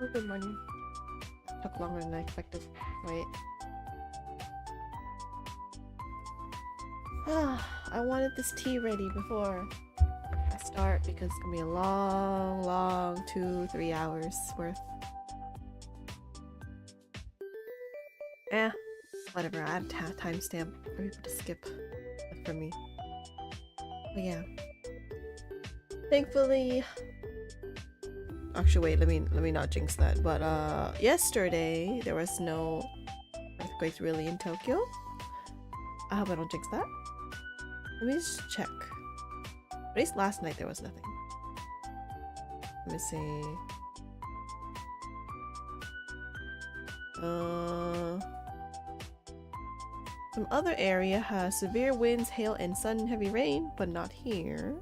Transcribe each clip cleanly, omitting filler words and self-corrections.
Oh, good morning. Took longer than I expected. Wait. I wanted this tea ready before I start because it's gonna be a long 2-3 hours worth. Whatever. I had a timestamp for people to skip for me. But yeah. Thankfully. Actually, wait. Let me not jinx that. But yesterday there was no earthquakes really in Tokyo. I hope I don't jinx that. Let me just check. At least last night there was nothing. Let me see. Some other area has severe winds, hail, and sudden heavy rain, but not here.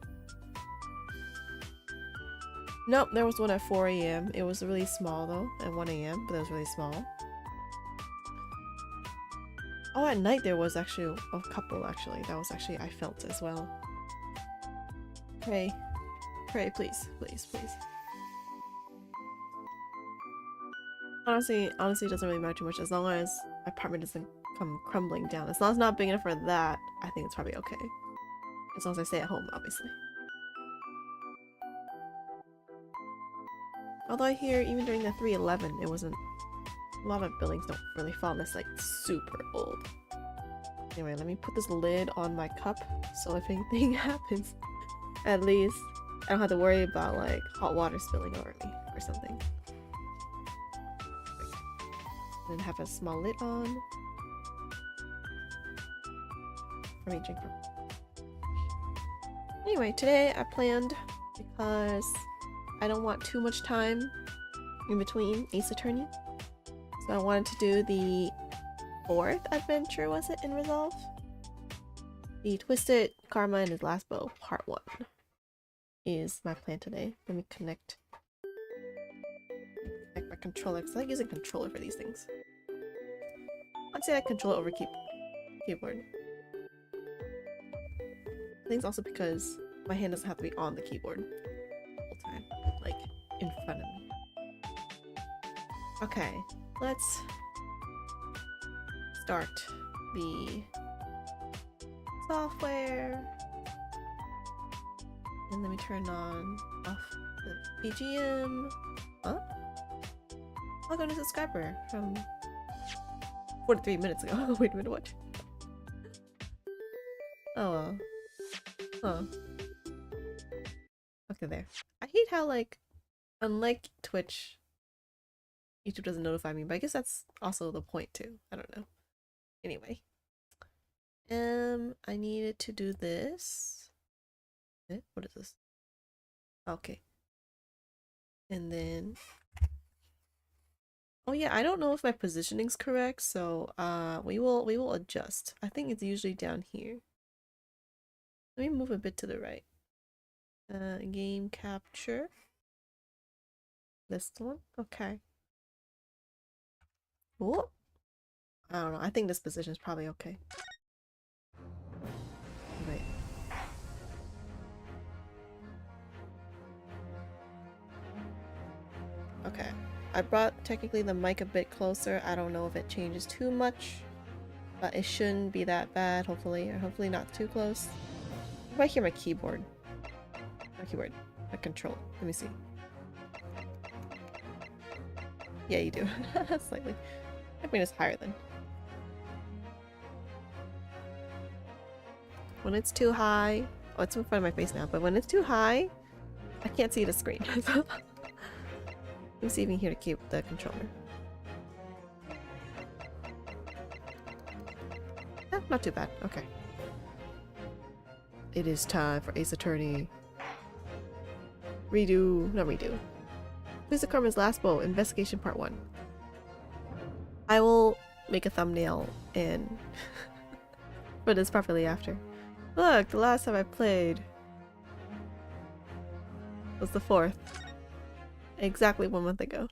Nope, there was one at 4 AM. It was really small though, at 1 AM, but it was really small. Oh, at night there was actually a couple actually. That was actually I felt as well. Pray. Pray, please. Please, please. Honestly, it doesn't really matter too much as long as my apartment doesn't come crumbling down. As long as it's not big enough for that, I think it's probably okay. As long as I stay at home, obviously. Although I hear even during the 311, it wasn't... A lot of buildings don't really fall unless like super old. Anyway, let me put this lid on my cup so if anything happens, at least I don't have to worry about like hot water spilling over me or something. And then have a small lid on. Let me drink from. Anyway, today I planned, because I don't want too much time in between Ace Attorney. So I wanted to do the 4th adventure, was it, in Resolve? The Twisted Karma and his Last Bow, part 1 is my plan today. Let me connect my controller, because I like using controller for these things. I'd say I control it over keyboard. I think it's also because my hand doesn't have to be on the keyboard the whole time, like in front of me. Okay, let's start the software. And let me turn off the BGM. Huh? I got a subscriber from 43 minutes ago. Wait a minute, what? Oh well. Huh. Okay, there. I hate how, like, unlike Twitch, YouTube doesn't notify me, but I guess that's also the point too. I don't know. Anyway. I needed to do this. What is this? Okay. And then... Oh yeah, I don't know if my positioning's correct, so we will adjust. I think it's usually down here. Let me move a bit to the right. Game capture. This one? Okay. Oh, I don't know. I think this position is probably okay. Wait. Okay. I brought technically the mic a bit closer. I don't know if it changes too much, but it shouldn't be that bad, hopefully, or hopefully not too close. If I hear my keyboard. My control. Let me see. Yeah, you do. Slightly. I mean, it's higher than. When it's too high, oh, it's in front of my face now, but when it's too high, I can't see the screen. Let me see if you can hear the controller. Not too bad. Okay. It is time for Ace Attorney. Redo. Not redo. Twisted Karma's Last Bow, Investigation Part 1. I will make a thumbnail and put this properly after. Look, the last time I played was the 4th. Exactly 1 month ago.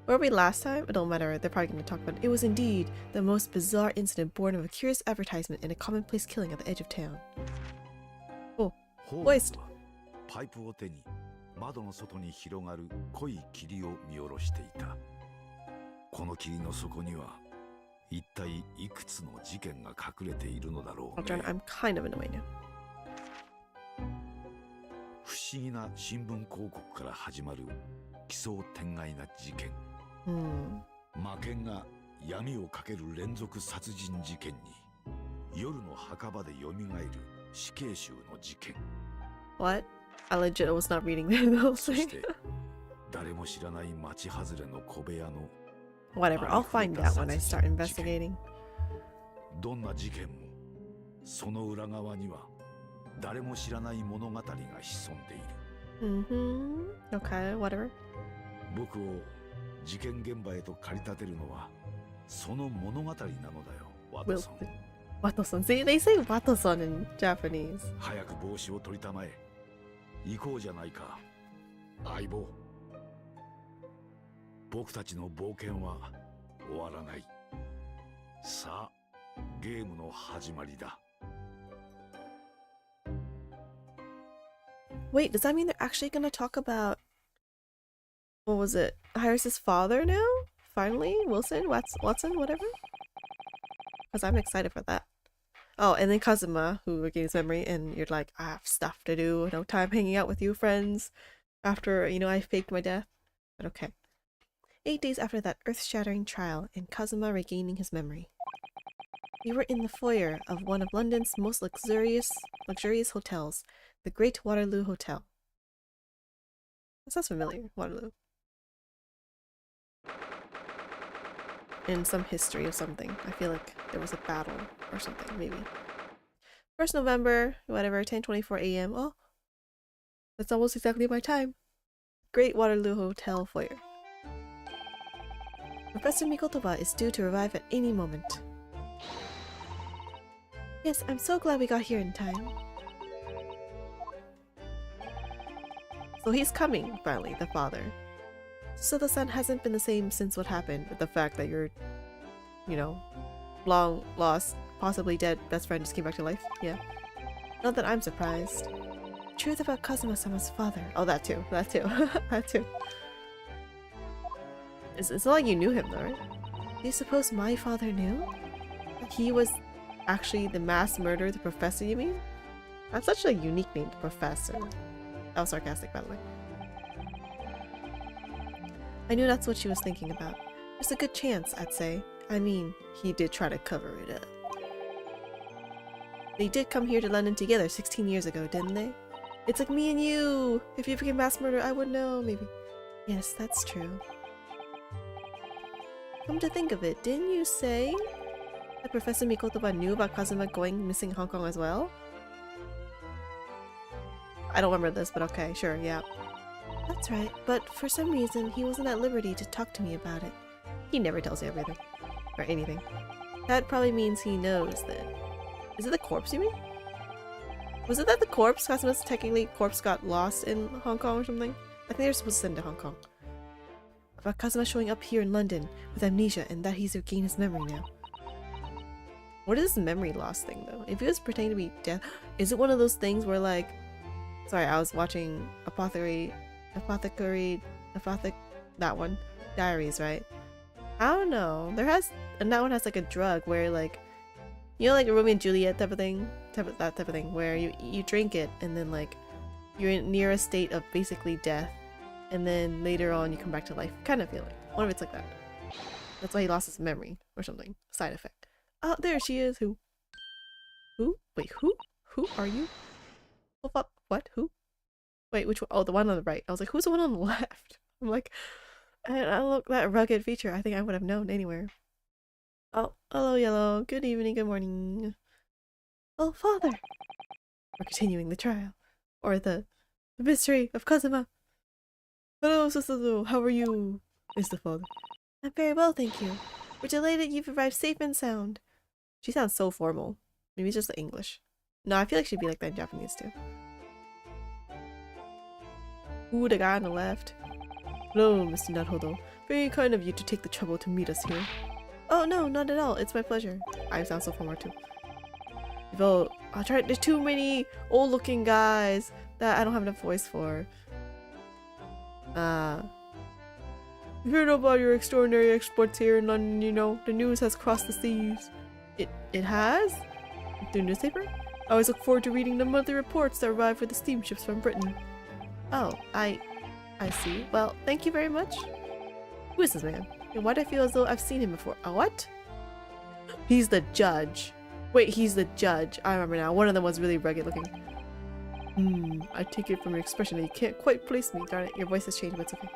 Where were we last time? It don't matter, they're probably going to talk about it. It was indeed the most bizarre incident born of a curious advertisement and a commonplace killing at the edge of town. Oh, voiced. 窓の外に広がる濃い霧を見下ろしていた。この霧の底には一体いくつの事件が隠れているのだろうね。I'm kind of annoyed now. 不思議な新聞広告から始まる奇想天外な事件。魔剣が闇をかける連続殺人事件に、夜の墓場で蘇る死刑囚の事件。What? I legit was not reading those そして誰も知らない町外れの小部屋の Whatever, I'll find out when I start investigating. どんな事件もその裏側には誰も知らない物語が潜んでいる。Okay, whatever. 僕を事件現場へと駆り立てるのはその物語なのだよ、ワトソン。Wato-san. See, they say Wato-san in Japanese. 早く帽子を取りたまえ。行こうじゃないか、相棒。僕たちの冒険は終わらない。さあ、ゲームの始まりだ。Wait, does that mean they're actually gonna talk about what was it? Iris's father now? Finally? Wilson? Watson? Whatever? Because I'm excited for that. Oh, and then Kazuma, who regains memory, and you're like, I have stuff to do, no time hanging out with you friends after, I faked my death. But okay. 8 days after that earth-shattering trial and Kazuma regaining his memory. We were in the foyer of one of London's most luxurious hotels, the Great Waterloo Hotel. That sounds familiar, Waterloo. In some history of something. I feel like there was a battle or something, maybe. 1st November, whatever, 10:24 a.m. Oh, that's almost exactly my time. Great Waterloo Hotel foyer. Professor Mikotoba is due to arrive at any moment. Yes, I'm so glad we got here in time. So he's coming, finally, the father. Suda-san hasn't been the same since what happened with the fact that your, long lost, possibly dead best friend just came back to life. Yeah. Not that I'm surprised. Truth about Kazuma-sama's father. Oh, that too. That too. That too. It's not like you knew him though, right? Do you suppose my father knew? He was actually the mass murderer, the professor, you mean? That's such a unique name, Professor. That was sarcastic, by the way. I knew that's what she was thinking about. There's a good chance, I'd say. I mean, he did try to cover it up. They did come here to London together 16 years ago, didn't they? It's like me and you! If you became mass murderer, I would know, maybe. Yes, that's true. Come to think of it, didn't you say that Professor Mikotoba knew about Kazuma going missing in Hong Kong as well? I don't remember this, but okay, sure, yeah. That's right, but for some reason, he wasn't at liberty to talk to me about it. He never tells you everything. Or anything. That probably means he knows that... Is it the corpse, you mean? Was it that the corpse, Kazuma's technically corpse, got lost in Hong Kong or something? I think they're supposed to send to Hong Kong. About Kazuma showing up here in London with amnesia and that he's regained his memory now. What is this memory loss thing, though? If he was pretending to be dead... Is it one of those things where, like... Sorry, I was watching that one. Diaries, right? I don't know. And that one has like a drug where like, like a Romeo and Juliet type of thing? That type of thing, where you drink it and then like, you're near a state of basically death. And then later on you come back to life. Kind of feeling. One of it's like that. That's why he lost his memory or something. Side effect. Oh, there she is. Who? Wait, who? Who are you? Oh, fuck. What? Who? Wait, which one? Oh, the one on the right. I was like, who's the one on the left? I'm like, I look, that rugged feature, I think I would have known anywhere. Oh, hello, Yellow. Good evening, good morning. Oh, Father! We're continuing the trial. Or the mystery of Kazuma. Hello, Susuzu. How are you? Is the father. I'm very well, thank you. We're delighted you've arrived safe and sound. She sounds so formal. Maybe it's just the English. No, I feel like she'd be like that in Japanese too. Ooh, the guy on the left. Hello, Mr. Naruhodo. Very kind of you to take the trouble to meet us here. Oh no, not at all. It's my pleasure. I sound so formal too. There's too many old-looking guys that I don't have enough voice for. You've heard about your extraordinary exploits here in London, you know. The news has crossed the seas. It has? Through newspaper? I always look forward to reading the monthly reports that arrive for the steamships from Britain. Oh, I see. Well, thank you very much. Who is this man? And why do I feel as though I've seen him before? A what? He's the judge. Wait, he's the judge. I remember now. One of them was really rugged looking. I take it from your expression that you can't quite place me. Darn it, your voice has changed, but it's okay.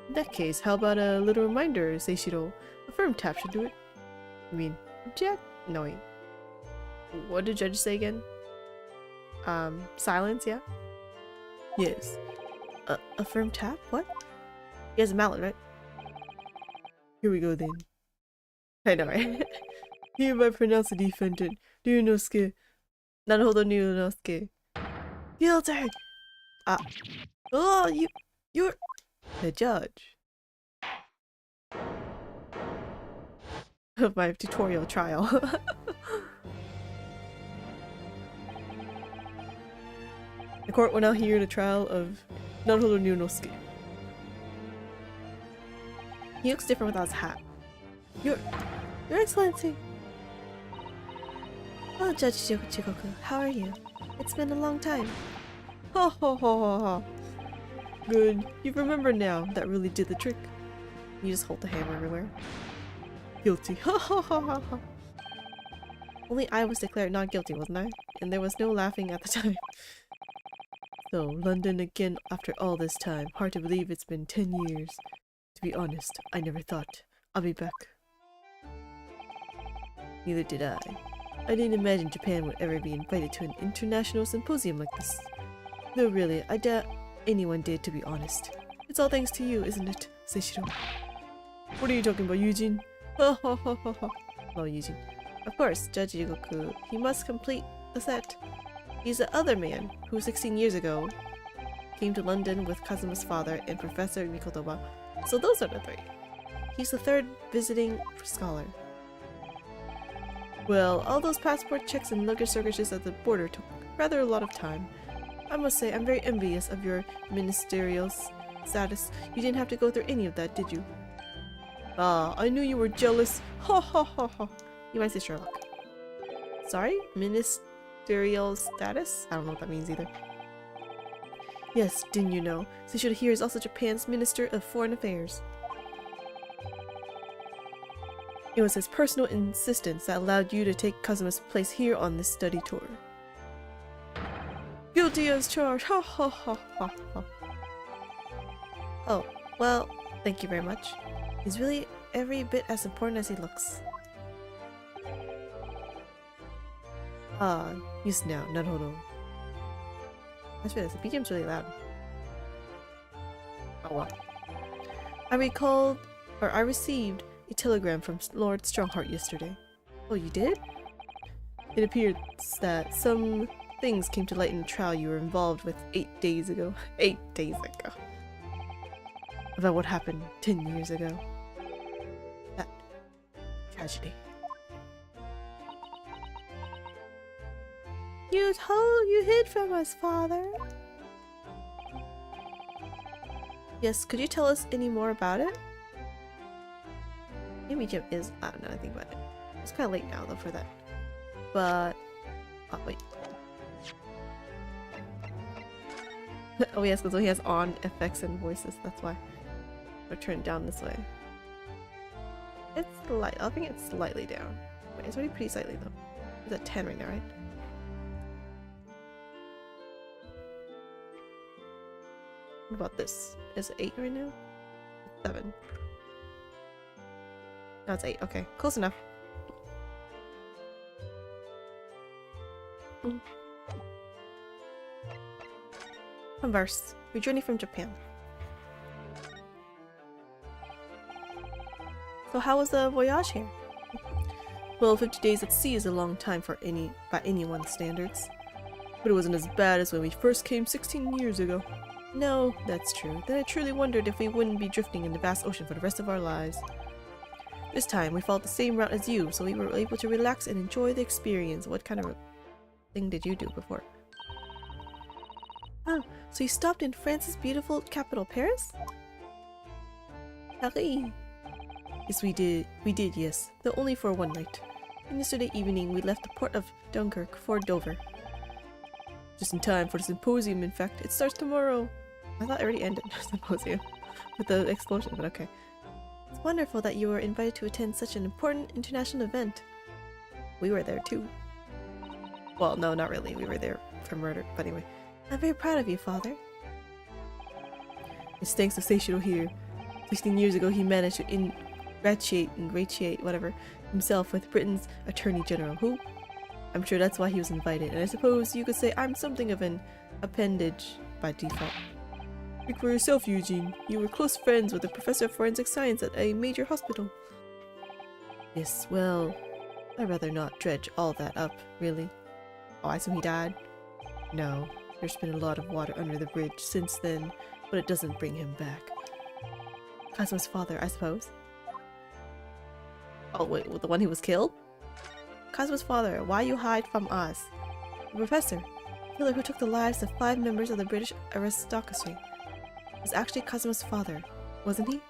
In that case, how about a little reminder, Seishiro? A firm tap should do it. I mean, object? No, wait. What did the judge say again? Silence, yeah? Yes. A firm tap? What? He has a mallet, right? Here we go then. I know, right? Hereby pronounce the defendant, Ryunosuke. Naruhodo Ryunosuke. Guilty! Oh, you're the judge. Of my tutorial trial. The court will now hear the trial of Naruhodo Ryunosuke. He looks different without his hat. Your Excellency! Oh, Judge Jigoku, how are you? It's been a long time. Ha ha ha ha ha. Good. You remember now. That really did the trick. You just hold the hammer everywhere. Guilty. Ha ha ha ha ha. Only I was declared not guilty, wasn't I? And there was no laughing at the time. So, London again after all this time. Hard to believe it's been 10 years. To be honest, I never thought I'll be back. Neither did I. I didn't imagine Japan would ever be invited to an international symposium like this. Though really, I doubt anyone did, to be honest. It's all thanks to you, isn't it, Seishiro? What are you talking about, Eugene? Ha ha ha ha ha. No, Eugene. Of course, Judge Jigoku. He must complete the set. He's the other man who 16 years ago came to London with Kazuma's father and Professor Mikotoba. So those are the three. He's the third visiting scholar. Well, all those passport checks and luggage searches at the border took rather a lot of time. I must say, I'm very envious of your ministerial status. You didn't have to go through any of that, did you? Ah, I knew you were jealous. Ha ha ha ha. You might say Sherlock. Sorry? Ministerial status? I don't know what that means either. Yes, didn't you know? Seishiro here is also Japan's Minister of Foreign Affairs. It was his personal insistence that allowed you to take Kazuma's place here on this study tour. Guilty as charged! Ha ha ha ha ha. Oh, well, thank you very much. He's really every bit as important as he looks. Ah, used now, naruhodo. That's really, the BGM's really loud. Oh well. I received a telegram from Lord Strongheart yesterday. Oh, you did? It appears that some things came to light in the trial you were involved with 8 days ago. 8 days ago. About what happened 10 years ago. That tragedy. You hid from us, father. Yes, could you tell us any more about it? Maybe Jim is. I don't know anything about it. It's kind of late now though for that. But oh wait. Oh yes, because he has on effects and voices. That's why. I'll turn it down this way. It's light. I'll bring it slightly down. Wait, it's already pretty slightly though. It's at 10 right now, right? What about this? Is it 8 right now? 7. No, it's 8. Okay, close enough. Converse. We journey from Japan. So how was the voyage here? Well, 50 days at sea is a long time for by anyone's standards. But it wasn't as bad as when we first came 16 years ago. No, that's true. Then I truly wondered if we wouldn't be drifting in the vast ocean for the rest of our lives. This time, we followed the same route as you, so we were able to relax and enjoy the experience. What kind of thing did you do before? Oh, so you stopped in France's beautiful capital, Paris? Paris. Yes, we did, yes. Though only for one night. And yesterday evening, we left the port of Dunkirk for Dover. Just in time for the symposium, in fact. It starts tomorrow. I thought it already ended, the symposium. With the explosion, but okay. It's wonderful that you were invited to attend such an important international event. We were there too. Well, no, not really. We were there for murder, but anyway. I'm very proud of you, Father. It's thanks to Seishiro here. 16 years ago, he managed to ingratiate whatever himself with Britain's Attorney General, who? I'm sure that's why he was invited, and I suppose you could say I'm something of an appendage by default. Speak for yourself, Eugene. You were close friends with a professor of forensic science at a major hospital. Yes, well, I'd rather not dredge all that up, really. Oh, I assume he died? No, there's been a lot of water under the bridge since then, but it doesn't bring him back. Kazuma's father, I suppose. Oh wait, the one who was killed? Kazuma's father, why you hide from us? The professor, the killer who took the lives of 5 members of the British aristocracy, was actually Kazuma's father, wasn't he?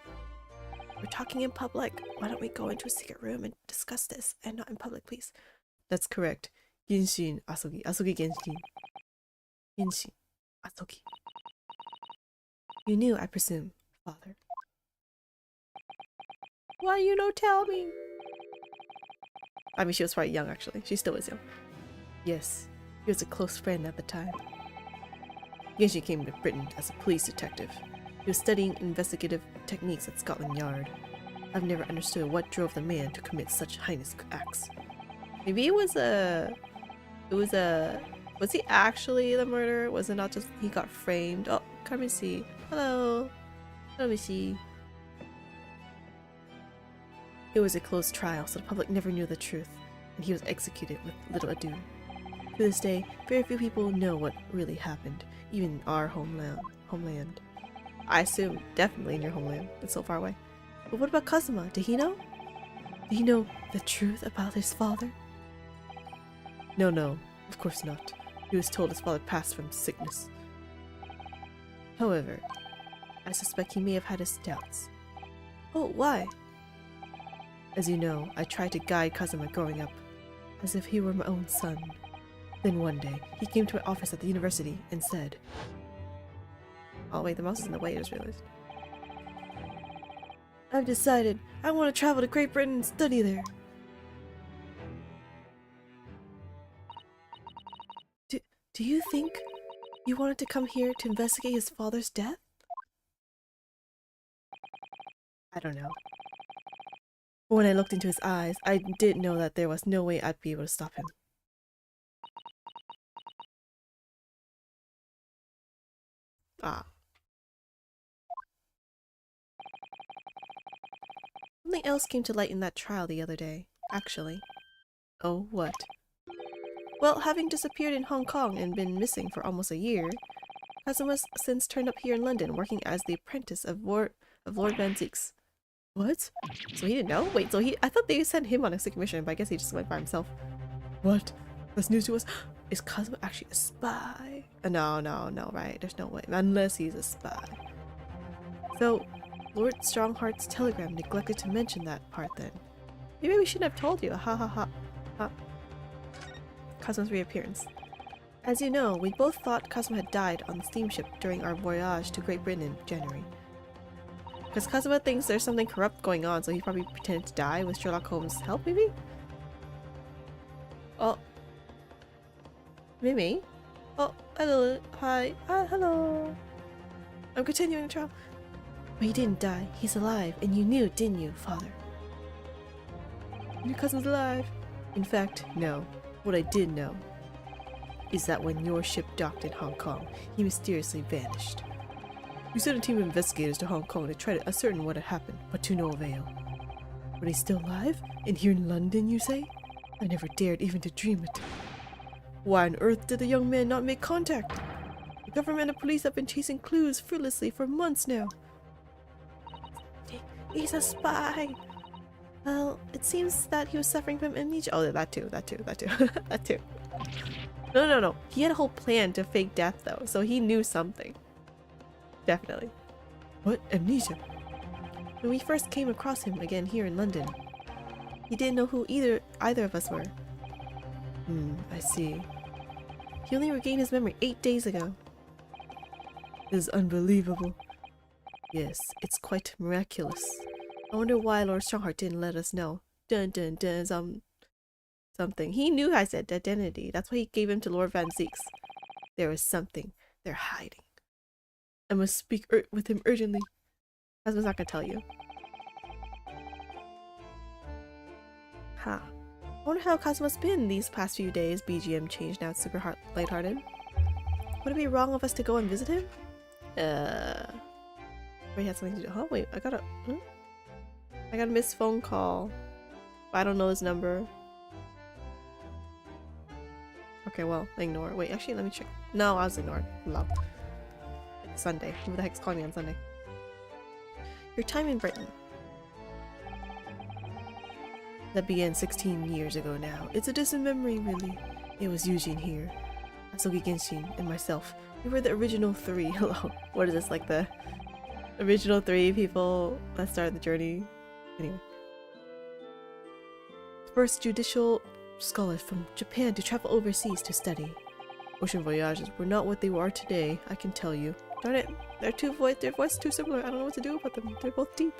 We're talking in public. Why don't we go into a secret room and discuss this, and not in public, please? That's correct. Genshin Asogi. Asogi Genshin. Genshin Asogi. You knew, I presume, father. Why you no tell me? I mean, she was quite young, actually. She still is young. Yes, he was a close friend at the time. Genshin came to Britain as a police detective. He was studying investigative techniques at Scotland Yard. I've never understood what drove the man to commit such heinous acts. Maybe was he actually the murderer? Was it not just he got framed? Oh, come and see. Hello. Let me see. It was a closed trial, so the public never knew the truth, and he was executed with little ado. To this day, very few people know what really happened, even in our homeland. I assume definitely in your homeland. It's so far away. But what about Kazuma? Did he know? Did he know the truth about his father? No, of course not. He was told his father passed from sickness. However, I suspect he may have had his doubts. Oh, why? As you know, I tried to guide Kazuma growing up, as if he were my own son. Then one day, he came to my office at the university and said... Oh wait, the mouse is in the way, I just realized. I've decided I want to travel to Great Britain and study there. Do you think you wanted to come here to investigate his father's death? I don't know. But when I looked into his eyes, I did know that there was no way I'd be able to stop him. Ah. Something else came to light in that trial the other day, actually. Oh, what? Well, having disappeared in Hong Kong and been missing for almost a year, Kazuma's since turned up here in London working as the apprentice of Lord Van Zeeks. What? So he didn't know? Wait, so I thought they sent him on a secret mission, but I guess he just went by himself. What? That's news to us? Is Kazuma actually a spy? No, right? There's no way. Unless he's a spy. So, Lord Strongheart's telegram neglected to mention that part then. Maybe we shouldn't have told you. Ha ha ha. Ha. Kazuma's reappearance. As you know, we both thought Kazuma had died on the steamship during our voyage to Great Britain in January. Because Kazuma thinks there's something corrupt going on, so he probably pretended to die with Sherlock Holmes' help, maybe? Oh. Maybe? Oh, hello. Hi. Hello. I'm continuing the trial. But he didn't die. He's alive. And you knew, didn't you, father? Your cousin's alive. In fact, no. What I did know is that when your ship docked in Hong Kong, he mysteriously vanished. We sent a team of investigators to Hong Kong to try to ascertain what had happened, but to no avail. But he's still alive? And here in London, you say? I never dared even to dream it. Why on earth did the young man not make contact? The government and police have been chasing clues fruitlessly for months now. He's a spy! Well, it seems that he was suffering from amnesia. Oh, that too. That too. No. He had a whole plan to fake death though, so he knew something. Definitely. What? Amnesia? When we first came across him again here in London, he didn't know who either of us were. I see. He only regained his memory 8 days ago. This is unbelievable. Yes, it's quite miraculous. I wonder why Lord Strongheart didn't let us know. Dun dun dun, something. He knew I said identity. That's why he gave him to Lord Van Zeeks. There is something they're hiding. I must speak with him urgently. Husband's not gonna tell you. Ha. I wonder how Kazuma's been these past few days. BGM changed, now it's super lighthearted. Would it be wrong of us to go and visit him? We had something to do. Oh wait, I got a missed phone call. I don't know his number. Okay, well, ignore. Wait, actually, let me check. No, I was ignored. Love. It's Sunday. Who the heck's calling me on Sunday? Your time in Britain. That began 16 years ago now. It's a distant memory, really. It was Eugene here, Asogi Genshin, and myself. We were the original 3. Hello. What is this, like the original 3 people that started the journey? Anyway. First judicial scholars from Japan to travel overseas to study. Ocean voyages were not what they are today, I can tell you. Darn it, their voices too similar. I don't know what to do about them. They're both deep.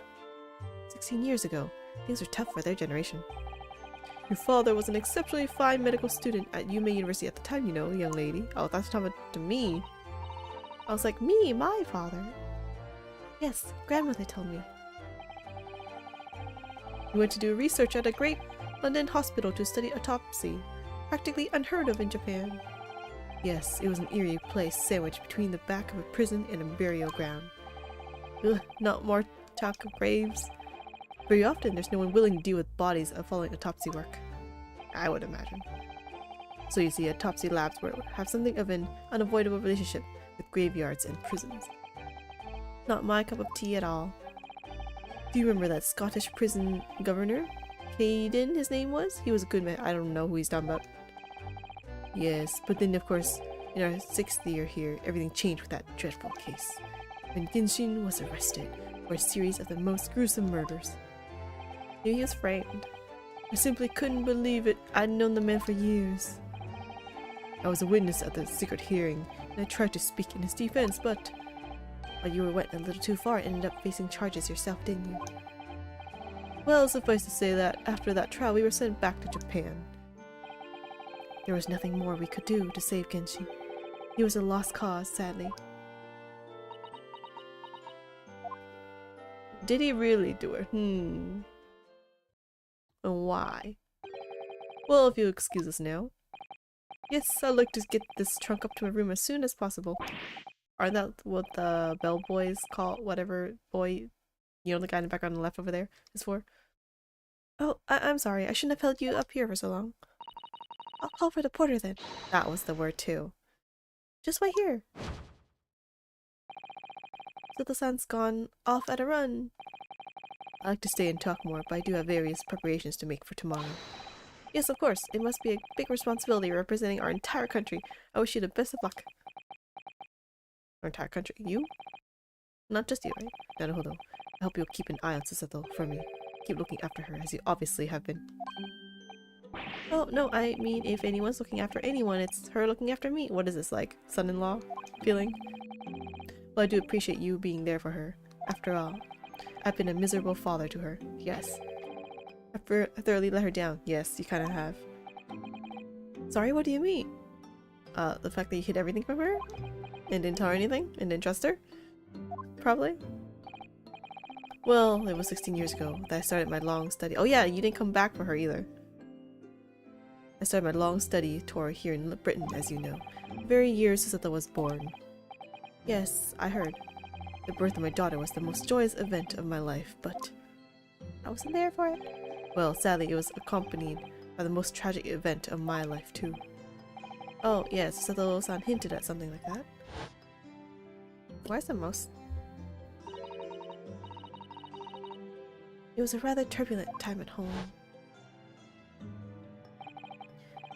16 years ago, things were tough for their generation. Your father was an exceptionally fine medical student at Yume University at the time, you know, young lady. Oh, that's talking to me. I was like, me, my father. Yes, grandmother told me. We went to do research at a great London hospital to study autopsy. Practically unheard of in Japan. Yes, it was an eerie place sandwiched between the back of a prison and a burial ground. Ugh, not more talk of graves. Very often there's no one willing to deal with bodies following autopsy work. I would imagine. So you see, autopsy labs have something of an unavoidable relationship with graveyards and prisons. Not my cup of tea at all. Do you remember that Scottish prison governor? Caden, his name was? He was a good man. I don't know who he's talking about. Yes, but then of course, in our 6th year here, everything changed with that dreadful case. When Genshin was arrested for a series of the most gruesome murders. He was framed. I simply couldn't believe it. I'd known the man for years. I was a witness at the secret hearing, and I tried to speak in his defense, but... Well, you went a little too far and ended up facing charges yourself, didn't you? Well, suffice to say that after that trial, we were sent back to Japan. There was nothing more we could do to save Genshin. He was a lost cause, sadly. Did he really do it? And why? Well, if you'll excuse us now. Yes, I'd like to get this trunk up to my room as soon as possible. Aren't that what the bellboys call whatever boy, you know, the guy in the background on the left over there is for? Oh, I'm sorry. I shouldn't have held you up here for so long. I'll call for the porter then. That was the word too. Just wait here. Sito-san's gone off at a run. I like to stay and talk more, but I do have various preparations to make for tomorrow. Yes, of course. It must be a big responsibility representing our entire country. I wish you the best of luck. Our entire country? You? Not just you, right? Naruhodo. I hope you'll keep an eye on Susato for me. Keep looking after her, as you obviously have been. Oh, no, I mean, if anyone's looking after anyone, it's her looking after me. What is this, like, son-in-law feeling? Well, I do appreciate you being there for her. After all, I've been a miserable father to her. Yes. I thoroughly let her down. Yes, you kind of have. Sorry, what do you mean? The fact that you hid everything from her? And didn't tell her anything? And didn't trust her? Probably. Well, it was 16 years ago that I started my long study. Oh yeah, you didn't come back for her either. I started my long study tour here in Britain, as you know. The very year Susato was born. Yes, I heard. The birth of my daughter was the most joyous event of my life, but I wasn't there for it. Well, sadly, it was accompanied by the most tragic event of my life, too. Oh, yes, Susato-san hinted at something like that. Why is the most? It was a rather turbulent time at home.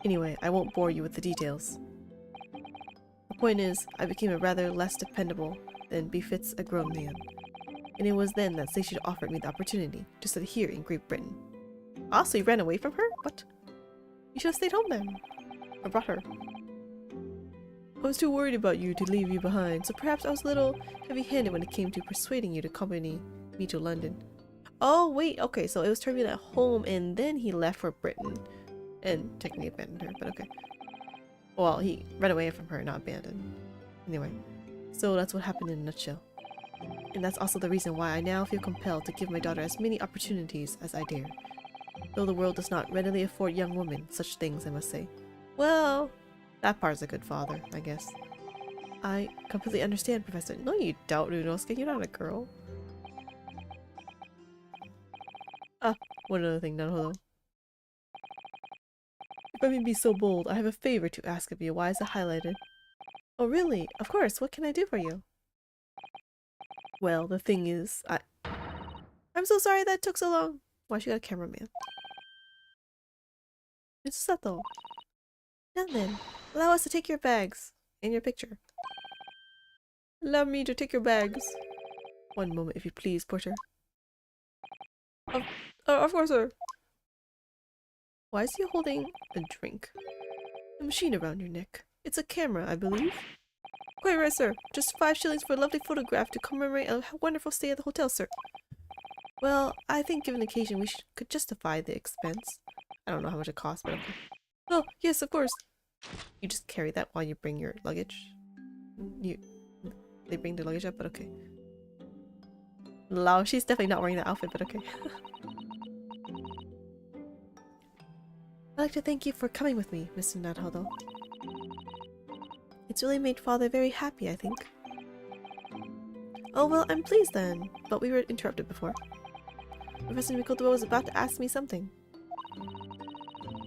Anyway, I won't bore you with the details. Point is, I became a rather less dependable than befits a grown man. And it was then that Seishida offered me the opportunity to study here in Great Britain. Ah, so you ran away from her? What? You should have stayed home then. Or brought her. I was too worried about you to leave you behind, so perhaps I was a little heavy-handed when it came to persuading you to accompany me to London. Oh, wait, okay, so it was turbulent at home and then he left for Britain. And technically abandoned her, but okay. Well, he ran away from her, not abandoned. Anyway, so that's what happened in a nutshell. And that's also the reason why I now feel compelled to give my daughter as many opportunities as I dare. Though the world does not readily afford young women such things, I must say. Well, that part's a good father, I guess. I completely understand, Professor. No, you don't, Runosuke. You're not a girl. Ah, one other thing, Naruto. If I may be so bold, I have a favor to ask of you. Why is it highlighted? Oh, really? Of course. What can I do for you? Well, the thing is, I'm so sorry that took so long. Why she got a cameraman? It's Sato. Now then, allow us to take your bags and your picture. Allow me to take your bags. One moment, if you please, Porter. Of course, sir. Why is he holding a drink? A machine around your neck. It's a camera, I believe. Quite right, sir. Just 5 shillings for a lovely photograph to commemorate a wonderful stay at the hotel, sir. Well, I think given the occasion, we could justify the expense. I don't know how much it costs, but okay. Oh, yes, of course. You just carry that while you bring your luggage. They bring the luggage up, but okay. Lao, she's definitely not wearing that outfit, but okay. I'd like to thank you for coming with me, Mr. Naruto. It's really made Father very happy, I think. Oh, well, I'm pleased then. But we were interrupted before. Professor Mikoto was about to ask me something.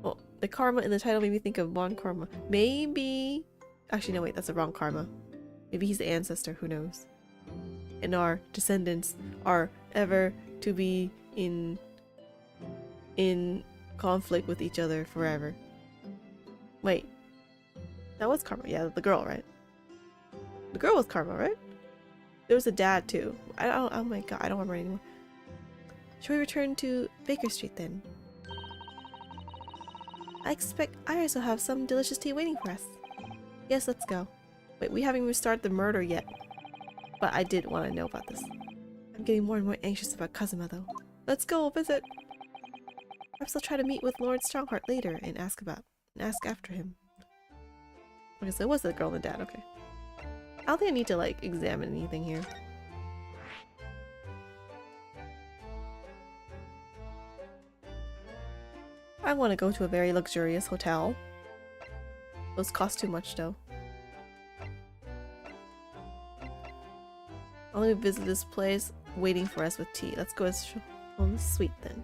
Oh, the karma in the title made me think of Bon Karma. Maybe... Actually, no, wait, that's the wrong karma. Maybe he's the ancestor, who knows. And our descendants are ever to be in conflict with each other forever. Wait. That was Karma. Yeah, the girl, right? The girl was Karma, right? There was a dad, too. Oh my god, I don't remember anymore. Shall we return to Baker Street, then? I expect Iris will have some delicious tea waiting for us. Yes, let's go. Wait, we haven't even started the murder yet. But I did want to know about this. I'm getting more and more anxious about Kazuma, though. Let's go visit! Perhaps I'll try to meet with Lord Strongheart later and ask after him. Okay, so it was the girl and the dad, okay. I don't think I need to, like, examine anything here. I want to go to a very luxurious hotel. Those cost too much, though. I'll only visit this place waiting for us with tea. Let's go as home suite then.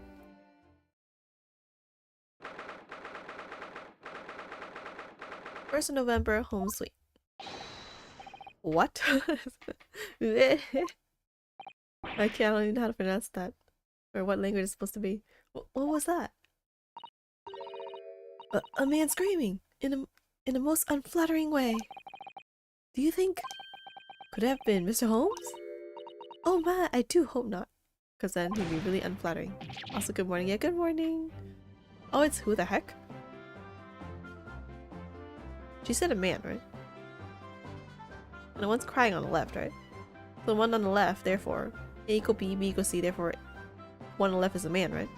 First of November, home suite. What? I don't even know how to pronounce that. Or what language it's supposed to be. What was that? A man screaming in a most unflattering way. Do you think could it have been Mr. Holmes? Oh man, I do hope not. Because then he'd be really unflattering. Also, good morning. Yeah, good morning. Oh, it's who the heck? She said a man, right? And the one's crying on the left, right? So the one on the left, therefore, A equal B, B equals C, therefore, one on the left is a man, right?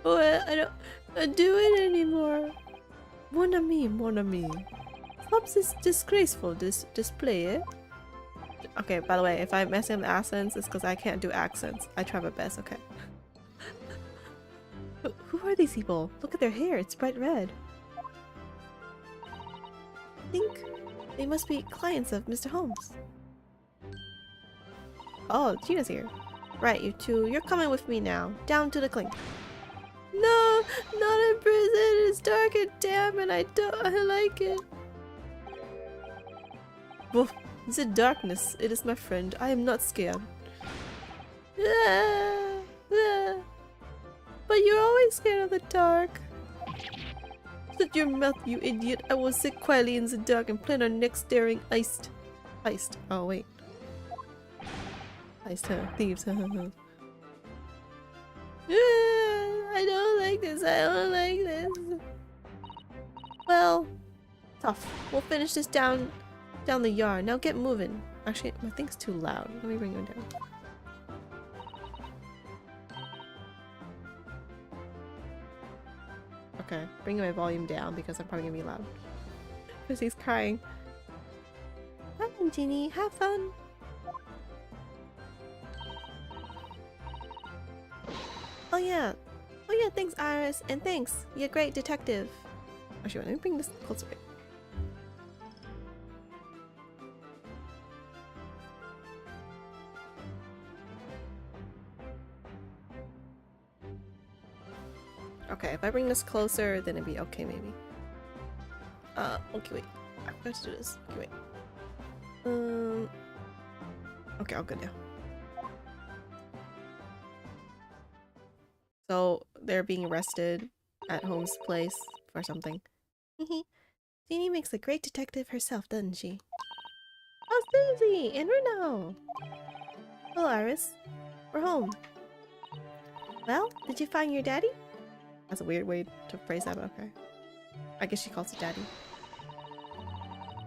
Oh, I don't do it anymore. Mon ami, mon ami. Stop this disgraceful display, eh? Okay, by the way, if I'm messing up the accents, it's because I can't do accents. I try my best, okay? Who are these people? Look at their hair, it's bright red. I think they must be clients of Mr. Holmes. Oh, Gina's here. Right, you two, you're coming with me now. Down to the clink. No, not in prison. It's dark and damp and I like it. Woof, it's in darkness. It is my friend. I am not scared. But you're always scared of the dark. Shut your mouth, you idiot. I will sit quietly in the dark and plan our next daring heist. Oh, wait. Heist, huh? Thieves, huh? I don't like this. I don't like this. Well, tough. We'll finish this down the yard. Now get moving. Actually, my thing's too loud. Let me bring it down. Okay, bringing my volume down because I'm probably gonna be loud. Because he's crying. Come on, Genie, have fun. Oh yeah, thanks Iris, and thanks, you're a great detective. Actually, let me bring this closer. Okay, if I bring this closer, then it'd be okay, maybe. Okay, wait. I forgot to do this. Okay, wait. Okay, I'll go now. So, they're being arrested at Holmes' place for something. Jeannie makes a great detective herself, doesn't she? Oh, Susie! And Reno! Hello, Iris. We're home. Well, did you find your daddy? That's a weird way to phrase that, but okay. I guess she calls it daddy.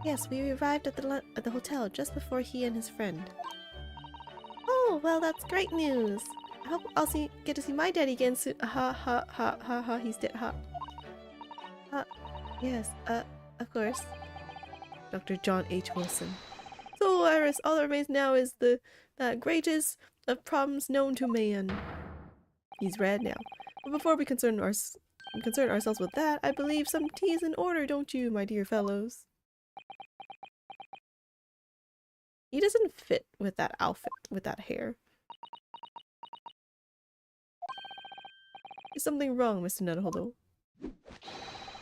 Yes, we arrived at the hotel just before he and his friend. Oh, well, that's great news. I hope I'll get to see my daddy again soon. Ha ha ha ha ha. He's dead. Ha. Yes. Of course. Dr. John H. Wilson. So, Iris, all that remains now is that greatest of problems known to man. He's red now. But before we concern ourselves with that, I believe some tea is in order, don't you, my dear fellows? He doesn't fit with that outfit, with that hair. Is something wrong, Mr. Netherhollow?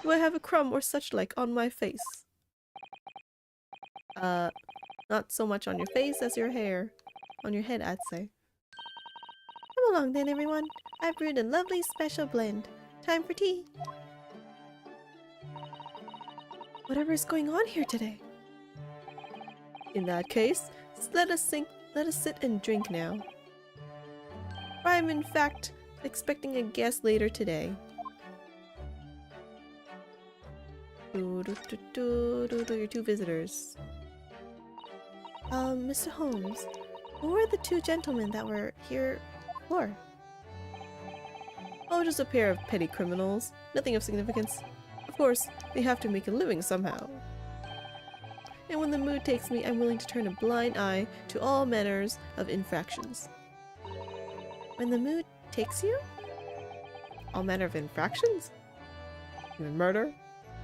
Do I have a crumb or such like on my face? Not so much on your face as your hair. On your head, I'd say. Come along then, everyone. I've brewed a lovely special blend. Time for tea. Whatever is going on here today? In that case, let us sit and drink now. I'm in fact expecting a guest later today. Your two visitors. Mr. Holmes, who were the two gentlemen that were here before? Oh, just a pair of petty criminals. Nothing of significance. Of course, they have to make a living somehow. And when the mood takes me, I'm willing to turn a blind eye to all manners of infractions. When the mood takes you? All manner of infractions? Even murder?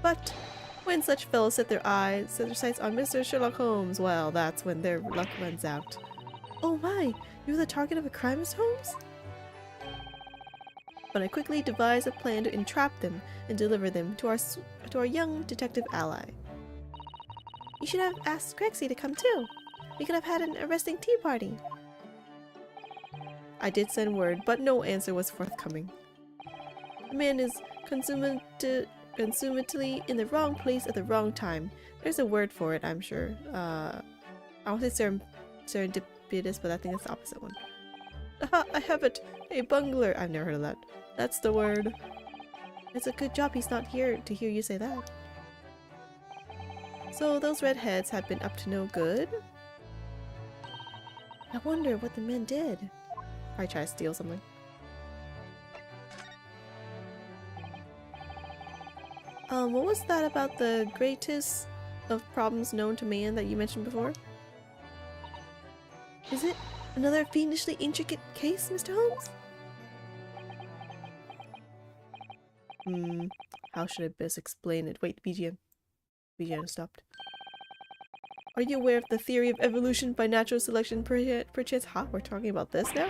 But when such fellows set their sights on Mr. Sherlock Holmes, well, that's when their luck runs out. Oh my, you're the target of a crime, Miss Holmes? But I quickly devised a plan to entrap them and deliver them to our young detective ally. You should have asked Grexy to come too. We could have had an arresting tea party. I did send word, but no answer was forthcoming. The man is consummately in the wrong place at the wrong time. There's a word for it, I'm sure. I won't say serendipitous, but I think it's the opposite one. Aha, I have it! A bungler! I've never heard of that. That's the word. It's a good job he's not here to hear you say that. So those redheads have been up to no good? I wonder what the men did. Probably try to steal something. What was that about the greatest of problems known to man that you mentioned before? Is it another fiendishly intricate case, Mr. Holmes? How should I best explain it? Wait, BGM stopped. Are you aware of the theory of evolution by natural selection perchance? Ha, we're talking about this now?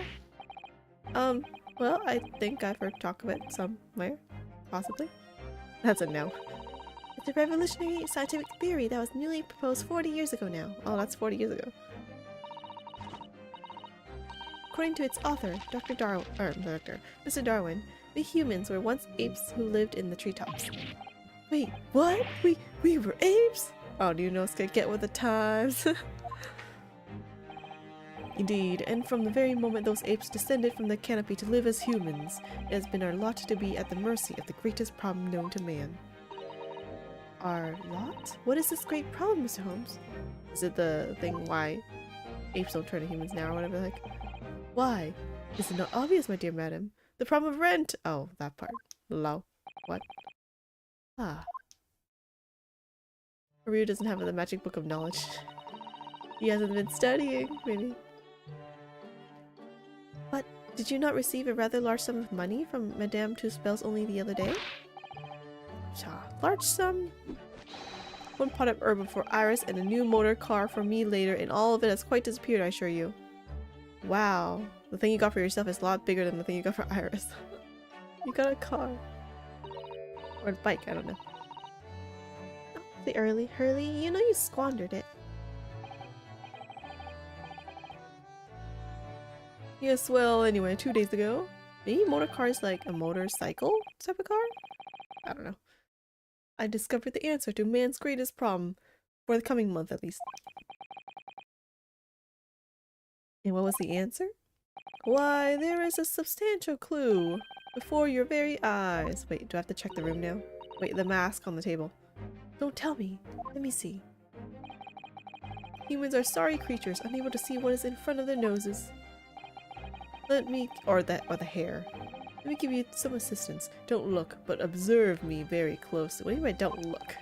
Well, I think I've heard talk of it somewhere. Possibly. That's a no. It's a revolutionary scientific theory that was newly proposed 40 years ago now. Oh, that's 40 years ago. According to its author, Mr. Darwin, we humans were once apes who lived in the treetops. Wait, what? We were apes? Oh, do you know it's gonna get with the times? Indeed, and from the very moment those apes descended from the canopy to live as humans, it has been our lot to be at the mercy of the greatest problem known to man. Our lot? What is this great problem, Mr. Holmes? Is it the thing why apes don't turn to humans now or whatever? Like, why? Is it not obvious, my dear madam? The problem of rent! Oh, that part. Low. What? Ah. Ryu doesn't have the magic book of knowledge. He hasn't been studying, maybe. But did you not receive a rather large sum of money from Madame Two Spells only the other day? Large sum? One pot of herb for Iris and a new motor car for me later, and all of it has quite disappeared, I assure you. Wow. The thing you got for yourself is a lot bigger than the thing you got for Iris. You got a car. Or a bike, I don't know. Oh, the Hurley, you know you squandered it. Yes, well, anyway, 2 days ago. Maybe motor car is like a motorcycle type of car? I don't know. I discovered the answer to man's greatest problem. For the coming month, at least. And what was the answer? Why, there is a substantial clue. Before your very eyes. Wait, do I have to check the room now? Wait, the mask on the table. Don't tell me. Let me see. Humans are sorry creatures, unable to see what is in front of their noses. Let me, or the hair. Let me give you some assistance. Don't look, but observe me very closely. What do you mean by don't look?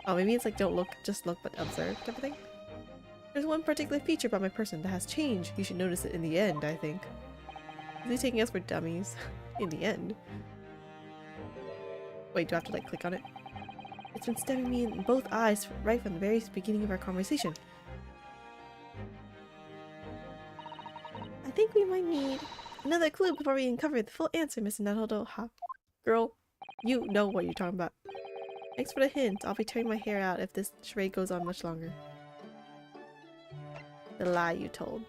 Oh, maybe it's like don't look, just look, but observe type of thing? There's one particular feature about my person that has changed. You should notice it in the end, I think. Is he taking us for dummies? In the end? Wait, do I have to like click on it? It's been stabbing me in both eyes right from the very beginning of our conversation. I think we might need another clue before we uncover the full answer, Mr. Nuttledo. Ha. Girl, you know what you're talking about. Thanks for the hint. I'll be tearing my hair out if this charade goes on much longer. The lie you told.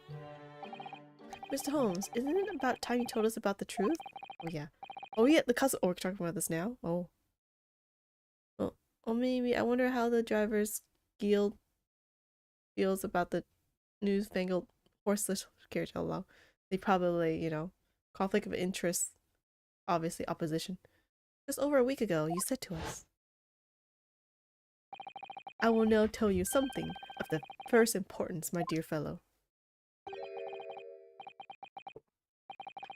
Mr. Holmes, isn't it about time you told us about the truth? Oh yeah. Oh yeah, the cousin. Oh, we're talking about this now? Oh. Oh, maybe. I wonder how the Drivers Guild feels about the newfangled horseless carriage. Hello. They probably, you know, conflict of interest. Obviously, opposition. Just over a week ago, you said to us, I will now tell you something of the first importance, my dear fellow.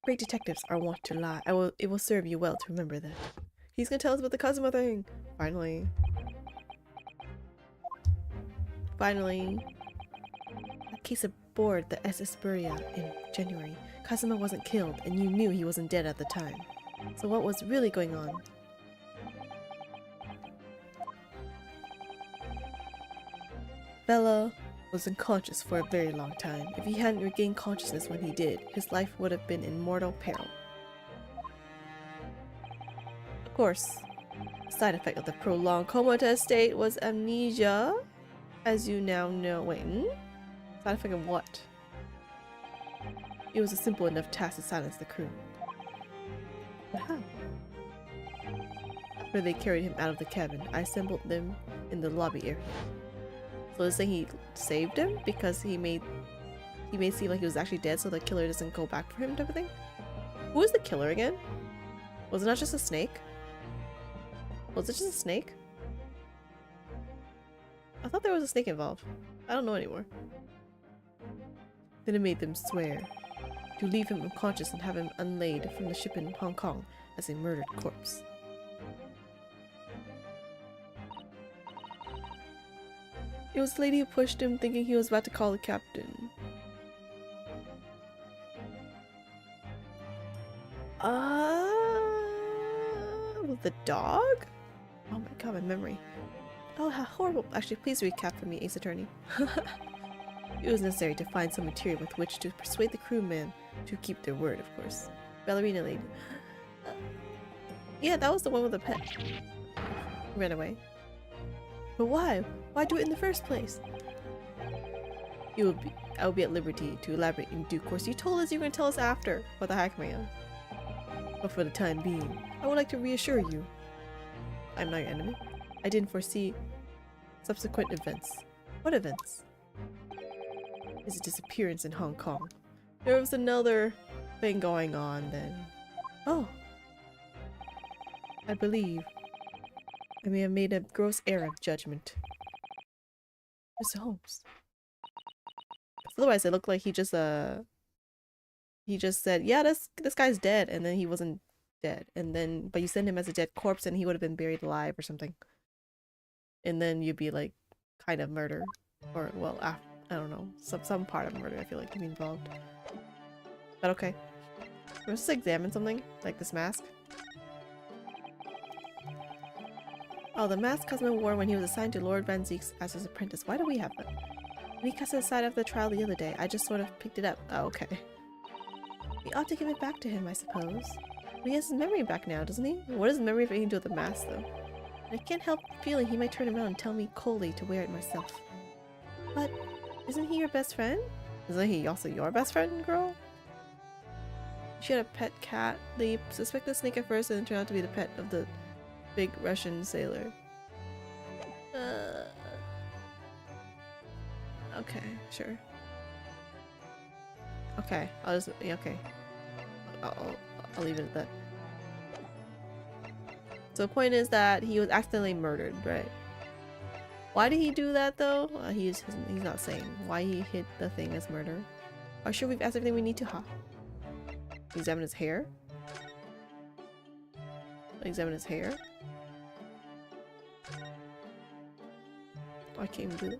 Great detectives are wont to lie. It will serve you well to remember that. He's gonna tell us about the Kazuma thing! Finally. Finally. A case aboard the SS Berri in January. Kazuma wasn't killed, and you knew he wasn't dead at the time. So what was really going on? Bella was unconscious for a very long time. If he hadn't regained consciousness when he did, his life would have been in mortal peril. Of course, the side effect of the prolonged comatose state was amnesia, as you now know. Wait, side effect of what? It was a simple enough task to silence the crew. But how? After they carried him out of the cabin, I assembled them in the lobby area. So they're saying he saved him because he made seem like he was actually dead, so the killer doesn't go back for him type of thing? Who is the killer again? Was it not just a snake? Was it just a snake? I thought there was a snake involved. I don't know anymore. Then it made them swear to leave him unconscious and have him unlaid from the ship in Hong Kong as a murdered corpse. It was the lady who pushed him, thinking he was about to call the captain. With the dog? Oh my god, my memory. Oh, how horrible. Actually, please recap for me, Ace Attorney. It was necessary to find some material with which to persuade the crewmen to keep their word, of course. Ballerina lady. Yeah, that was the one with the pet. Ran away. But why? Why do it in the first place? I will be at liberty to elaborate in due course. You told us you were going to tell us after. What the heck, man? But for the time being, I would like to reassure you. I'm not your enemy. I didn't foresee subsequent events. What events? His disappearance in Hong Kong. There was another thing going on then. Oh. I believe I may have made a gross error of judgment. Mr. Holmes. Otherwise it looked like he just said, yeah, this guy's dead, and then he wasn't dead. And then but you send him as a dead corpse and he would have been buried alive or something. And then you'd be like kind of murder. Or well, I don't know. Some part of murder I feel like can be involved. But okay. Let's just examine something, like this mask. Oh, the mask Cosmo wore when he was assigned to Lord Van Zeeks as his apprentice. Why do we have that? When he cast it aside after the trial the other day, I just sort of picked it up. Oh, okay. We ought to give it back to him, I suppose. But he has his memory back now, doesn't he? What does memory have anything to do with the mask, though? And I can't help feeling he might turn around and tell me coldly to wear it myself. But isn't he your best friend? Isn't he also your best friend, girl? She had a pet cat. They suspected the snake at first and it turned out to be the pet of the big Russian sailor. Okay, sure. Okay, I'll leave it at that. So the point is that he was accidentally murdered, right? Why did he do that though? He's not saying why he hit the thing as murder. Are sure we've asked everything we need to, huh? Examine his hair? Examine his hair? I can't even do that.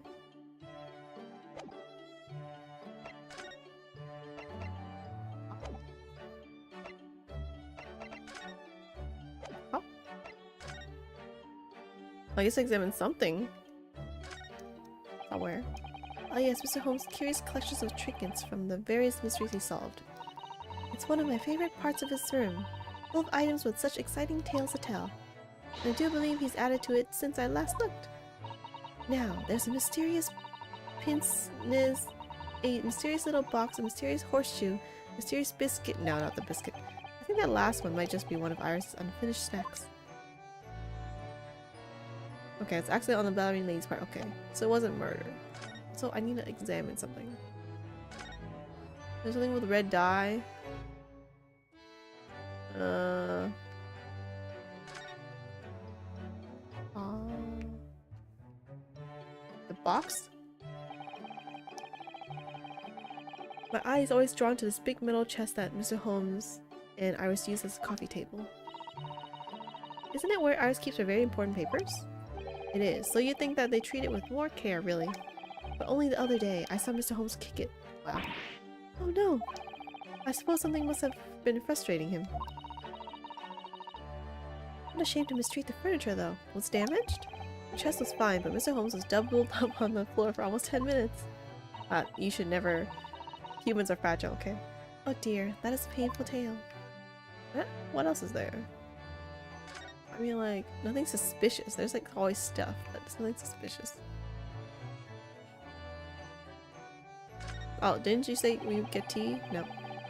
Oh. I guess I examine something. Somewhere. Oh yes, Mr. Holmes' curious collections of trinkets from the various mysteries he solved. It's one of my favorite parts of his room, full of items with such exciting tales to tell. And I do believe he's added to it since I last looked. Now, there's a mysterious pince-nez, a mysterious little box, a mysterious horseshoe, a mysterious biscuit. No, not the biscuit. I think that last one might just be one of Iris' unfinished snacks. Okay, it's actually on the ballerina lady's part. Okay, so it wasn't murder. So I need to examine something. There's something with red dye. The box? My eye is always drawn to this big metal chest that Mr. Holmes and Iris use as a coffee table. Isn't it where Iris keeps her very important papers? It is, so you'd think that they treat it with more care, really. But only the other day, I saw Mr. Holmes kick it. Wow. Oh no! I suppose something must have been frustrating him. What a shame to mistreat the furniture, though. Was it damaged? The chest was fine, but Mr. Holmes was doubled up on the floor for almost 10 minutes. You should never... Humans are fragile, okay? Oh dear, that is a painful tale. What else is there? I mean, like, nothing suspicious. There's like always stuff, but there's nothing suspicious. Oh, didn't you say we would get tea? No.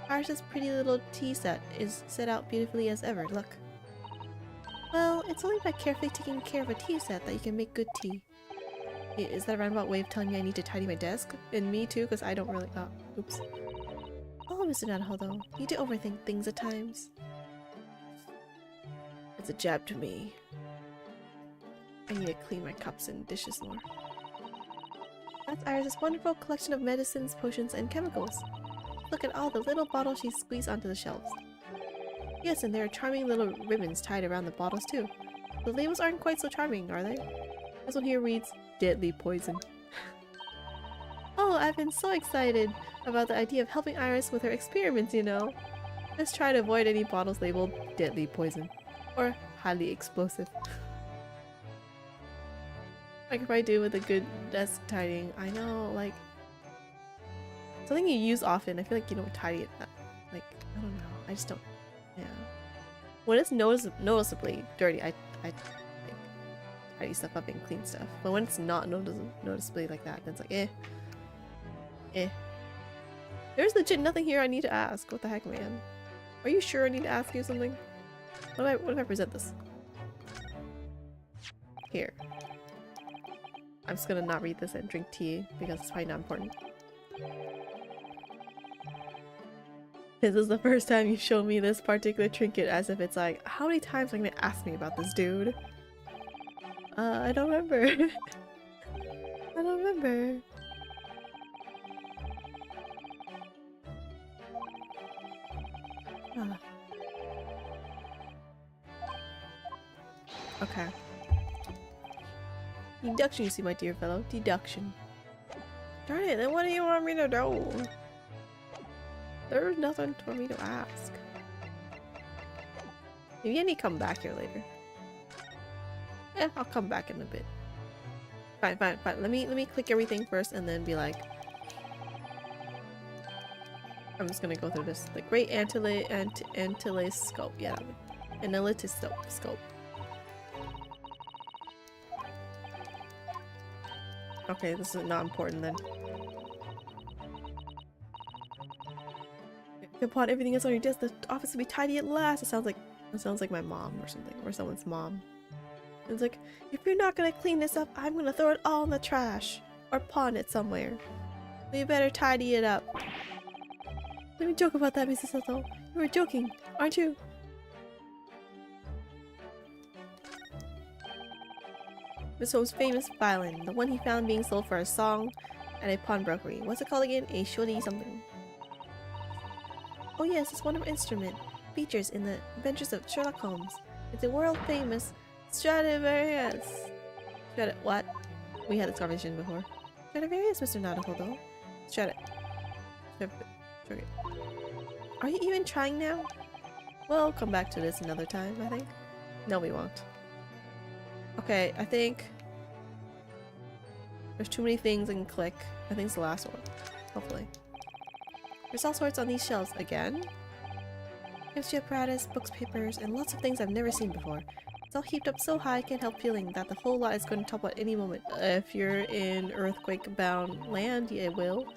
Iris' pretty little tea set is set out beautifully as ever. Look. Well, it's only by carefully taking care of a tea set that you can make good tea. Is that a roundabout way of telling me I need to tidy my desk? And me too, because I don't really... Oh, oops. Oh, Mr. Nanaho, though. You do overthink things at times. It's a jab to me. I need to clean my cups and dishes more. That's Iris' wonderful collection of medicines, potions, and chemicals. Look at all the little bottles she squeezed onto the shelves. Yes, and there are charming little ribbons tied around the bottles too. The labels aren't quite so charming, are they? This one here reads, deadly poison. Oh, I've been so excited about the idea of helping Iris with her experiments, you know. Let's try to avoid any bottles labeled deadly poison. Or highly explosive. I could probably do with a good desk tidying. I know, like... something you use often, I feel like you don't tidy it that... like, I don't know. I just don't... yeah. When it's noticeably dirty, I tidy stuff up and clean stuff. But when it's not noticeably like that, then it's like, eh. There's legit nothing here I need to ask. What the heck, man? Are you sure I need to ask you something? What if I present this? Here. I'm just gonna not read this and drink tea because it's probably not important. This is the first time you show me this particular trinket, as if it's like, how many times are you gonna ask me about this, dude? I don't remember. I don't remember. Ah. Okay. Deduction, you see, my dear fellow. Deduction. Darn it, then what do you want me to do? There's nothing for me to ask. Maybe I need to come back here later. Yeah, I'll come back in a bit. Fine. Let me click everything first and then be like... I'm just gonna go through this. The Great Antilles Scope. Yeah, that one. Analytis Scope. Okay, this is not important then. Upon everything that's on your desk, the office will be tidy at last. It sounds like my mom or something, or someone's mom. It's like, if you're not gonna clean this up, I'm gonna throw it all in the trash or pawn it somewhere. So you better tidy it up. Let me joke about that, Mrs. Soto. You were joking, aren't you? Miss Hope's famous violin, the one he found being sold for a song at a pawnbrokery. What's it called again? A shorty something. Oh yes, it's one of our instrument. Features in the Adventures of Sherlock Holmes. It's a world famous Stradivarius. What? We had this conversation before. Stradivarius, Mr. Naruhodo. Are you even trying now? We'll come back to this another time, I think. No, we won't. Okay, I think there's too many things I can click. I think it's the last one. Hopefully. There's all sorts on these shelves again. Chemistry apparatus, books, papers, and lots of things I've never seen before. It's all heaped up so high I can't help feeling that the whole lot is going to topple at any moment. If you're in earthquake-bound land, yeah, it will.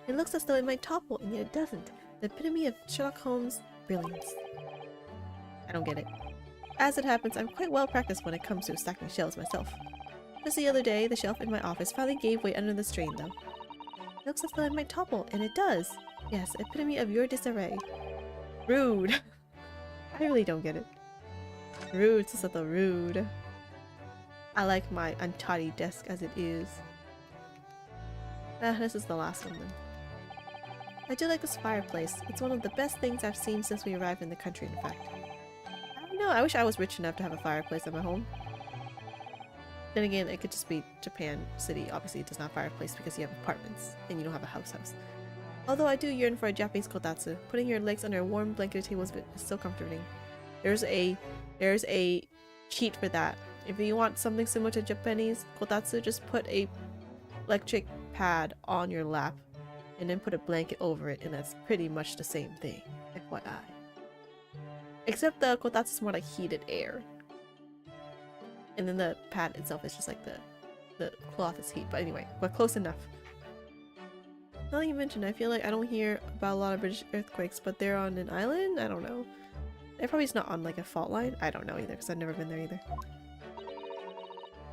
It looks as though it might topple, and yet it doesn't. The epitome of Sherlock Holmes' brilliance. I don't get it. As it happens, I'm quite well practiced when it comes to stacking shelves myself. Just the other day, the shelf in my office finally gave way under the strain, though. It looks as though it might topple, and it does. Yes, epitome of your disarray. Rude. I really don't get it. Rude, Sasato, rude. I like my untidy desk as it is. This is the last one then. I do like this fireplace. It's one of the best things I've seen since we arrived in the country, in fact. I don't know, I wish I was rich enough to have a fireplace at my home. Then again, it could just be Japan City. Obviously, it does not have a fireplace because you have apartments and you don't have a house. Although I do yearn for a Japanese kotatsu. Putting your legs under a warm blanketed table is so comforting. There's a cheat for that. If you want something similar to Japanese kotatsu, just put a electric pad on your lap and then put a blanket over it, and that's pretty much the same thing. FYI. Except the kotatsu is more like heated air. And then the pad itself is just like the cloth is heat. But anyway, we're close enough. Now that you mentioned, I feel like I don't hear about a lot of British earthquakes, but they're on an island? I don't know. They're probably just not on like a fault line. I don't know either, because I've never been there either.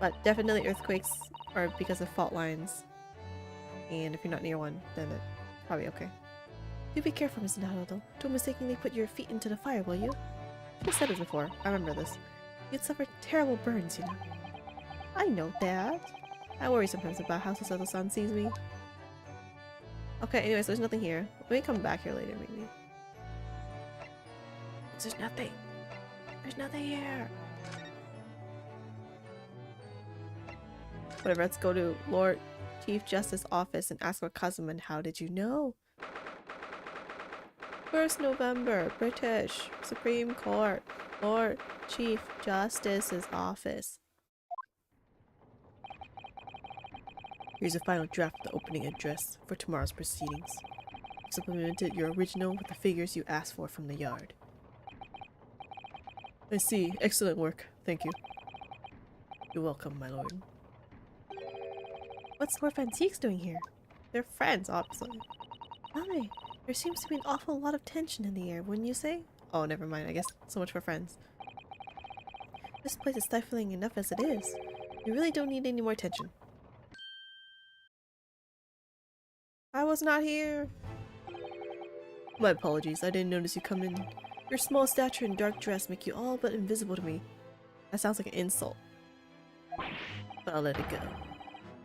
But definitely earthquakes are because of fault lines. And if you're not near one, then it's probably okay. Do be careful, Mr. Naruto. Don't mistakenly put your feet into the fire, will you? I've said it before. I remember this. You'd suffer terrible burns, you know. I know that. I worry sometimes about how Sasato-san sees me. Okay, anyways, there's nothing here. Let me come back here later, maybe. There's nothing. There's nothing here. Whatever, let's go to Lord Chief Justice office and ask for Kazuma. How did you know? 1st November, British Supreme Court, Lord Chief Justice's office. Here's a final draft of the opening address for tomorrow's proceedings. Supplemented your original with the figures you asked for from the yard. I see. Excellent work. Thank you. You're welcome, my lord. What's Lord Van Zieks doing here? They're friends, obviously. Why? There seems to be an awful lot of tension in the air, wouldn't you say? Oh, never mind. I guess so much for friends. This place is stifling enough as it is. You really don't need any more attention. I was not here. My apologies, I didn't notice you come in. Your small stature and dark dress make you all but invisible to me. That sounds like an insult. But I'll let it go.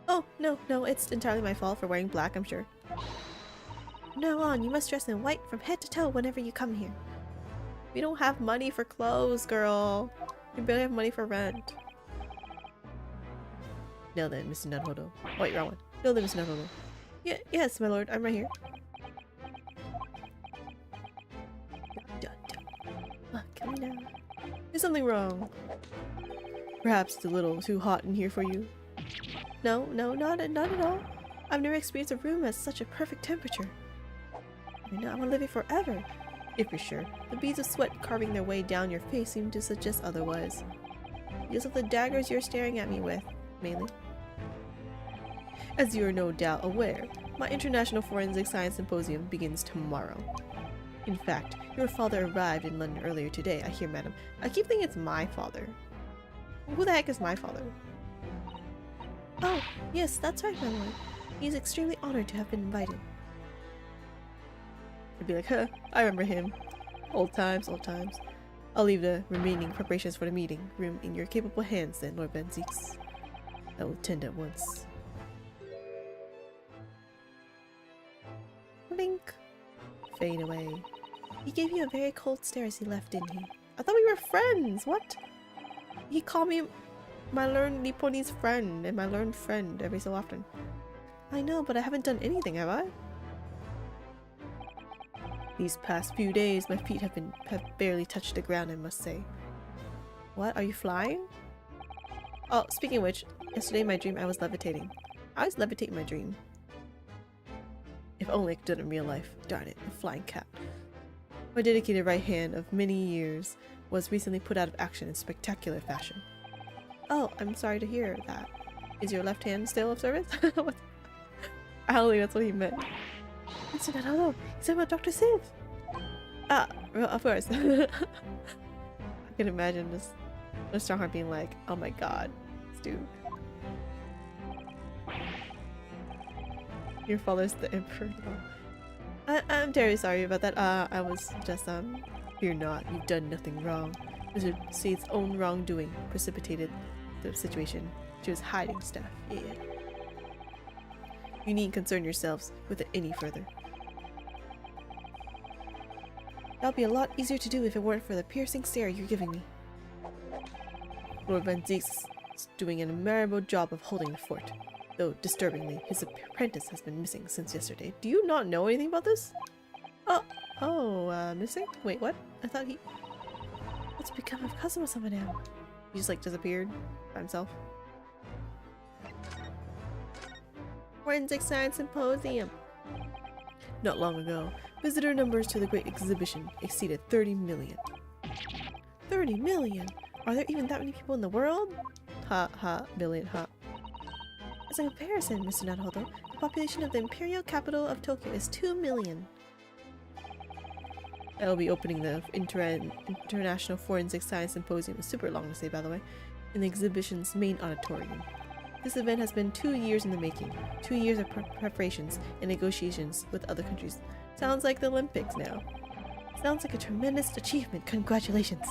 Oh, no, it's entirely my fault for wearing black, I'm sure. From now on, you must dress in white from head to toe whenever you come here. We don't have money for clothes, girl. We barely have money for rent. Now then, Mr. Naruhodo. Oh, wait, wrong one. No, then, Mr. Naruhodo. Yes, my lord, I'm right here. Come now. Is something wrong? Perhaps it's a little too hot in here for you. No, not at all. I've never experienced a room at such a perfect temperature. I know, I want to live here forever. If you're sure. The beads of sweat carving their way down your face seem to suggest otherwise. Because of the daggers you're staring at me with, mainly. As you are no doubt aware, my International Forensic Science Symposium begins tomorrow. In fact, your father arrived in London earlier today, I hear, madam. I keep thinking it's my father. Who the heck is my father? Oh, yes, that's right, my lord. He is extremely honored to have been invited. I'd be like, huh, I remember him. Old times, old times. I'll leave the remaining preparations for the meeting room in your capable hands then, Lord Benzix. I will attend at once. Blink. Fade away. He gave you a very cold stare as he left, didn't he? I thought we were friends! What? He called me my learned Nipponese friend and my learned friend every so often. I know, but I haven't done anything, have I? These past few days, my feet have barely touched the ground, I must say. What? Are you flying? Oh, speaking of which, yesterday in my dream I was levitating. I always levitate in my dream. If only I could do it in real life. Darn it, a flying cat. My dedicated right hand of many years was recently put out of action in spectacular fashion. Oh, I'm sorry to hear that. Is your left hand still of service? I don't think that's what he meant. Mr. Naruhodo, he's talking about Dr. Sif! Ah, well, of course. I can imagine just Mr. Strongheart being like, oh my god, this dude. Your father's the emperor. I'm very sorry about that. I was just, fear not, you've done nothing wrong. Mr. Seed's own wrongdoing precipitated the situation. She was hiding stuff, yeah. You needn't concern yourselves with it any further. That would be a lot easier to do if it weren't for the piercing stare you're giving me. Lord Benzix is doing an admirable job of holding the fort. Though, disturbingly, his apprentice has been missing since yesterday. Do you not know anything about this? Missing? Wait, what? I thought he... What's become of Kazuma-sama now? He just, like, disappeared by himself? Forensic Science Symposium! Not long ago, visitor numbers to the Great Exhibition exceeded 30 million. 30 million? Are there even that many people in the world? Billion, ha. As a comparison, Mr. Naruhodo, the population of the imperial capital of Tokyo is 2 million. I will be opening the International Forensic Science Symposium, super long to say by the way, in the exhibition's main auditorium. This event has been 2 years in the making, 2 years of preparations and negotiations with other countries. Sounds like the Olympics now. Sounds like a tremendous achievement, congratulations!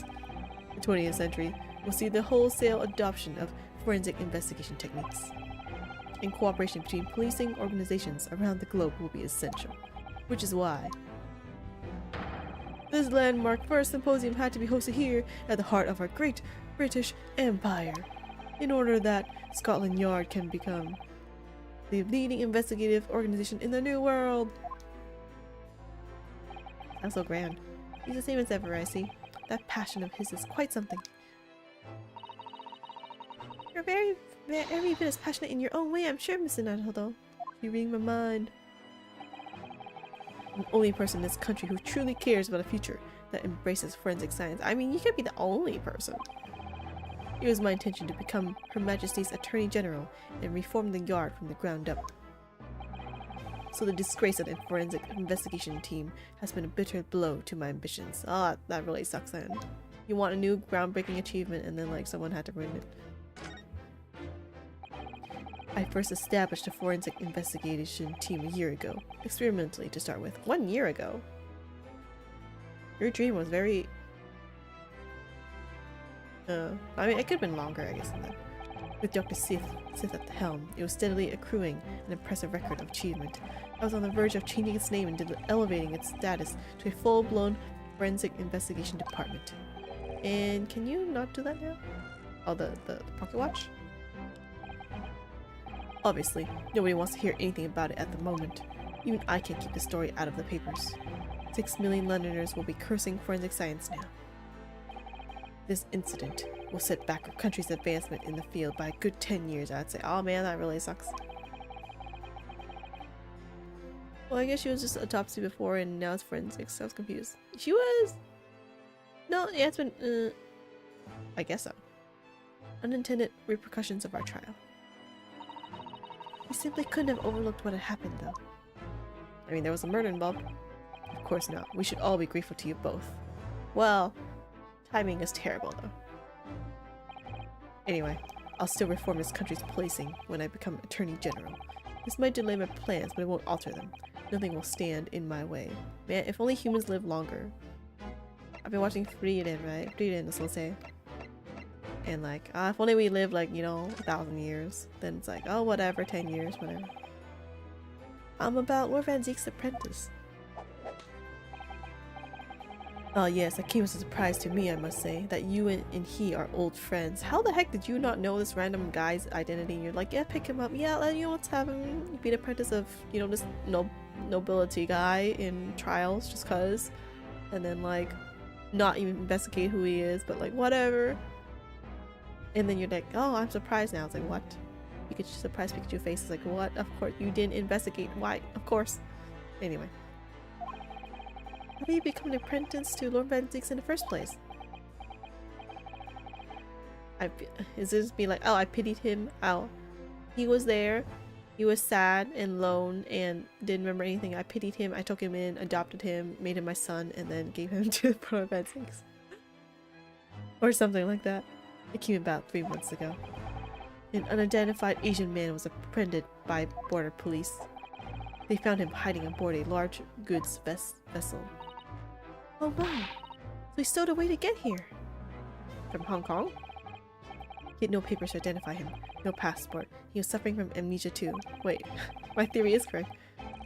The 20th century will see the wholesale adoption of forensic investigation techniques. And cooperation between policing organizations around the globe will be essential. Which is why this landmark first symposium had to be hosted here at the heart of our great British Empire, in order that Scotland Yard can become the leading investigative organization in the New World. That's so grand. He's the same as ever, I see. That passion of his is quite something. You're very bit as passionate in your own way, I'm sure, Mr. Naruhodo. You're reading my mind. I'm the only person in this country who truly cares about a future that embraces forensic science. I mean, you can't be the only person. It was my intention to become Her Majesty's Attorney General and reform the Yard from the ground up. So the disgrace of the forensic investigation team has been a bitter blow to my ambitions. Ah, that really sucks then. You want a new groundbreaking achievement and then like someone had to ruin it. I first established a forensic investigation team a year ago, experimentally to start with. 1 year ago? Your dream was very... I mean, it could have been longer, I guess, than that. With Dr. Sith at the helm, it was steadily accruing an impressive record of achievement. I was on the verge of changing its name and elevating its status to a full-blown forensic investigation department. And can you not do that now? Oh, the pocket watch? Obviously, nobody wants to hear anything about it at the moment. Even I can't keep the story out of the papers. 6 million Londoners will be cursing forensic science now. This incident will set back our country's advancement in the field by a good 10 years, I'd say. Oh man, that really sucks. Well, I guess she was just autopsy before and now it's forensics. I was confused. She was... No, yeah, it's been... I guess so. Unintended repercussions of our trial. We simply couldn't have overlooked what had happened, though. I mean, there was a murder involved. Of course not. We should all be grateful to you both. Well, timing is terrible, though. Anyway, I'll still reform this country's policing when I become Attorney General. This might delay my plans, but it won't alter them. Nothing will stand in my way. Man, if only humans live longer. I've been watching Vroid, right? Vroid Asset. And like, if only we live like, you know, 1,000 years. Then it's like, oh, whatever, 10 years, whatever. I'm about Lord Van Zeek's apprentice. Oh yes, that came as a surprise to me, I must say, that you and he are old friends. How the heck did you not know this random guy's identity? You're like, yeah, pick him up. Yeah, let's have him be the apprentice of, you know, this nobility guy in trials just cause. And then like, not even investigate who he is, but like, whatever. And then you're like, oh, I'm surprised now. It's like, what? Pikachu, surprise Pikachu face is like, what? Of course, you didn't investigate. Why? Of course. Anyway. How did you become an apprentice to Lord Van Zeek's in the first place? Is this be like, oh, I pitied him? Oh, he was there. He was sad and lone and didn't remember anything. I pitied him. I took him in, adopted him, made him my son, and then gave him to Lord Van Zeek's. Or something like that. It came about 3 months ago. An unidentified Asian man was apprehended by border police. They found him hiding aboard a large goods vessel. Oh no! So he stowed away to get here! From Hong Kong? He had no papers to identify him, no passport. He was suffering from amnesia too. Wait, my theory is correct.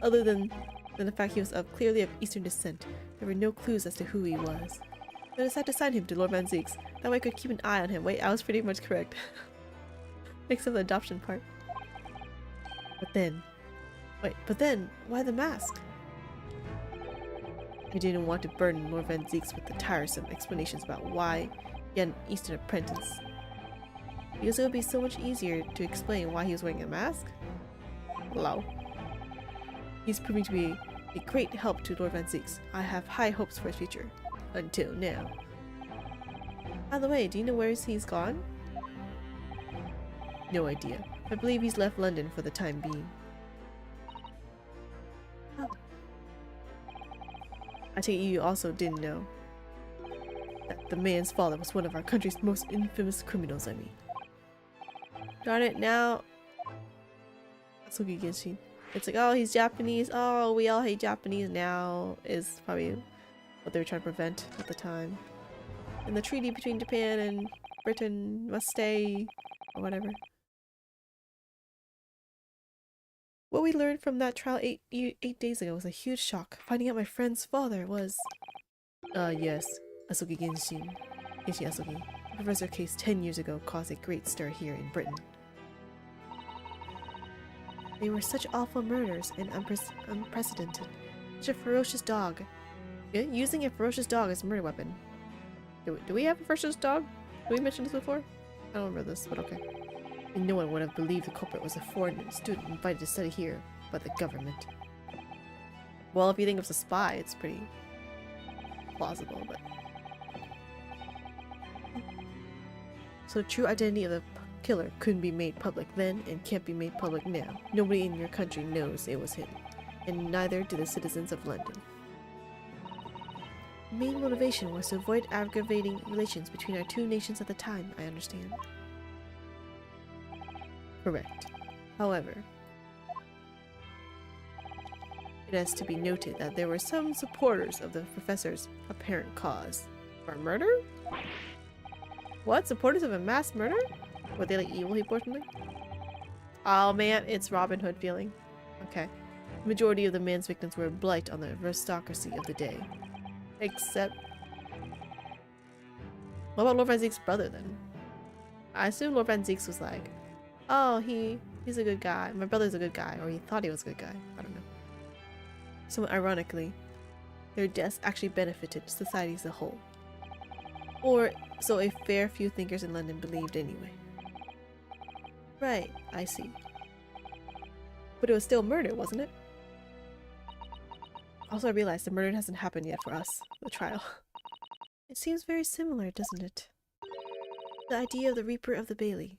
Other than the fact he was clearly of Eastern descent, there were no clues as to who he was. I decided to sign him to Lord Van Zeek's. That way I could keep an eye on him. Wait, I was pretty much correct. Except the adoption part. But then, why the mask? I didn't want to burden Lord Van Zeek's with the tiresome explanations about why he had an Eastern apprentice. Because it would be so much easier to explain why he was wearing a mask? Hello. He's proving to be a great help to Lord Van Zeek's. I have high hopes for his future. Until now. By the way, do you know where he's gone? No idea. I believe he's left London for the time being. Oh. I take it you also didn't know that the man's father was one of our country's most infamous criminals, I mean. Darn it, now... Atsuki Genshin. It's like, oh, he's Japanese. Oh, we all hate Japanese now is probably what they were trying to prevent at the time. And the treaty between Japan and Britain must stay, or whatever. What we learned from that trial 8 days ago was a huge shock. Finding out my friend's father was... yes. Asuki Genshin. Genshin Asuki. The professor case 10 years ago caused a great stir here in Britain. They were such awful murders and unprecedented. Such a ferocious dog. Yeah, using a ferocious dog as a murder weapon. Do we have a ferocious dog? Did we mention this before? I don't remember this, but okay. And no one would have believed the culprit was a foreign student invited to study here by the government. Well, if you think it was a spy, it's pretty plausible, but... So the true identity of the killer couldn't be made public then and can't be made public now. Nobody in your country knows it was him. And neither do the citizens of London. The main motivation was to avoid aggravating relations between our two nations at the time, I understand. Correct. However, it has to be noted that there were some supporters of the professor's apparent cause. For murder? What? Supporters of a mass murder? Were they like evil people or something? Oh man, it's Robin Hood feeling. Okay. The majority of the man's victims were a blight on the aristocracy of the day. Except... What about Lord Van Zeke's brother then? I assume Lord Van Zeke's was like, oh, he's a good guy. My brother's a good guy. Or he thought he was a good guy. I don't know. So ironically, their deaths actually benefited society as a whole. Or so a fair few thinkers in London believed anyway. Right, I see. But it was still murder, wasn't it? Also, I realized the murder hasn't happened yet for us, the trial. It seems very similar, doesn't it? The idea of the Reaper of the Bailey.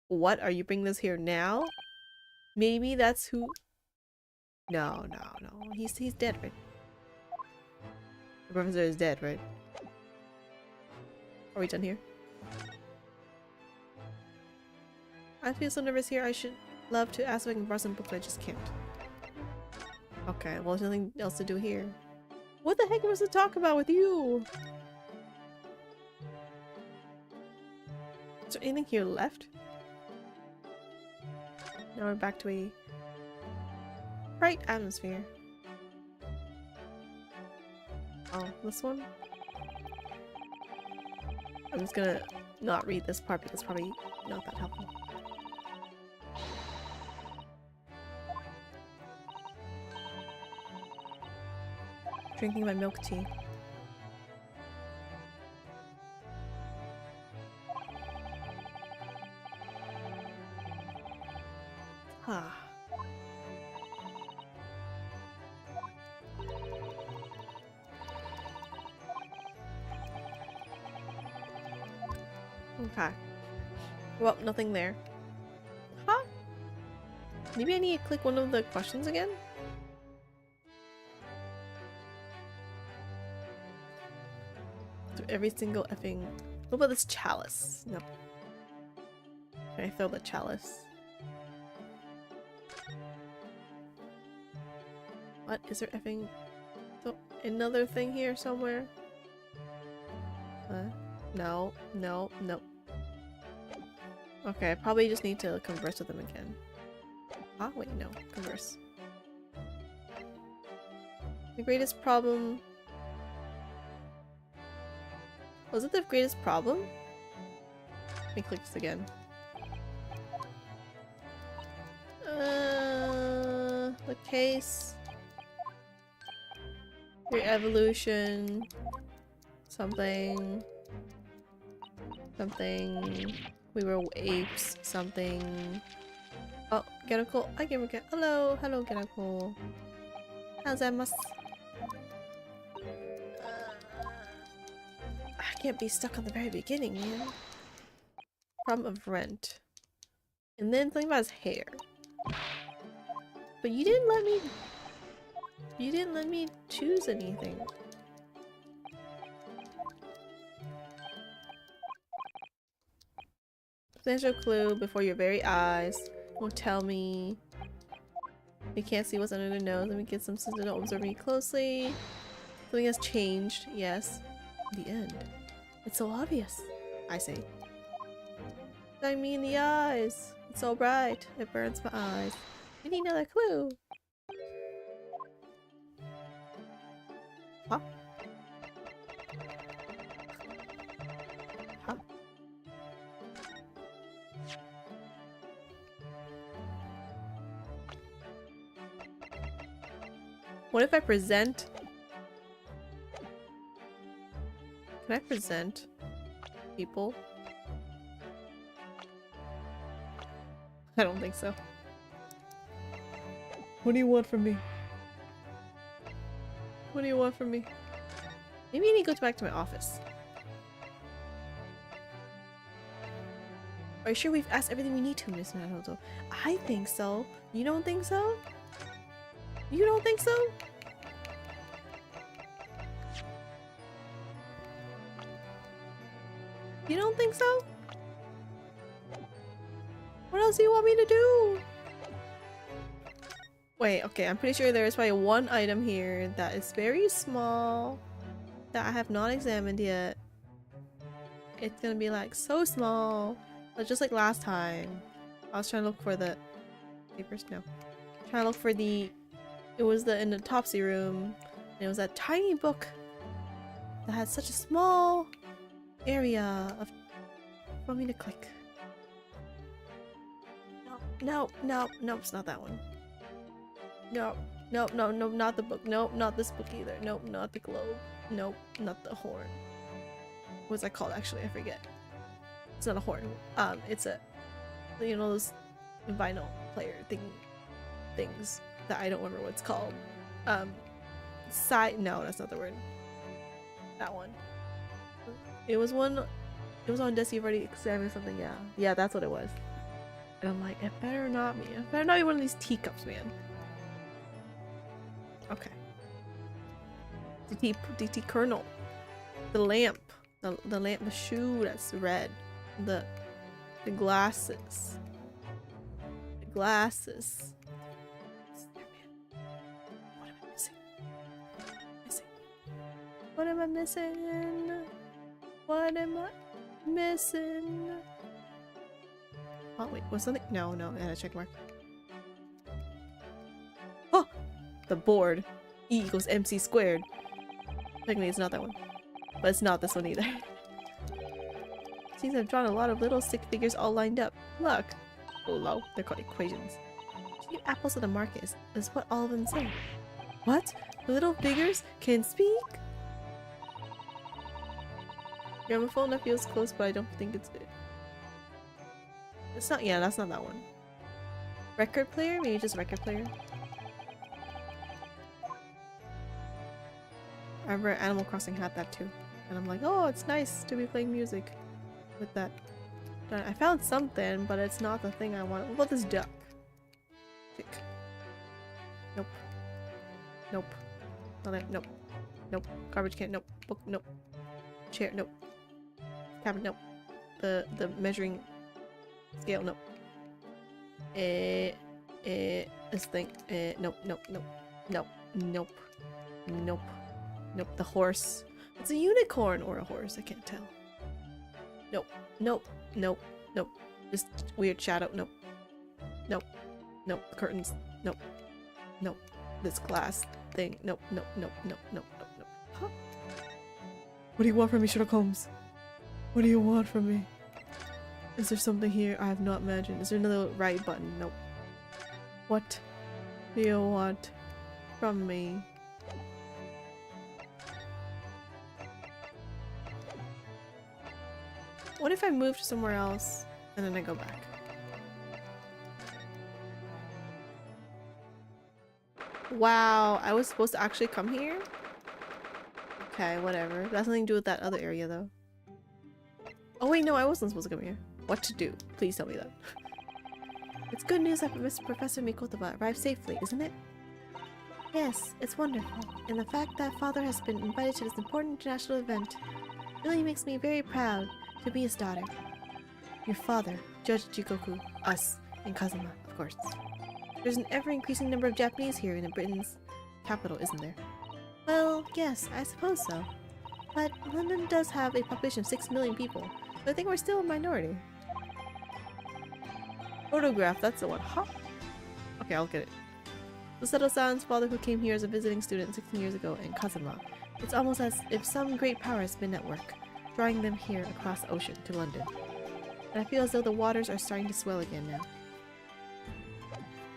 What? Are you bringing this here now? Maybe that's who... No. He's dead, right? The professor is dead, right? Are we done here? I feel so nervous here. I should love to ask if I can borrow some books, but I just can't. Okay, well, there's nothing else to do here. What the heck was to talk about with you? Is there anything here left? Now we're back to a bright atmosphere. Oh, this one? I'm just gonna not read this part because it's probably not that helpful. Drinking my milk tea. Huh. Okay. Well, nothing there. Huh? Maybe I need to click one of the questions again? Through every single effing... What about this chalice? No. Can I throw the chalice? What? Is there effing... another thing here somewhere? No. Okay, I probably just need to converse with them again. Ah, wait, no. Converse. The greatest problem... Was it the greatest problem? Let me click this again. The case... Your evolution... Something... We were apes. Something... Oh, Gerako. I can get. Hello, Gerako. Howzaimasu. I can't be stuck on the very beginning, man. Problem of rent. And then something about his hair. But you didn't let me... You didn't let me choose anything. Potential clue before your very eyes. Won't tell me. We can't see what's under the nose. Let me get some sense to observe me closely. Something has changed. Yes. The end. It's so obvious. I say. I mean the eyes. It's so bright. It burns my eyes. I need another clue. Huh? Huh? What if I present? Can I present people? I don't think so. What do you want from me? What do you want from me? Maybe I need to go back to my office. Are you sure we've asked everything we need to, Miss Naruto? I think so. You don't think so? You don't think so? You don't think so? What else do you want me to do? Wait, okay, I'm pretty sure there's probably one item here that is very small that I have not examined yet. It's gonna be like so small, but just like last time. I was trying to look for the papers. No, trying to look for the. It was in the autopsy room, and it was that tiny book that had such a small area for me to click. No, it's not that one. No, not the book. Nope, not this book either. Nope, not the globe. Nope, not the horn. What's that called actually? I forget. It's not a horn. It's a, you know, those vinyl player things that I don't remember what it's called. No, that's not the word. That one. It was on Desi. You've already examined something. Yeah, that's what it was. And I'm like, it better not be. It better not be one of these teacups, man. Okay. DT kernel. The lamp. The lamp. The shoe that's red. The glasses. The glasses. What am I missing? What am I missing? Oh wait, was something? No, I had a check mark. Oh! The board. E equals MC squared. Technically it's not that one. But it's not this one either. Seems I've drawn a lot of little stick figures all lined up. Look! Oh no, they're called equations. Cheap apples at the market is what all of them say. What? The little figures can speak? Gramophone that feels close, but I don't think it's it. It's not, yeah, that's not that one. Record player? Maybe just record player? I remember Animal Crossing had that too. And I'm like, oh, it's nice to be playing music with that. I found something, but it's not the thing I want. What about this duck? Tick. Nope. Nope. Not that. Nope. Nope. Garbage can. Nope. Book. Nope. Chair. Nope. Cabinet. Nope. The measuring scale. Nope. This thing. Nope. The horse. It's a unicorn or a horse. I can't tell. Nope. Just weird shadow. Nope. The curtains. Nope. This glass thing. Nope. Huh? What do you want from me, Sherlock Holmes? What do you want from me? Is there something here I have not imagined? Is there another right button? Nope. What do you want from me? What if I move to somewhere else and then I go back? Wow, I was supposed to actually come here? Okay, whatever. That has nothing to do with that other area though. Oh wait, no, I wasn't supposed to come here. What to do? Please tell me that. It's good news that Professor Mikotoba arrived safely, isn't it? Yes, it's wonderful. And the fact that Father has been invited to this important international event really makes me very proud to be his daughter. Your father, Judge Jikoku, us, and Kazuma, of course. There's an ever-increasing number of Japanese here in Britain's capital, isn't there? Well, yes, I suppose so. But London does have a population of 6 million people, so I think we're still a minority. Photograph, that's the one. Huh? Okay, I'll get it. Suseto-san's father who came here as a visiting student 16 years ago, and Kazuma. It's almost as if some great power has been at work, drawing them here across the ocean to London. And I feel as though the waters are starting to swell again now.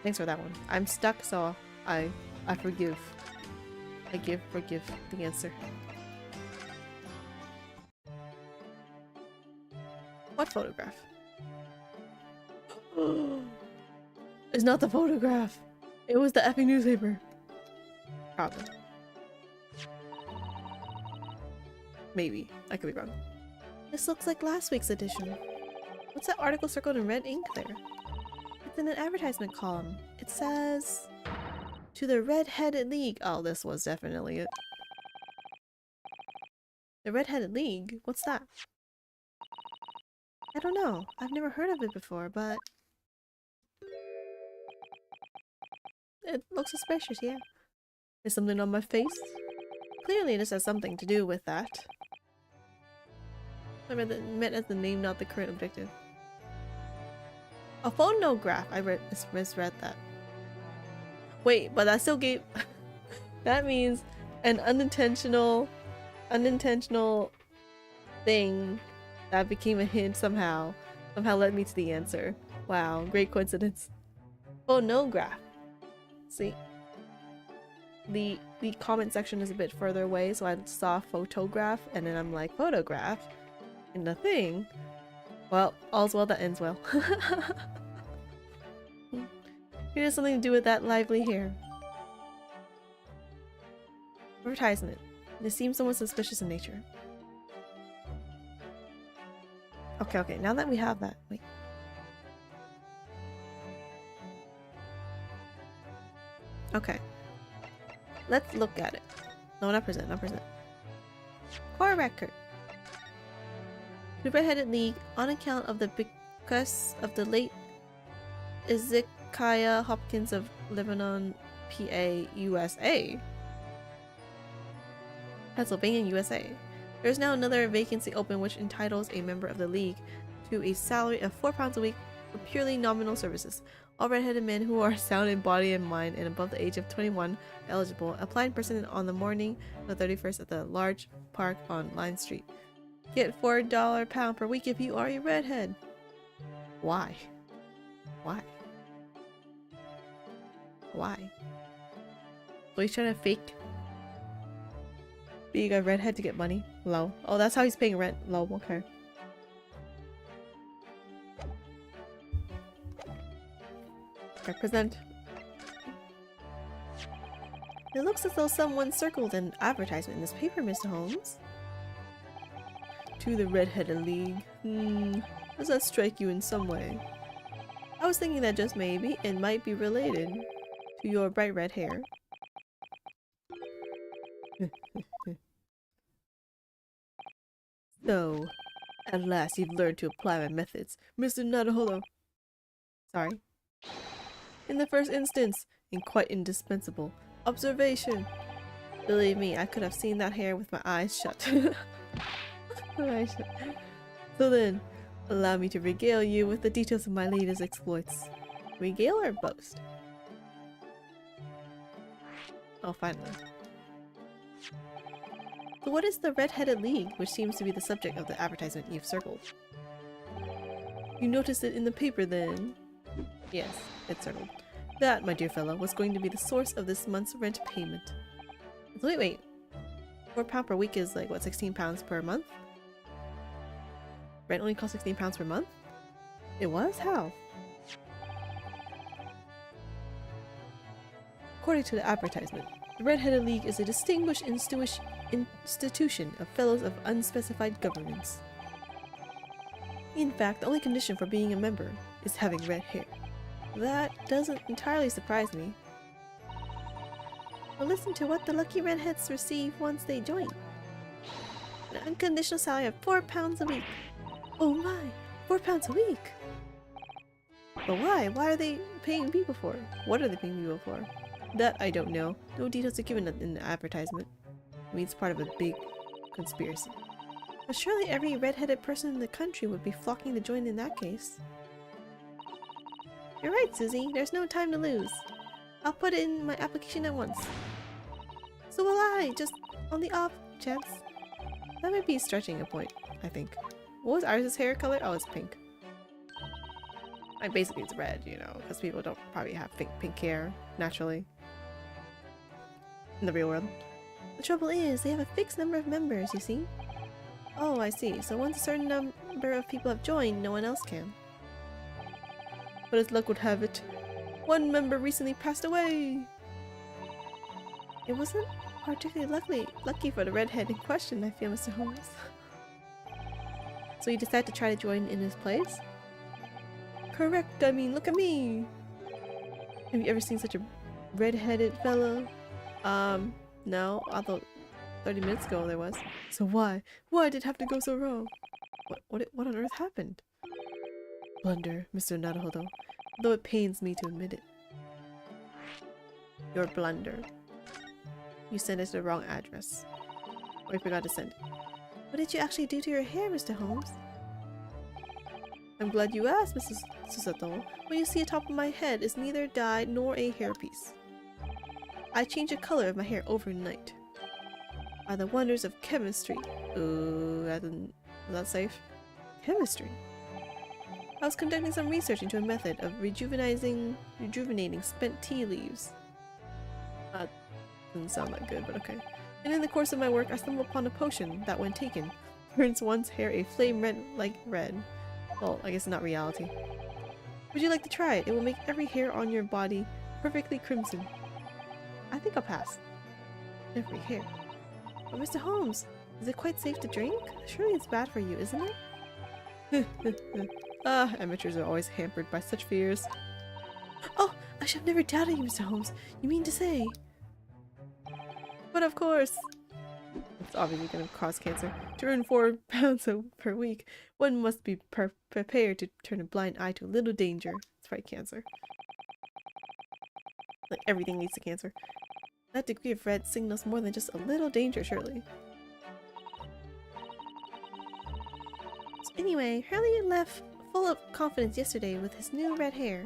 Thanks for that one. I'm stuck, so I forgive. Forgive the answer. What photograph? It's not the photograph. It was the effing newspaper. Probably. Maybe. I could be wrong. This looks like last week's edition. What's that article circled in red ink there? It's in an advertisement column. It says... To the Red-Headed League. Oh, this was definitely it. The Red-Headed League? What's that? I don't know. I've never heard of it before, but it looks suspicious, yeah. Is something on my face? Clearly this has something to do with that. I meant as the name, not the current objective. A phonograph! I misread that. Wait, but that still gave... that means an unintentional thing that became a hint somehow led me to the answer. Wow, great coincidence. Phonograph. See? The comment section is a bit further away, so I saw photograph and then I'm like, photograph? And the thing? Well, all's well that ends well. It has something to do with that lively hair. Advertisement. This seems somewhat suspicious in nature. Okay, now that we have that, wait. Okay. Let's look at it. No, not present. Core record. The Red-Headed League, on account of the bequest of the late Ezekiah Hopkins of Lebanon, PA, USA. Pennsylvania, USA. There is now another vacancy open which entitles a member of the league to a salary of £4 a week for purely nominal services. All red-headed men who are sound in body and mind and above the age of 21 are eligible. Apply in person on the morning of the 31st at the large park on Line Street. Get $4 pound per week if you are a redhead. Why? So he's trying to fake being a redhead to get money? Low. Oh, that's how he's paying rent. Low, okay. Represent. It looks as though someone circled an advertisement in this paper, Mr. Holmes. To the Red-Headed League. Does that strike you in some way? I was thinking that just maybe it might be related to your bright red hair. So, at last you've learned to apply my methods, Mr. Naruhodo. Sorry. In the first instance, and quite indispensable, observation. Believe me, I could have seen that hair with my eyes shut. So then, allow me to regale you with the details of my latest exploits. Regale or boast? Oh, finally. So what is the Red-Headed League, which seems to be the subject of the advertisement you've circled? You noticed it in the paper then? Yes, it's circled. That, my dear fellow, was going to be the source of this month's rent payment. So wait. £4 per week is like, what, £16 per month? Rent only costs £16 per month? It was? How? According to the advertisement, the Red-Headed League is a distinguished institution of fellows of unspecified governments. In fact, the only condition for being a member is having red hair. That doesn't entirely surprise me. But listen to what the lucky redheads receive once they join. An unconditional salary of £4 a week. Oh my, £4 a week! But why? Why are they paying people for? What are they paying people for? That I don't know. No details are given in the advertisement. I mean, it's part of a big conspiracy. But surely every red-headed person in the country would be flocking to join in that case. You're right, Susie. There's no time to lose. I'll put in my application at once. So will I, just on the off chance. That might be stretching a point, I think. What was Iris' hair color? Oh, it's pink. Like, basically it's red, you know, because people don't probably have pink hair, naturally. In the real world. The trouble is, they have a fixed number of members, you see? Oh, I see. So once a certain number of people have joined, no one else can. But as luck would have it, one member recently passed away! It wasn't particularly lucky for the redhead in question, I feel, Mr. Holmes. So you decided to try to join in his place? Correct, I mean, look at me! Have you ever seen such a red-headed fellow? No, although 30 minutes ago there was. So why? Why did it have to go so wrong? What on earth happened? blunder, Mr. Naruhodo, though it pains me to admit it. Your blunder. You sent it to the wrong address. Or you forgot to send it. What did you actually do to your hair, Mr. Holmes? I'm glad you asked, Mrs. Susato. What you see atop of my head is neither dye nor a hairpiece. I changed the color of my hair overnight. By the wonders of chemistry. Ooh, is that safe? Chemistry? I was conducting some research into a method of rejuvenating spent tea leaves. That doesn't sound that good, but okay. And in the course of my work, I stumbled upon a potion that, when taken, turns one's hair a flame red like red. Well, I guess not reality. Would you like to try it? It will make every hair on your body perfectly crimson. I think I'll pass. Every hair. But Mr. Holmes, is it quite safe to drink? Surely it's bad for you, isn't it? Amateurs are always hampered by such fears. Oh, I should have never doubted you, Mr. Holmes. You mean to say? But of course. It's obviously going to cause cancer. To earn 4 pounds per week, one must be prepared to turn a blind eye to a little danger. It's right, cancer. Like everything leads to cancer. That degree of red signals more than just a little danger, surely. So anyway, Hurley left full of confidence yesterday with his new red hair.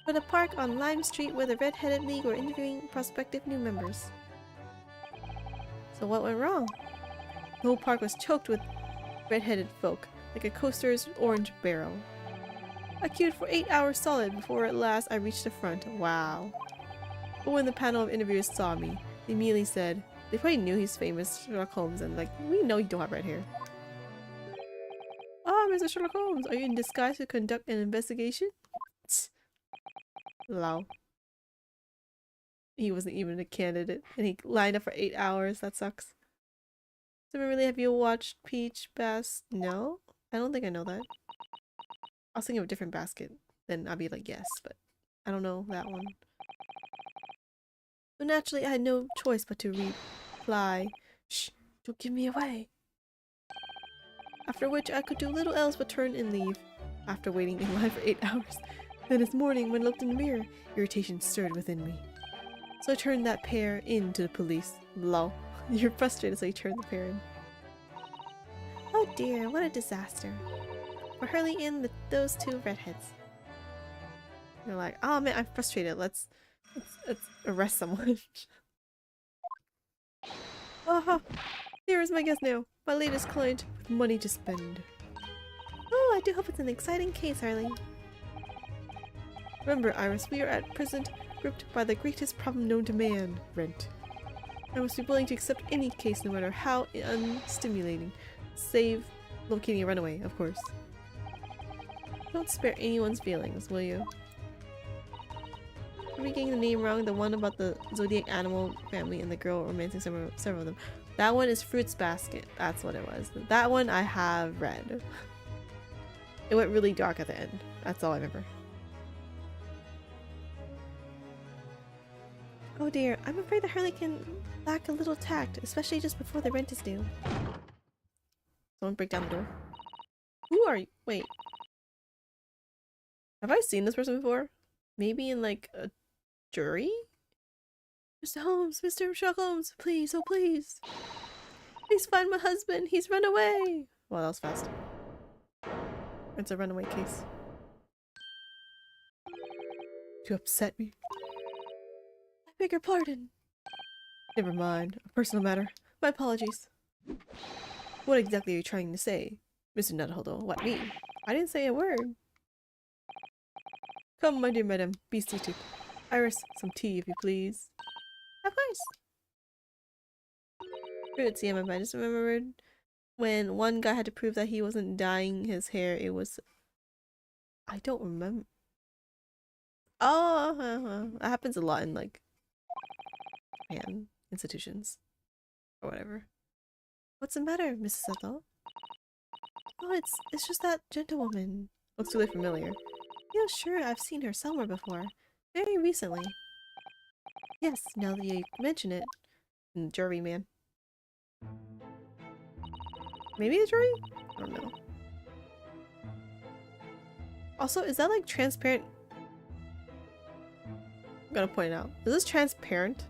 At a park on Lime Street where the Red-Headed League were interviewing prospective new members. So what went wrong? The whole park was choked with red-headed folk, like a coaster's orange barrel. I queued for 8 hours solid before at last I reached the front. Wow. But when the panel of interviewers saw me, they immediately said, they probably knew he's famous Sherlock Holmes and like, we know you don't have red hair. Ah, Mr. Sherlock Holmes, are you in disguise to conduct an investigation? Wow. He wasn't even a candidate, and he lined up for 8 hours. That sucks. So really, have you watched Peach Bass? No? I don't think I know that. I was thinking of a different basket. Then I'd be like, yes, but I don't know that one. So naturally, I had no choice but to reply, "Shh, don't give me away." After which, I could do little else but turn and leave. After waiting in line for 8 hours. Then this morning, when I looked in the mirror, irritation stirred within me. So I turned that pair in to the police. Lol. You're frustrated, so you turned the pair in. Oh dear, what a disaster. For Hurley in those two redheads. You're like, oh man, I'm frustrated. Let's arrest someone. Aha! Here is my guest now. My latest client with money to spend. Oh, I do hope it's an exciting case, Harley. Remember, Iris, we are at present gripped by the greatest problem known to man, rent. I must be willing to accept any case, no matter how unstimulating, save locating a runaway, of course. Don't spare anyone's feelings, will you? Are we getting the name wrong? The one about the zodiac animal family and the girl romancing several of them. That one is Fruits Basket. That's what it was. That one I have read. It went really dark at the end. That's all I remember. Oh dear, I'm afraid that Hurley can lack a little tact, especially just before the rent is due. Someone break down the door. Who are you? Wait. Have I seen this person before? Maybe in like a jury? Mr. Holmes, Mr. Sherlock Holmes, please, oh please. Please find my husband, he's run away. Well, that was fast. It's a runaway case. You upset me. I beg your pardon. Never mind, a personal matter. My apologies. What exactly are you trying to say, Mr. Naruhodo? What, me? I didn't say a word. Come, my dear madam, be seated. Iris, some tea, if you please. Of course. Good, see, I just remembered when one guy had to prove that he wasn't dyeing his hair. It was... I don't remember. Oh, that happens a lot in like Japan institutions or whatever. What's the matter, Mrs. Sato? Oh, it's just that gentlewoman. Looks really familiar. Yeah, sure, I've seen her somewhere before. Very recently. Yes, now that you mention it. Jury man. Maybe the jury? I don't know. Also, is that like transparent? I'm gonna point it out. Is this transparent?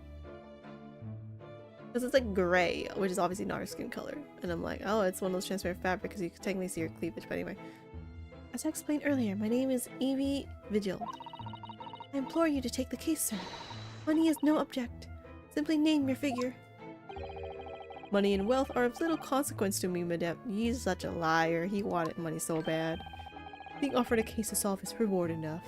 Because it's like gray, which is obviously not her skin color. And I'm like, oh, it's one of those transparent fabric because you can technically see her cleavage. But anyway, as I explained earlier, my name is Evie Vigil. I implore you to take the case, sir. Money is no object. Simply name your figure. Money and wealth are of little consequence to me, madame. He's such a liar. He wanted money so bad. Being offered a case to solve is reward enough.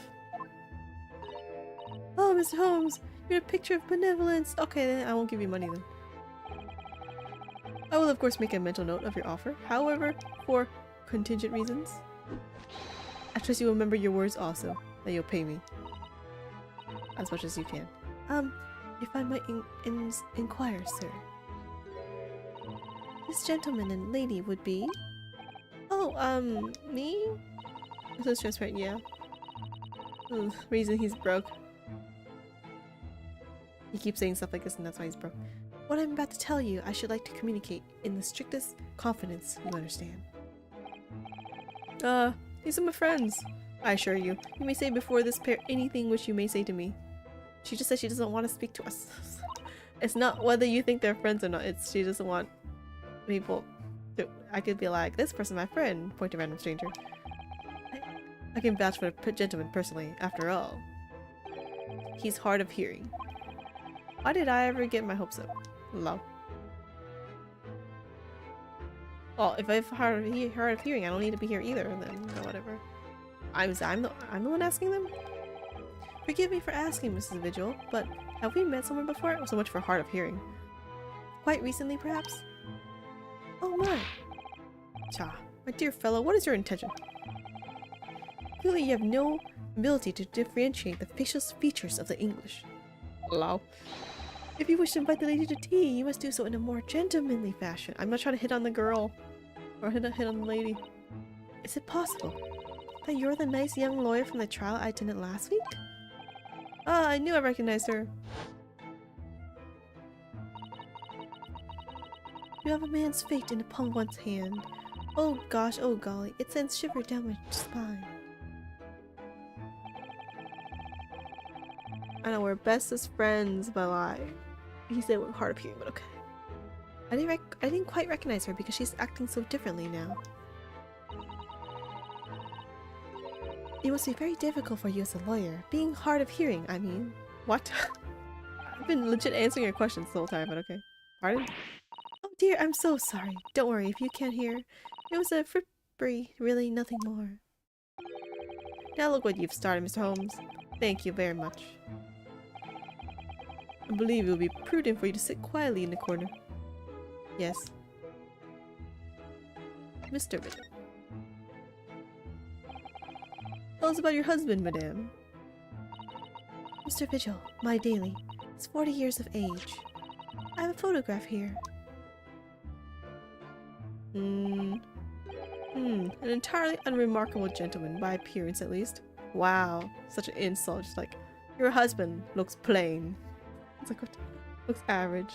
Oh, Mr. Holmes, you're a picture of benevolence. Okay, then I won't give you money then. I will of course make a mental note of your offer. However, for contingent reasons, I trust you will remember your words also, that you'll pay me. As much as you can. If I might inquire, sir. This gentleman and lady would be... Oh, me? This is transparent, yeah. Reason he's broke. He keeps saying stuff like this and that's why he's broke. What I'm about to tell you, I should like to communicate in the strictest confidence, you understand. These are my friends. I assure you, you may say before this pair anything which you may say to me. She just said she doesn't want to speak to us. It's not whether you think they're friends or not, it's she doesn't want people to... I could be like, this person's my friend, point to random stranger. I can vouch for the gentleman personally, after all. He's hard of hearing. Why did I ever get my hopes up? Low. Well, if I have hard of hearing, I don't need to be here either, then whatever. I'm the one asking them? Forgive me for asking, Mrs. Vigil, but have we met someone before? So much for hard of hearing. Quite recently, perhaps? Oh my! Cha, my dear fellow, what is your intention? Clearly you have no ability to differentiate the facial features of the English. Hello? If you wish to invite the lady to tea, you must do so in a more gentlemanly fashion. I'm not trying to hit on the girl. Or hit on the lady. Is it possible that you're the nice young lawyer from the trial I attended last week? Ah, I knew I recognized her. You have a man's fate in the palm of one's hand. Oh gosh, oh golly, it sends shiver down my spine. I know we're bestest friends, but like, he said we're hard of hearing, but okay. I didn't quite recognize her because she's acting so differently now. It must be very difficult for you as a lawyer, being hard of hearing, I mean. What? I've been legit answering your questions the whole time, but okay. Pardon? Oh dear, I'm so sorry. Don't worry if you can't hear. It was a frippery, really nothing more. Now look what you've started, Mr. Holmes. Thank you very much. I believe it will be prudent for you to sit quietly in the corner. Yes. Mr. Vigil. Tell us about your husband, madame. Mr. Vigil, my daily, is 40 years of age. I have a photograph here. An entirely unremarkable gentleman, by appearance at least. Wow, such an insult. Just like, your husband looks plain. It's like, what? Looks average.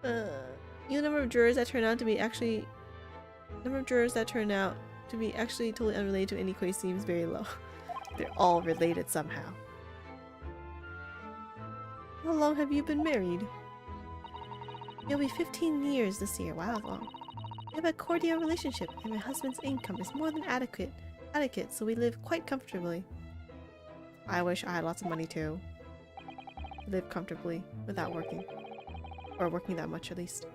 The number of jurors that turn out to be actually totally unrelated to any case seems very low. They're all related somehow. How long have you been married? It'll be 15 years this year. Wow, long. We have a cordial relationship, and my husband's income is more than adequate, so we live quite comfortably. I wish I had lots of money too. Live comfortably without working. Or working that much at least.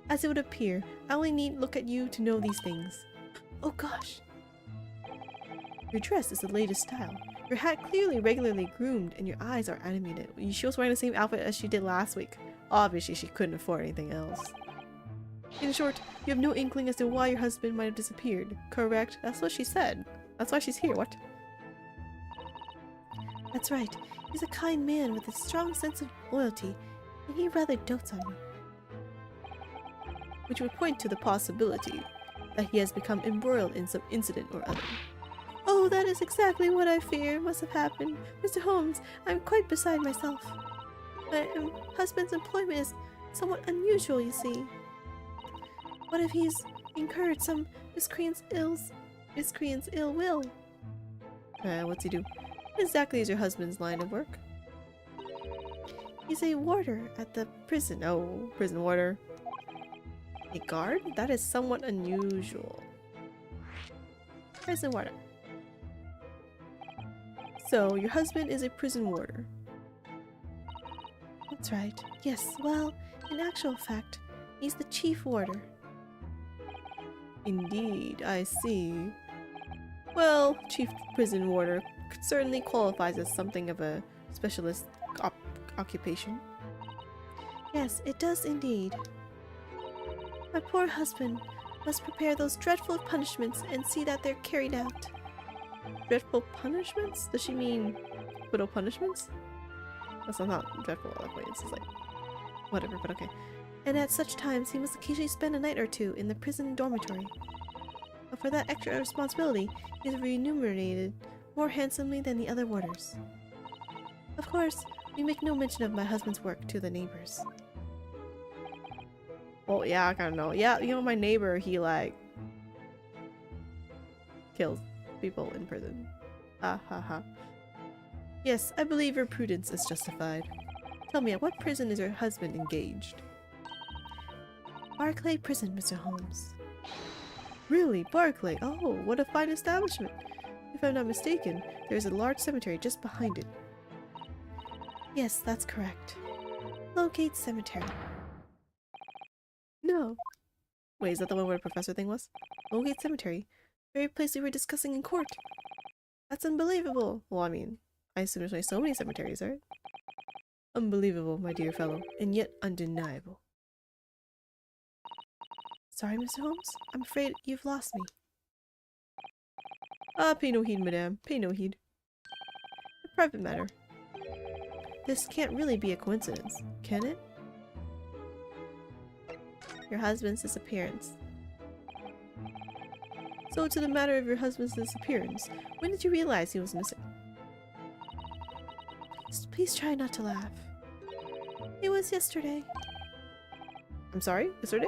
As it would appear, I only need look at you to know these things. Oh gosh! Your dress is the latest style. Your hat clearly regularly groomed and your eyes are animated. She was wearing the same outfit as she did last week. Obviously she couldn't afford anything else. In short, you have no inkling as to why your husband might have disappeared. Correct? That's what she said. That's why she's here. What? That's right. He's a kind man with a strong sense of loyalty, and he rather dotes on me. Which would point to the possibility that he has become embroiled in some incident or other. Oh, that is exactly what I fear must have happened. Mr. Holmes, I'm quite beside myself. My husband's employment is somewhat unusual, you see. What if he's incurred some miscreant's ills? miscreant's ill will. What's he do? What exactly is your husband's line of work? He's a warder at the prison. Oh, prison warder. A guard? That is somewhat unusual. Prison warder. So, your husband is a prison warder. That's right. Yes, well, in actual fact, he's the chief warder. Indeed, I see. Well, chief prison warder certainly qualifies as something of a specialist occupation. Yes, it does indeed. My poor husband must prepare those dreadful punishments and see that they're carried out. Dreadful punishments? Does she mean widow punishments? That's not dreadful eloquence. It's like, whatever, but okay. And at such times, he must occasionally spend a night or two in the prison dormitory. But for that extra responsibility, he is remunerated more handsomely than the other warders. Of course, we make no mention of my husband's work to the neighbors. Well, yeah, I kind of know. Yeah, you know, my neighbor, he, like, kills people in prison. Ha ha ha. Yes, I believe your prudence is justified. Tell me, at what prison is your husband engaged? Barclay Prison, Mr. Holmes. Really? Barclay? Oh, what a fine establishment. If I'm not mistaken, there is a large cemetery just behind it. Yes, that's correct. Locate Cemetery. No. Wait, is that the one where the professor thing was? Locate Cemetery? The very place we were discussing in court. That's unbelievable. Well, I mean, I assume there's only so many cemeteries, right? Unbelievable, my dear fellow, and yet undeniable. Sorry, Mr. Holmes. I'm afraid you've lost me. Ah, pay no heed, madame. Pay no heed. A private matter. This can't really be a coincidence, can it? Your husband's disappearance. So to the matter of your husband's disappearance, when did you realize he was missing? Please try not to laugh. It was yesterday. I'm sorry? Yesterday?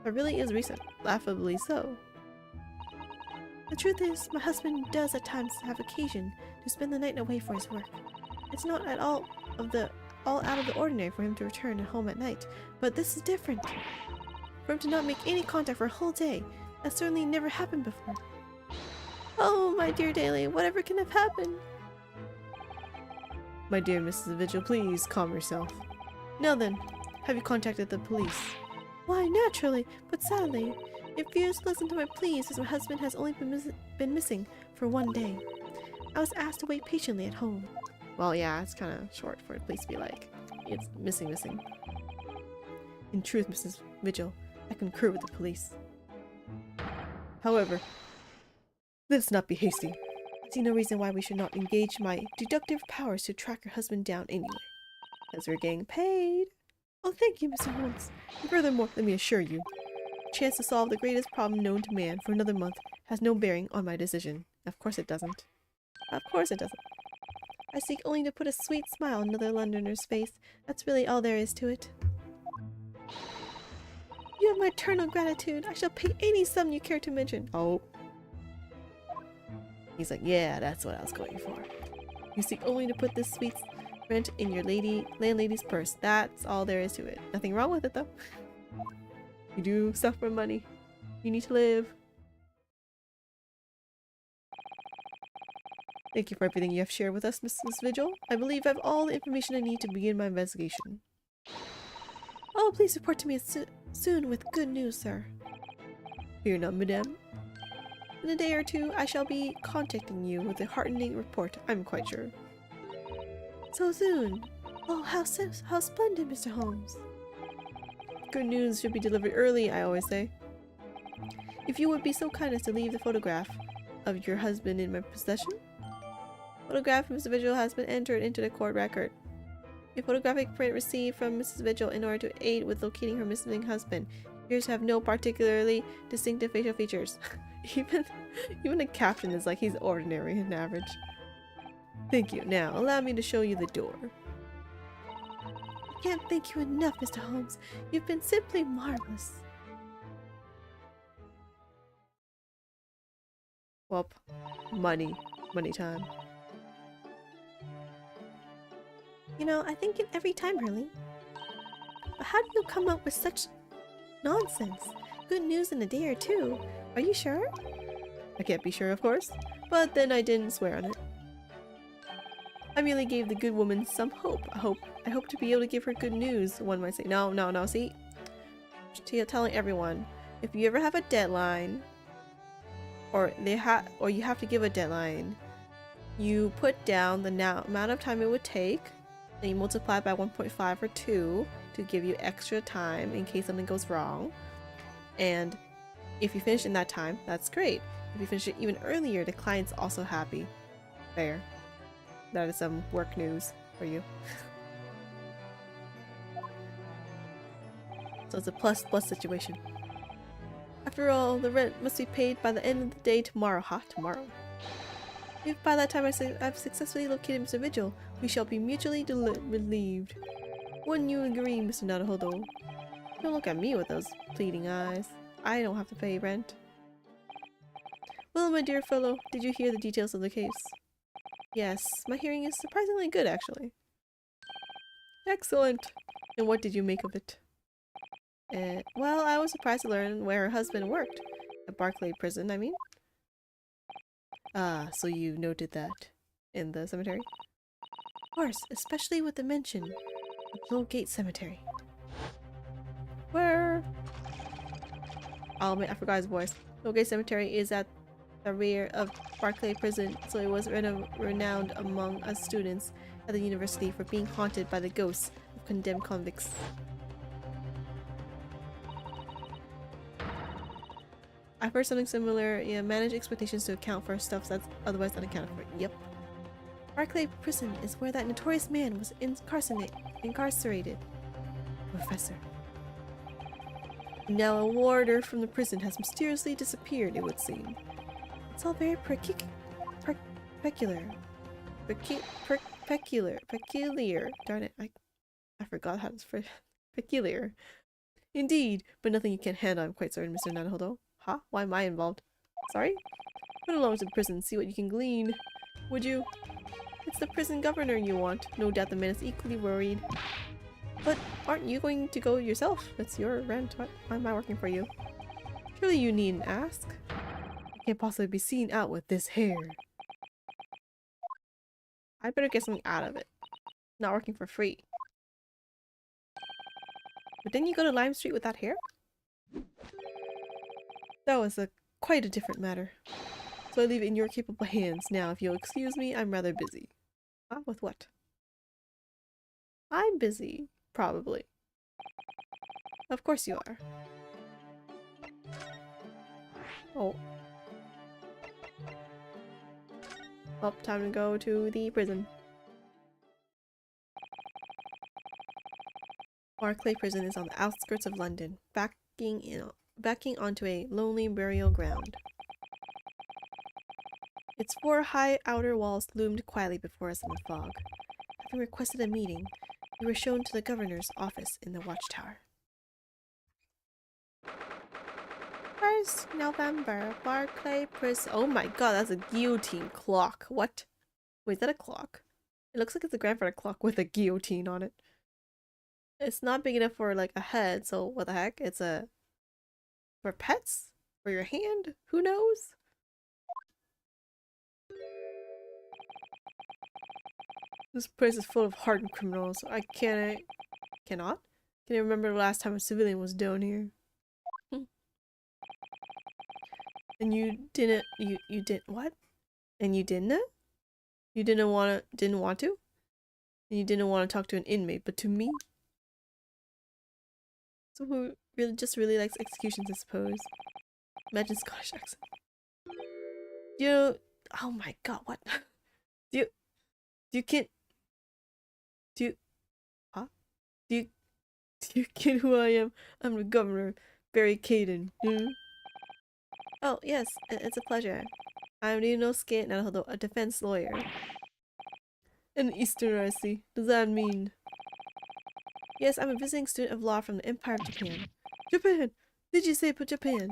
It really is recent. Laughably so. The truth is, my husband does at times have occasion to spend the night away for his work. It's not at all out of the ordinary for him to return home at night, but this is different. For him to not make any contact for a whole day, that certainly never happened before. Oh, my dear Daly, whatever can have happened? My dear Mrs. Vigil, please calm yourself. Now then, have you contacted the police? Why, naturally, but sadly, it refused to listen to my pleas as my husband has only been missing for 1 day. I was asked to wait patiently at home. Well, yeah, it's kind of short for the police to be like, it's missing. In truth, Mrs. Vigil, I concur with the police. However, let's not be hasty. I see no reason why we should not engage my deductive powers to track your husband down anyway. Because we're getting paid. Oh, thank you, Mr. Holmes. And furthermore, let me assure you, the chance to solve the greatest problem known to man for another month has no bearing on my decision. Of course it doesn't. Of course it doesn't. I seek only to put a sweet smile on another Londoner's face. That's really all there is to it. You have my eternal gratitude. I shall pay any sum you care to mention. Oh. He's like, yeah, that's what I was going for. You seek only to put this sweet rent in your landlady's purse. That's all there is to it. Nothing wrong with it, though. You do stuff for money. You need to live. Thank you for everything you have shared with us, Mrs. Vigil. I believe I have all the information I need to begin my investigation. Oh, please report to me soon with good news, sir. Fear not, madame. In a day or two, I shall be contacting you with a heartening report, I'm quite sure. So soon? Oh, how splendid, Mr. Holmes. Good news should be delivered early, I always say. If you would be so kind as to leave the photograph of your husband in my possession. Photograph of Mr. Vigil has been entered into the court record. A photographic print received from Mrs. Vigil in order to aid with locating her missing husband appears to have no particularly distinctive facial features. Even the caption is like he's ordinary and average. Thank you. Now, allow me to show you the door. I can't thank you enough, Mr. Holmes. You've been simply marvelous. Well, money time. You know, I think it every time, really. But how do you come up with such nonsense? Good news in a day or two. Are you sure? I can't be sure, of course. But then I didn't swear on it. I merely gave the good woman some hope. I hope to be able to give her good news, one might say. No, see? Telling everyone, if you ever have a deadline, or you have to give a deadline, you put down the amount of time it would take, and you multiply by 1.5 or 2 to give you extra time in case something goes wrong. And if you finish in that time, that's great. If you finish it even earlier, the client's also happy. There. That is some work news for you. So it's a plus situation. After all, the rent must be paid by the end of the day tomorrow. Tomorrow. If by that time I've successfully located Mr. Vigil, we shall be mutually relieved. Wouldn't you agree, Mr. Naruhodo? Don't look at me with those pleading eyes. I don't have to pay rent. Well, my dear fellow, did you hear the details of the case? Yes, my hearing is surprisingly good, actually. Excellent! And what did you make of it? Well, I was surprised to learn where her husband worked. At Barclay Prison, I mean. Ah, so you noted that in the cemetery? Of course, especially with the mention of Millgate Cemetery. Where? Oh man, I forgot his voice. Millgate Cemetery is at the rear of Barclay Prison, so it was renowned among us students at the university for being haunted by the ghosts of condemned convicts. I've heard something similar. Yeah, manage expectations to account for stuff that's otherwise unaccounted for. Yep. Barclay Prison is where that notorious man was incarcerated. Professor. Now a warder from the prison has mysteriously disappeared, it would seem. It's all very peculiar. Peculiar. Darn it, I forgot how to peculiar. Indeed, but nothing you can't handle, I'm quite certain, Mr. Naruhodo. Huh? Why am I involved? Sorry? Run along to the prison, see what you can glean. Would you? It's the prison governor you want. No doubt the man is equally worried. But aren't you going to go yourself? That's your rent. Why am I working for you? Surely you needn't ask. I can't possibly be seen out with this hair. I better get something out of it. Not working for free. But didn't you go to Lime Street with that hair? That was quite a different matter. So I leave it in your capable hands. Now, if you'll excuse me, I'm rather busy. Huh? With what? I'm busy. Probably. Of course you are. Oh. Well, time to go to the prison. Barclay Prison is on the outskirts of London, backing onto a lonely burial ground. Its 4 high outer walls loomed quietly before us in the fog. Having requested a meeting, we were shown to the governor's office in the watchtower. 1st November, Barclay Prison. Oh my god, that's a guillotine clock. What? Wait, is that a clock? It looks like it's a grandfather clock with a guillotine on it. It's not big enough for like a head, so what the heck? It's a... for pets? For your hand? Who knows? This place is full of hardened criminals. Cannot? Can I remember the last time a civilian was down here? And you didn't, you didn't, what? And you didn't? You didn't want to? And you didn't want to talk to an inmate, but to me? Someone who really likes executions, I suppose. Imagine Scottish accent. Oh my god, what? Do you get who I am? I'm the governor, Berri Caden. Oh yes, it's a pleasure. I'm Ryunosuke Naruhodo, a defense lawyer. An Easterner, I see. Does that mean? Yes, I'm a visiting student of law from the Empire of Japan. Japan! Did you say Japan?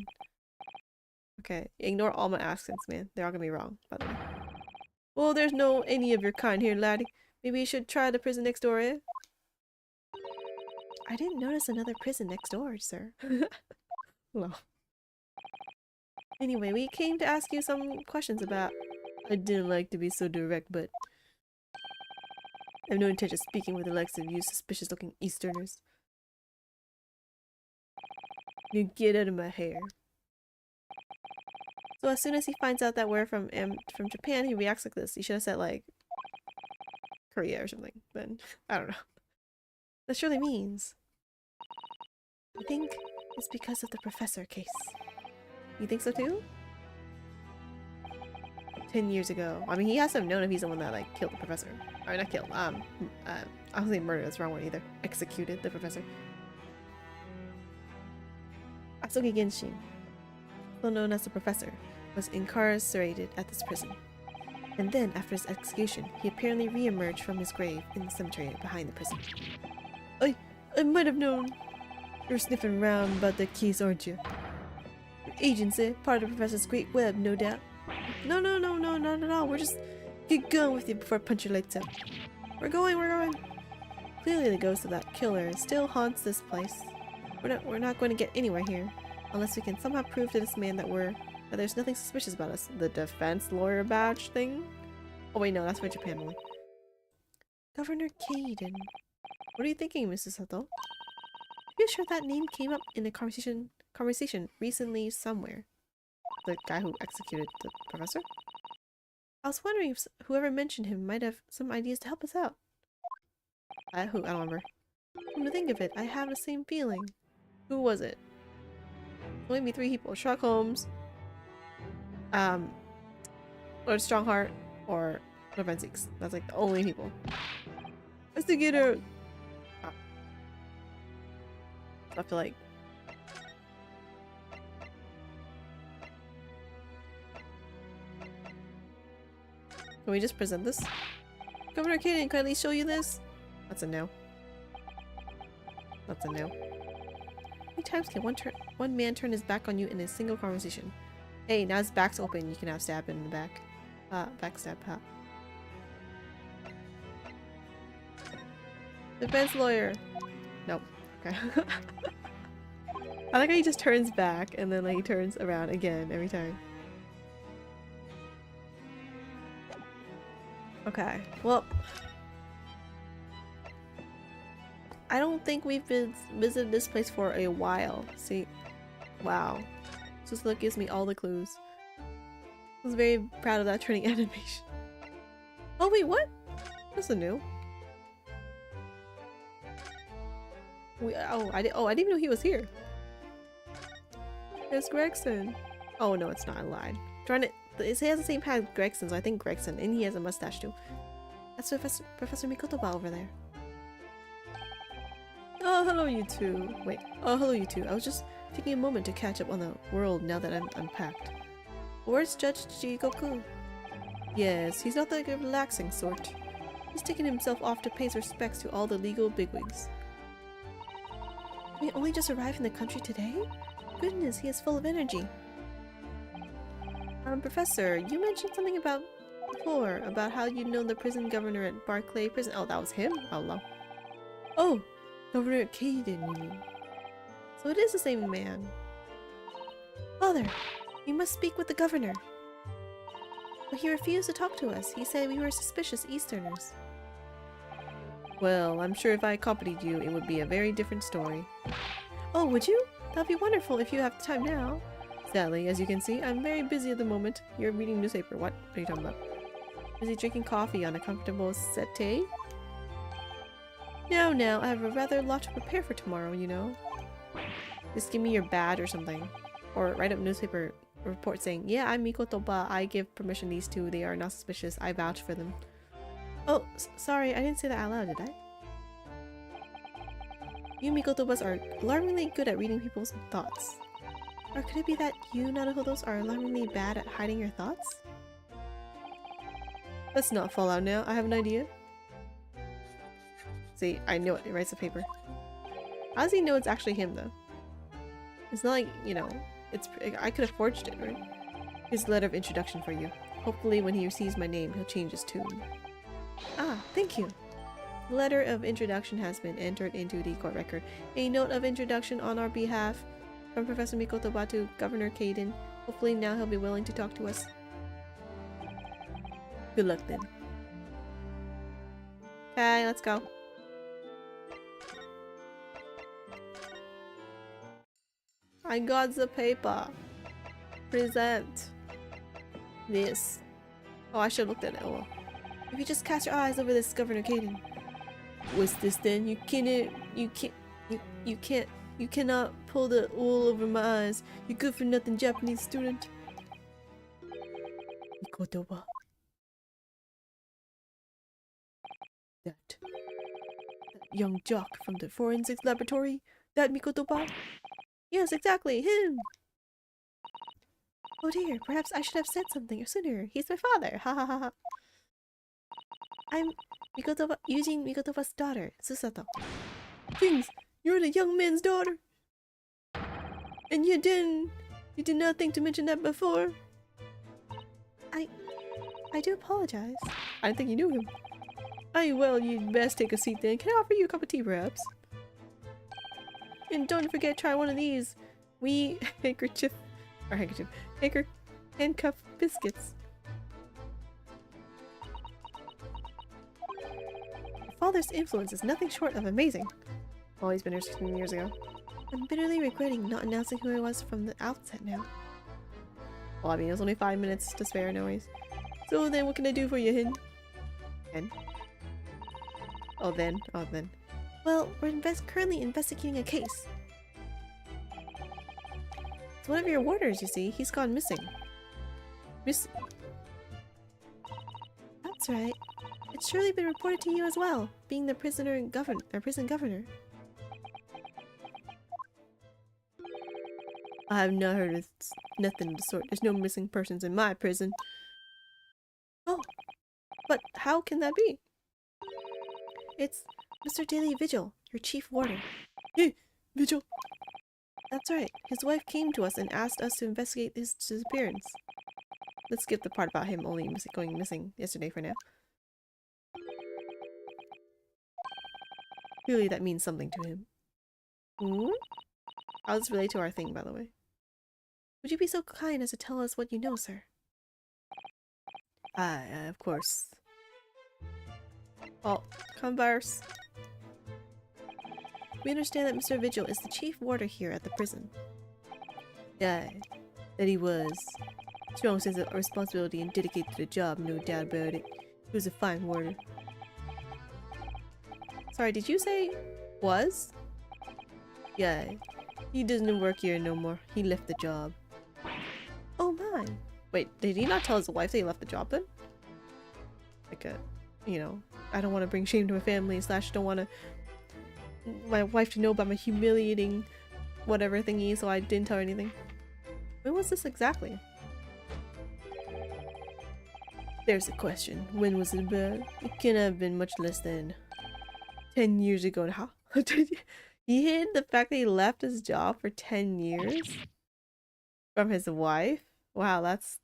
Okay, ignore all my accents, man. They're all gonna be wrong, by the way. Well, there's no any of your kind here, laddie. Maybe you should try the prison next door, eh? I didn't notice another prison next door, sir. Well. Anyway, we came to ask you some questions about... I didn't like to be so direct, but... I have no intention of speaking with the likes of you suspicious-looking Easterners. You get out of my hair. So as soon as he finds out that we're from Japan, he reacts like this. You should have said, like, Korea or something. Then, I don't know. That surely means... I think it's because of the professor case. You think so too? 10 years ago. I mean, he has to have known if he's the one that, like, killed the professor. Or not killed, I was saying murder, that's the wrong one either. Executed the professor. Asogi Genshin, also known as the professor, was incarcerated at this prison. And then, after his execution, he apparently re-emerged from his grave in the cemetery behind the prison. I might have known. You're sniffing around about the case, aren't you? Your agency, part of the professor's great web, no doubt. No, not at all. We're just get going with you before I punch your lights out. We're going. Clearly the ghost of that killer still haunts this place. We're not going to get anywhere here, unless we can somehow prove to this man that there's nothing suspicious about us. The defense lawyer badge thing? Oh wait, no, that's for Japan only. Governor Caden. What are you thinking, Mrs. Sato? Are you sure that name came up in a conversation recently somewhere? The guy who executed the professor? I was wondering if whoever mentioned him might have some ideas to help us out. I don't remember. Come to think of it, I have the same feeling. Who was it? Only be 3 people. Sherlock Holmes, Lord Strongheart, or Lord Van-Zeeks. That's like the only people. Investigator! Oh. I feel like... Can we just present this? Governor Caden, can I at least show you this? That's a no. That's a no. How many times can one man turn his back on you in a single conversation? Hey, now his back's open, you can have stab in the back. Backstab, ha. Defense lawyer! Nope. Okay. I like how he just turns back and then like he turns around again every time. Okay, well, I don't think we've visited this place for a while. See, wow, Susula gives me all the clues. I was very proud of that turning animation. Oh wait, what? That's a new. I didn't even know he was here. There's Gregson. Oh no, it's not. I lied. He has the same hat as Gregson, so I think Gregson, and he has a mustache too. That's Professor Mikotoba over there. Oh, hello you two. Wait. Oh, hello you two. I was just taking a moment to catch up on the world now that I'm unpacked. Where's Judge Jigoku? Yes, he's not the relaxing sort. He's taken himself off to pay his respects to all the legal bigwigs. We only just arrived in the country today? Goodness, he is full of energy. Professor, you mentioned something before about how you'd known the prison governor at Barclay Prison. Oh, that was him? Hello. Oh, Governor Caden, you mean? So it is the same man. Father, you must speak with the governor. But he refused to talk to us. He said we were suspicious Easterners. Well, I'm sure if I accompanied you, it would be a very different story. Oh, would you? That'd be wonderful if you have the time now. Sadly, as you can see, I'm very busy at the moment. You're reading newspaper. What are you talking about? Busy drinking coffee on a comfortable settee? No, I have a rather lot to prepare for tomorrow, you know. Just give me your badge or something. Or write up newspaper report saying, yeah, I'm Mikotoba. I give permission to these two. They are not suspicious. I vouch for them. Oh, sorry, I didn't say that out loud, did I? You Mikotobas are alarmingly good at reading people's thoughts. Or could it be that you Naruhodos are alarmingly bad at hiding your thoughts? Let's not fall out now. I have an idea. See, I know it. He writes a paper. How does he know it's actually him, though? It's not like, you know, I could have forged it, right? Here's a letter of introduction for you. Hopefully when he receives my name, he'll change his tune. Ah, thank you. The letter of introduction has been entered into the court record. A note of introduction on our behalf from Professor Mikotoba to Governor Caden. Hopefully now he'll be willing to talk to us. Good luck then. Okay, let's go. I got the paper. Present. This. Oh, I should have looked at it. Oh, well. If you just cast your eyes over this, Governor Caden. What's this then? You cannot pull the wool over my eyes. You good for nothing Japanese student. Mikotoba. That young jock from the forensics laboratory? That Mikotoba? Yes, exactly, him! Oh dear, perhaps I should have said something sooner. He's my father, ha ha ha ha. I'm Mikotoba, Eugene Mikotoba's daughter, Susato. Things, you're the young man's daughter! And you did not think to mention that before? I do apologize. I didn't think you knew him. Well, you'd best take a seat then. Can I offer you a cup of tea, perhaps? And don't forget, try one of these. Handcuff biscuits. Father's influence is nothing short of amazing. Well, he's been here 16 years ago. I'm bitterly regretting not announcing who I was from the outset now. Well, I mean, it was only 5 minutes to spare, no worries. So then, what can I do for you, Hin? Hen? Oh, then. Well, we're currently investigating a case. It's one of your warders, you see. He's gone missing. That's right. It's surely been reported to you as well, being the prison governor. I have not heard of nothing of the sort. There's no missing persons in my prison. Oh, but how can that be? It's Mr. Daily Vigil, your chief warder. Hey, Vigil! That's right. His wife came to us and asked us to investigate his disappearance. Let's skip the part about him only going missing yesterday for now. Clearly that means something to him. Hmm? How does this relate to our thing, by the way? Would you be so kind as to tell us what you know, sir? Aye, of course. Oh, converse. We understand that Mr. Vigil is the chief warder here at the prison. Aye, that he was. Strong sense of responsibility and dedicated to the job, no doubt about it. He was a fine warder. Sorry, did you say was? Yeah, he doesn't work here no more. He left the job. Oh my. Wait, did he not tell his wife that he left the job then? Like you know, I don't want to bring shame to my family / don't want my wife to know about my humiliating whatever thingy, so I didn't tell her anything. When was this exactly? There's a question. When was it about? It can't have been much less than 10 years ago now. He hid the fact that he left his job for 10 years from his wife? Wow, that's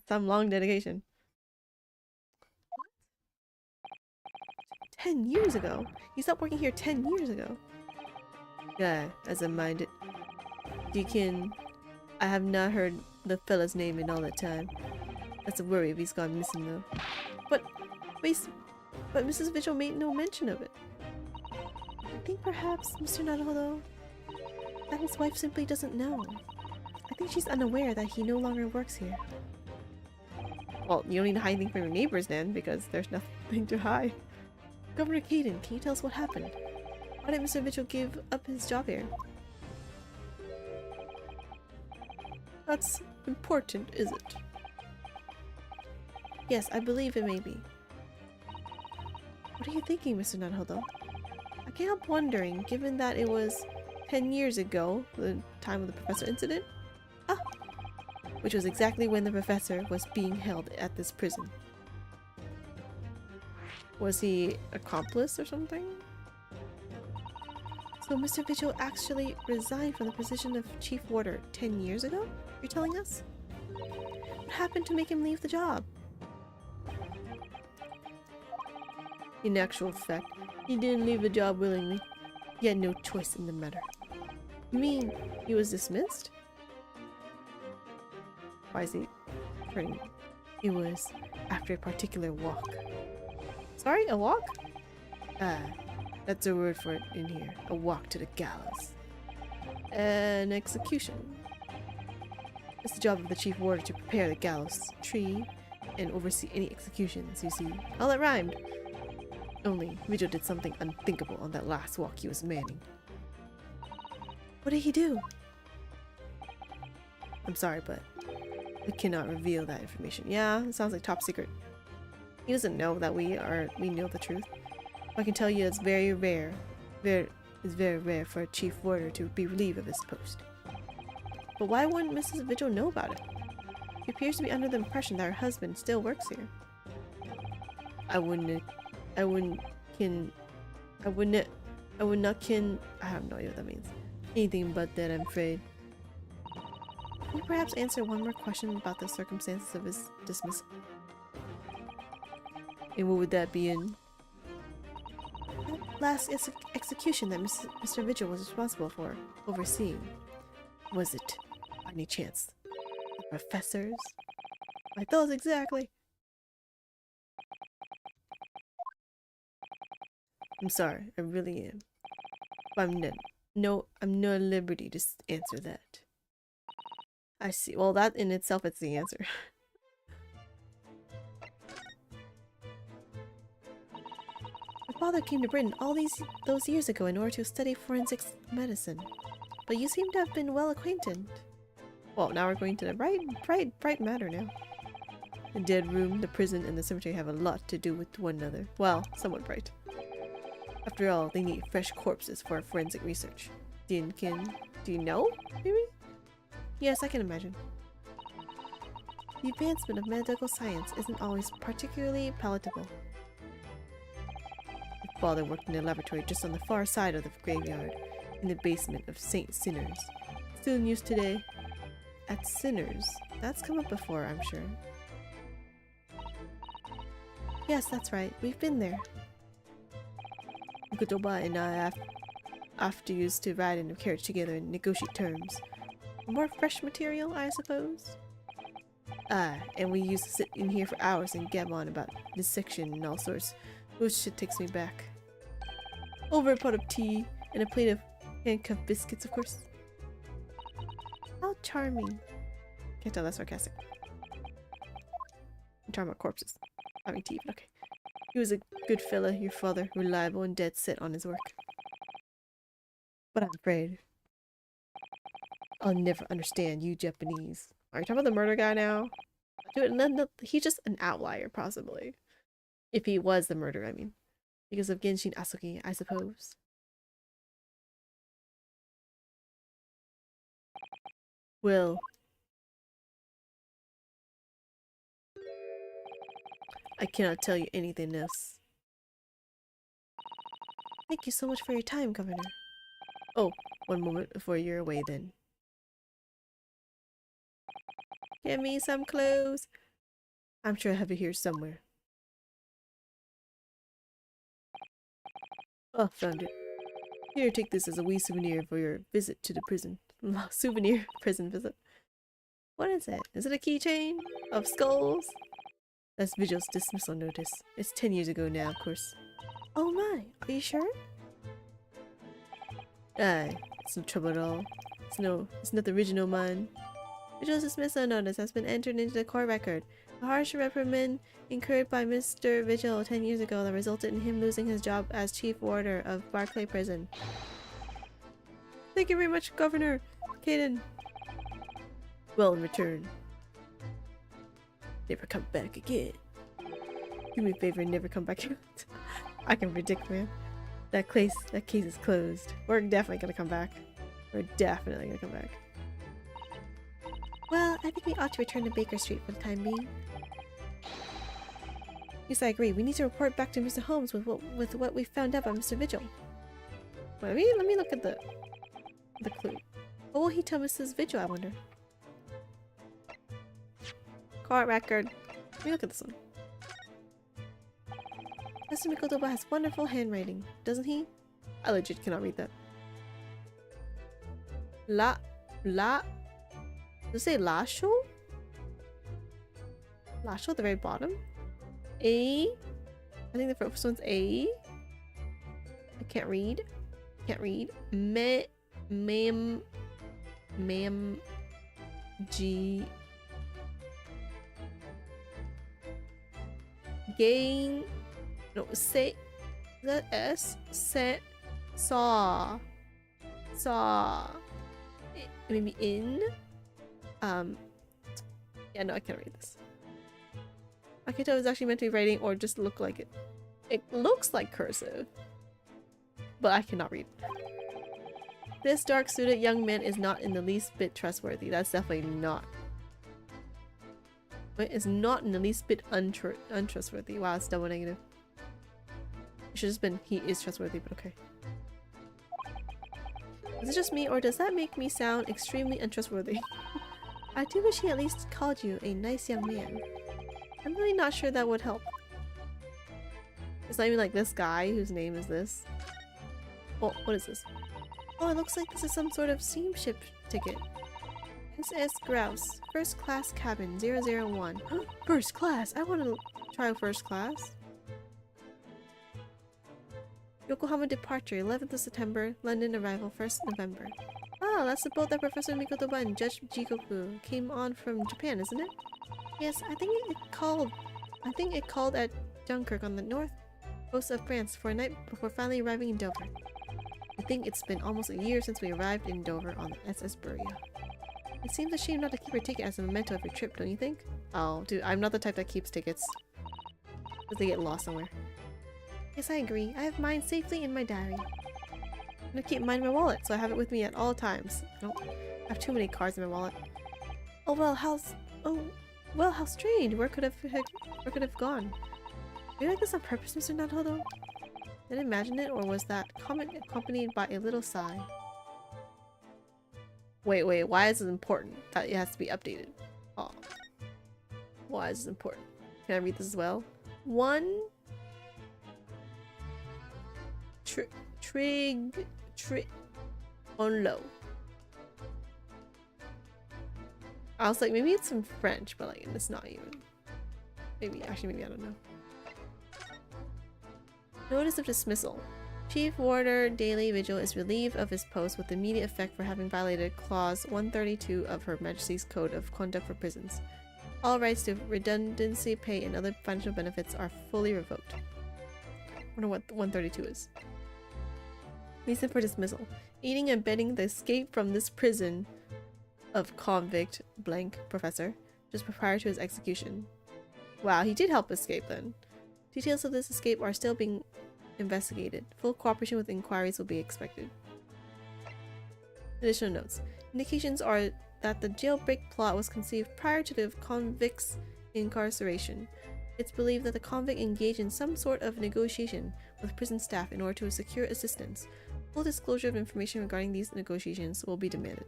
some long dedication. 10 years ago? He stopped working here 10 years ago. Yeah, as I minded. Deacon, I have not heard the fella's name in all that time. That's a worry if he's gone missing though. But Mrs. Vigil made no mention of it. I think perhaps, Mr. Naruhodo, that his wife simply doesn't know. I think she's unaware that he no longer works here. Well, you don't need to hide anything from your neighbors then, because there's nothing to hide. Governor Caden, can you tell us what happened? Why did Mr. Vigil give up his job here? That's important, is it? Yes, I believe it may be. What are you thinking, Mr. Naruhodo? I can't help wondering, given that it was 10 years ago, the time of the professor incident? Ah! Which was exactly when the professor was being held at this prison. Was he accomplice or something? So Mr. Vigil actually resigned from the position of chief warder 10 years ago? You're telling us? happened to make him leave the job? In actual fact, he didn't leave the job willingly. He had no choice in the matter. You mean he was dismissed? Why is he turning? It was after a particular walk. Sorry, a walk? That's a word for it in here. A walk to the gallows. An execution. It's the job of the chief warder to prepare the gallows tree and oversee any executions, you see. All that rhymed. Only Vigil did something unthinkable on that last walk he was manning. What did he do? I'm sorry, but we cannot reveal that information. Yeah, it sounds like top secret. He doesn't know that we know the truth. I can tell you it's very rare. It's very rare for a chief warder to be relieved of his post. But why wouldn't Mrs. Vigil know about it? She appears to be under the impression that her husband still works here. I would not kin, I have no idea what that means. Anything but that, I'm afraid. Can you perhaps answer one more question about the circumstances of his dismissal? And what would that be in? That last execution that Mr. Vigil was responsible for overseeing. Was it, by any chance, the professors? Like those exactly. I'm sorry, I really am. But I'm not at liberty to answer that. I see. Well, that in itself, it's the answer. My father came to Britain all those years ago in order to study forensics medicine. But you seem to have been well acquainted. Well, now we're going to the bright matter now. The dead room, the prison, and the cemetery have a lot to do with one another. Well, somewhat bright. After all, they need fresh corpses for forensic research. Do you know? Maybe? Yes, I can imagine. The advancement of medical science isn't always particularly palatable. My father worked in a laboratory just on the far side of the graveyard, in the basement of St. Sinners. Still in use today. At Sinners? That's come up before, I'm sure. Yes, that's right. We've been there. Gotoba and I after used to ride in a carriage together and negotiate terms. More fresh material, I suppose? And we used to sit in here for hours and gab on about dissection and all sorts. Which shit takes me back. Over a pot of tea and a plate of handcuffed biscuits, of course. How charming. Can't tell that's sarcastic. I'm talking about corpses. Having tea, but okay. He was a good fella, your father, reliable and dead set on his work. But I'm afraid I'll never understand you Japanese. Are you talking about the murder guy now? Dude, he's just an outlier, possibly. If he was the murderer, I mean. Because of Genshin Asuki, I suppose. Well, I cannot tell you anything else. Thank you so much for your time, Governor. Oh, one moment before you're away then. Give me some clues. I'm sure I have it here somewhere. Oh, found it. Here, take this as a wee souvenir for your visit to the prison. Souvenir prison visit. What is it? Is it a keychain of skulls? That's Vigil's dismissal notice. It's 10 years ago now, of course. Oh my, are you sure? Aye, it's no trouble at all. It's not the original mine. Vigil's dismissal notice has been entered into the court record. A harsh reprimand incurred by Mr. Vigil 10 years ago that resulted in him losing his job as chief warder of Barclay Prison. Thank you very much, Governor Caden. Well, in return, never come back again. Do me a favor and never come back again. I can predict, man. That case is closed. We're definitely gonna come back. We're definitely gonna come back. Well, I think we ought to return to Baker Street for the time being. Yes, I agree. We need to report back to Mr. Holmes with what we found out about Mr. Vigil. Let me look at the clue. What will he tell Mrs. Vigil, I wonder? Court record. Let me look at this one. Mr. Mikotoba has wonderful handwriting, doesn't he? I legit cannot read that. Does it say Lasho? Lasho at the very bottom? A? I think the first one's A. I can't read. Can't read. Ma'am. G. Gain. No, say. Is that S? Set. Saw. Maybe in. Yeah, no, I can't read this. Akito is actually meant to be writing or just look like it. It looks like cursive, but I cannot read. This dark-suited young man is not in the least bit trustworthy. That's definitely not. It is not in the least bit untrustworthy. Wow, it's double negative. It should have just been he is trustworthy, but okay. Is it just me, or does that make me sound extremely untrustworthy? I do wish he at least called you a nice young man. I'm really not sure that would help. It's not even like this guy whose name is this. Oh, what is this? Oh, it looks like this is some sort of steamship ticket. SS Grouse, first class cabin 001. First class! I want to try first class. Yokohama departure 11th of September, London arrival 1st November. Oh, that's the boat that Professor Mikotoba and Judge Jikoku came on from Japan, isn't it? Yes, I think it called at Dunkirk on the north coast of France for a night before finally arriving in Dover. I think it's been almost a year since we arrived in Dover on the SS Berri. It seems a shame not to keep your ticket as a memento of your trip, don't you think? Oh, dude, I'm not the type that keeps tickets. Because they get lost somewhere. Yes, I agree. I have mine safely in my diary. I'm gonna keep mine in my wallet, so I have it with me at all times. I don't have too many cards in my wallet. Oh well, how strange. Where could have gone? Are you like this on purpose, Mr. Naruto? Did I imagine it, or was that comment accompanied by a little sigh? Wait, why is it important that it has to be updated? Oh. Why is this important? Can I read this as well? On low. I was like, maybe it's in French, but like, it's not even. Maybe, actually, maybe I don't know. Notice of dismissal. Chief Warder Daily Vigil is relieved of his post with immediate effect for having violated Clause 132 of Her Majesty's Code of Conduct for Prisons. All rights to redundancy pay and other financial benefits are fully revoked. I wonder what 132 is. Reason for dismissal. Aiding and abetting the escape from this prison of convict blank professor just prior to his execution. Wow, he did help escape then. Details of this escape are still being investigated. Full cooperation with inquiries will be expected. Additional notes. Indications are that the jailbreak plot was conceived prior to the convict's incarceration. It's believed that the convict engaged in some sort of negotiation with prison staff in order to secure assistance. Full disclosure of information regarding these negotiations will be demanded.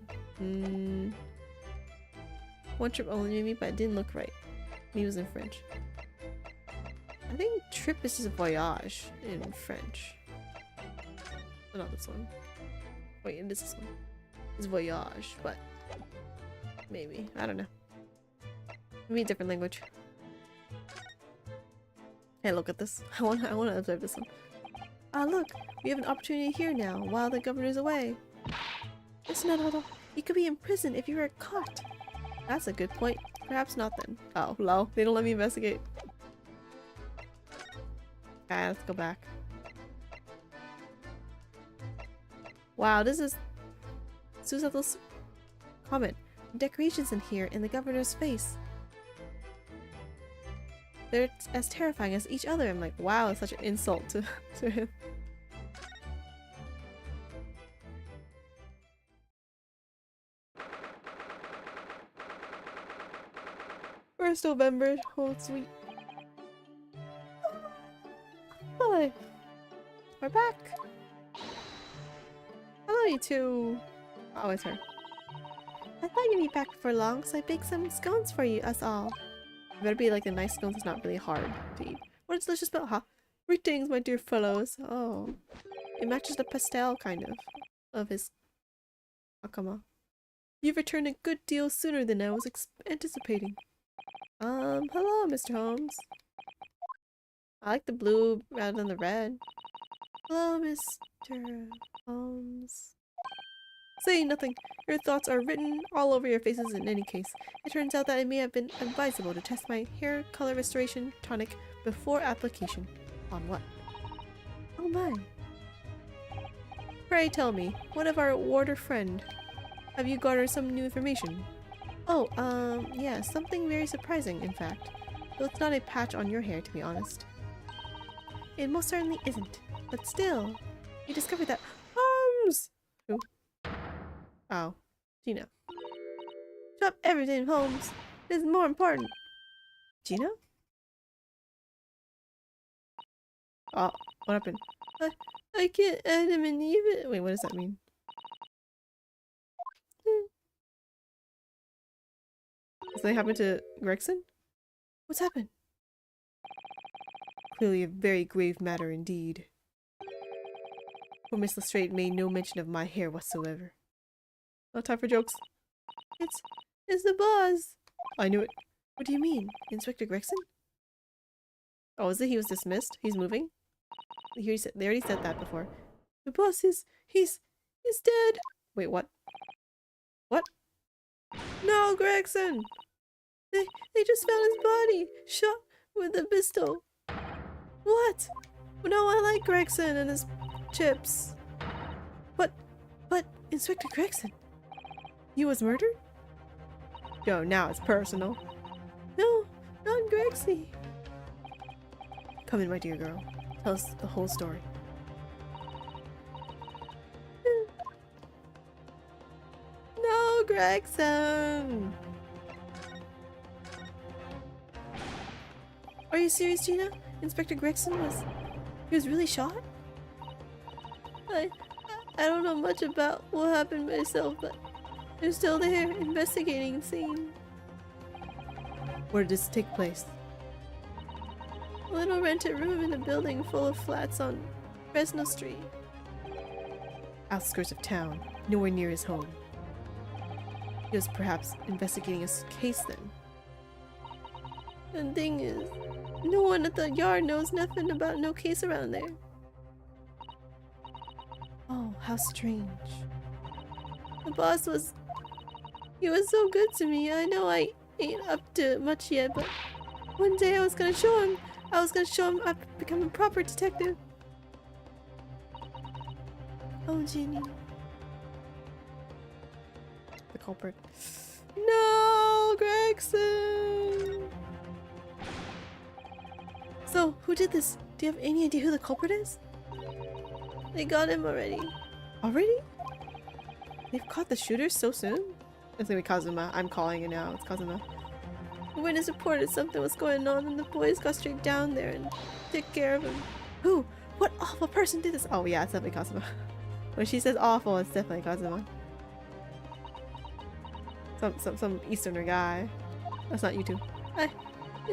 One trip only maybe, but it didn't look right. Maybe it was in French. I think trip is just voyage in French. Oh, not this one. Wait, it is this one. It's voyage, but maybe. I don't know. Maybe a different language. Hey, look at this. I want to observe this one. Ah, look! We have an opportunity here now, while the governor's away. Listen, Naruto. You could be in prison if you were caught. That's a good point. Perhaps not then. Oh, lol. They don't let me investigate. Okay, let's go back. Wow, this is Susato's comment. Decorations in here in the governor's face. They're as terrifying as each other. I'm like, wow, it's such an insult to him. First November. Oh, sweet. Hi. We're back. Hello, you two. Oh, it's her. I thought you'd be back for long, so I baked some scones for us all. better be like the nice scones that's not really hard to eat. What a delicious bell, huh? Greetings, my dear fellows. Oh. It matches the pastel, kind of his akama. You've returned a good deal sooner than I was anticipating. Hello, Mr. Holmes. I like the blue rather than the red. Hello, Mr. Holmes. Say nothing. Your thoughts are written all over your faces in any case. It turns out that it may have been advisable to test my hair color restoration tonic before application. On what? Oh my. Pray tell me, what of our warder friend? Have you garnered some new information? Oh, yeah, something very surprising, in fact. Though it's not a patch on your hair, to be honest. It most certainly isn't. But still, you discovered that Holmes! Who? Oh, Gina. Drop everything, Holmes. This is more important. Gina? Oh, what happened? I can't add him and leave it. Wait, what does that mean? Something happened to Gregson? What's happened? Clearly a very grave matter indeed. For Miss Lestrade made no mention of my hair whatsoever. No time for jokes. It's the boss. I knew it. What do you mean? Inspector Gregson? Oh, is it he was dismissed? He's moving? They already said that before. The boss he's dead. Wait, what? What? No, Gregson! They just found his body, shot with a pistol. What? No, I like Gregson and his chips. But Inspector Gregson, he was murdered? Yo, now it's personal. No, not Gregsy. Come in, my dear girl. Tell us the whole story. No, Gregson! Are you serious, Gina? Inspector Gregson he was really shot? I don't know much about what happened myself, but they're still there investigating the scene. Where did this take place? A little rented room in a building full of flats on Fresno Street. Outskirts of town, nowhere near his home. He was perhaps investigating a case then. The thing is, no one at the yard knows nothing about no case around there. Oh, how strange. The boss he was so good to me. I know I ain't up to much yet, but one day I was gonna show him I've become a proper detective. Oh, Ginny. The culprit. No, Gregson! So, who did this? Do you have any idea who the culprit is? They got him already. Already? They've caught the shooter so soon? It's gonna be Kazuma. I'm calling it now. It's Kazuma. The witness reported something was going on and the boys got straight down there and took care of him. Who? What awful person did this? Oh yeah, it's definitely Kazuma. When she says awful, it's definitely Kazuma. Some Easterner guy. That's not you two. I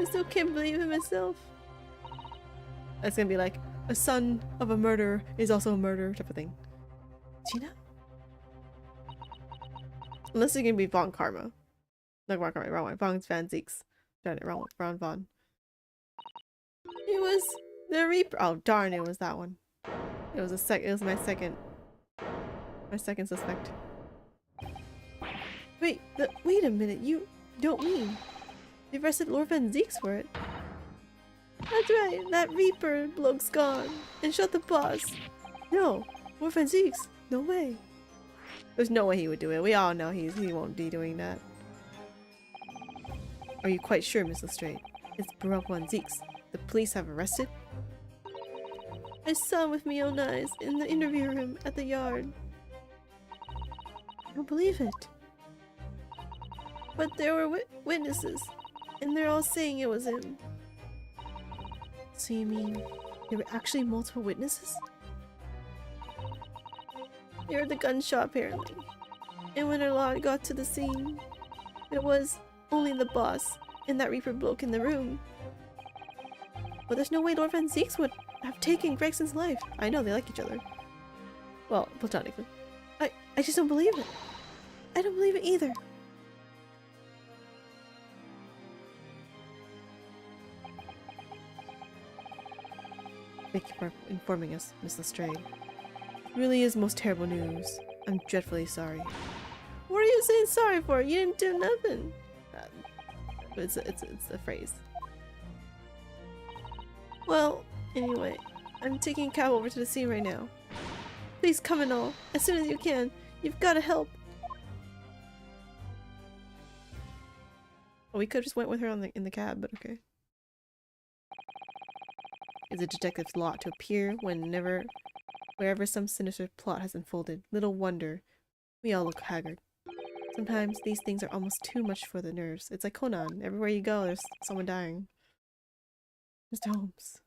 still can't believe it myself. That's gonna be like, a son of a murderer is also a murderer type of thing. Gina? Unless it's gonna be Von Karma. No, Von Karma, wrong one. Von Van Zeeks. Darn it, wrong one. Ron Von. It was the Reaper. Oh darn, it was that one. It was my second suspect. Wait a minute, you don't mean they arrested Lord Van Zeeks for it? That's right, that Reaper bloke's gone and shot the boss. No, Lord Van Zeeks, no way. There's no way he would do it. We all know he won't be doing that. Are you quite sure, Miss Lestrade? It's Baruch Van Zeeks. The police have arrested? I saw him with my own eyes in the interview room at the yard. I don't believe it. But there were witnesses, and they're all saying it was him. So you mean there were actually multiple witnesses? They heard the gunshot apparently, and when our lot got to the scene, it was only the boss and that Reaper bloke in the room. But there's no way Lord Van Zeeks would have taken Gregson's life. I know they like each other. Well, platonically. I just don't believe it. I don't believe it either. Thank you for informing us, Miss Lestrade. It really is most terrible news. I'm dreadfully sorry. What are you saying sorry for? You didn't do nothing. It's a phrase. Well, anyway, I'm taking a cab over to the scene right now. Please come and all, as soon as you can. You've got to help. Well, we could have just went with her in the cab, but okay. It's a detective's lot to appear wherever some sinister plot has unfolded. Little wonder we all look haggard. Sometimes these things are almost too much for the nerves. It's like Conan. Everywhere you go, there's someone dying. Mr. Holmes.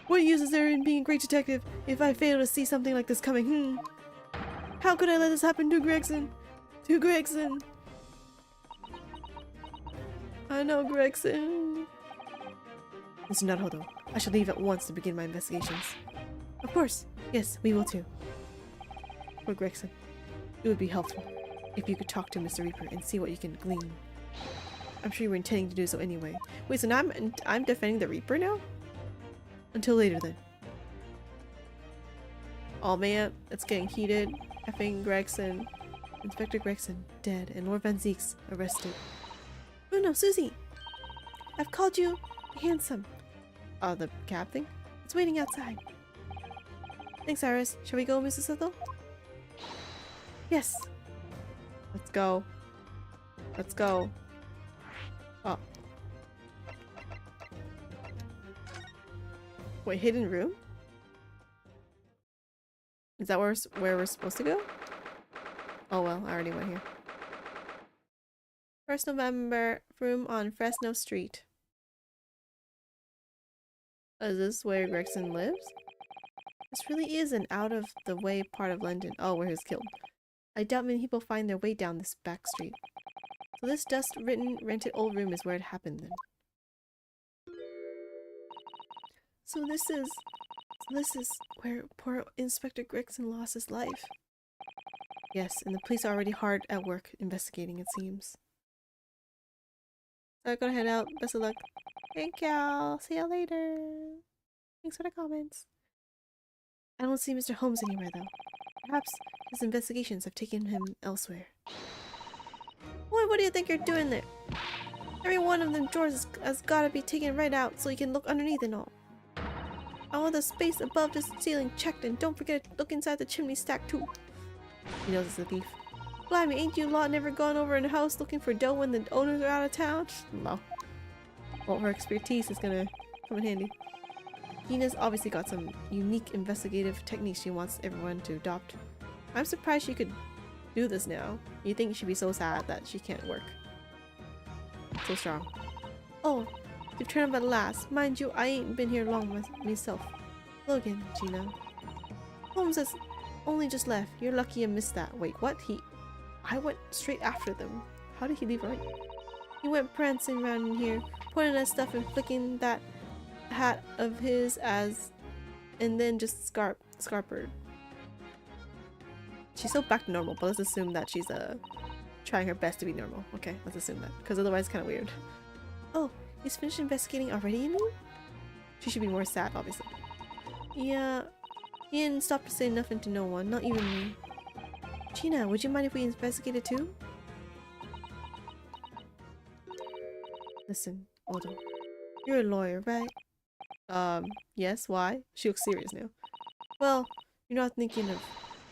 What use is there in being a great detective if I fail to see something like this coming? How could I let this happen to Gregson? To Gregson! I know, Gregson. Mr. Naruhodo, I shall leave at once to begin my investigations. Of course. Yes, we will too. For Gregson, it would be helpful if you could talk to Mr. Reaper and see what you can glean. I'm sure you were intending to do so anyway. Wait, so now I'm defending the Reaper now? Until later then. Oh man, it's getting heated. Effing Gregson. Inspector Gregson, dead, and Lord Van Zeeks, arrested. Oh no, Susie! I've called you handsome. Oh, the cab thing? It's waiting outside. Thanks, Iris. Shall we go, Mrs. Soto? Yes. Let's go. Let's go. Oh. Wait, hidden room? Is that where we're supposed to go? Oh well, I already went here. 1st November, room on Fresno Street. Is this where Gregson lives? This really is an out-of-the-way part of London. Oh, where he was killed. I doubt many people find their way down this back street. So this dust-ridden, rented old room is where it happened then. So this is where poor Inspector Gregson lost his life. Yes, and the police are already hard at work investigating, it seems. So I'm gonna head out. Best of luck. Thank y'all. See y'all later. Thanks for the comments. I don't see Mr. Holmes anywhere though. Perhaps his investigations have taken him elsewhere. What do you think you're doing there? Every one of them drawers has gotta be taken right out so you can look underneath and all. I want the space above the ceiling checked, and don't forget to look inside the chimney stack too. He knows it's a thief. Blimey, ain't you lot never gone over in a house looking for dough when the owners are out of town? No. Well, her expertise is gonna come in handy. Gina's obviously got some unique investigative techniques she wants everyone to adopt. I'm surprised she could do this now. You think she'd be so sad that she can't work. So strong. Oh, you've turned up at last. Mind you, I ain't been here long myself. Hello again, Gina. Holmes has only just left. You're lucky you missed that. Wait, what? I went straight after them. How did he leave right? He went prancing around in here, pointing at stuff and flicking that hat of his and then just scarpered. She's so back to normal, but let's assume that she's trying her best to be normal. Okay, let's assume that, because otherwise it's kind of weird. Oh, he's finished investigating already, you mean? She should be more sad, obviously. Yeah, he didn't stop to say nothing to no one, not even me. Gina, would you mind if we investigated too? Listen, Odo, you're a lawyer, right? Yes, why? She looks serious now. Well, you're not thinking of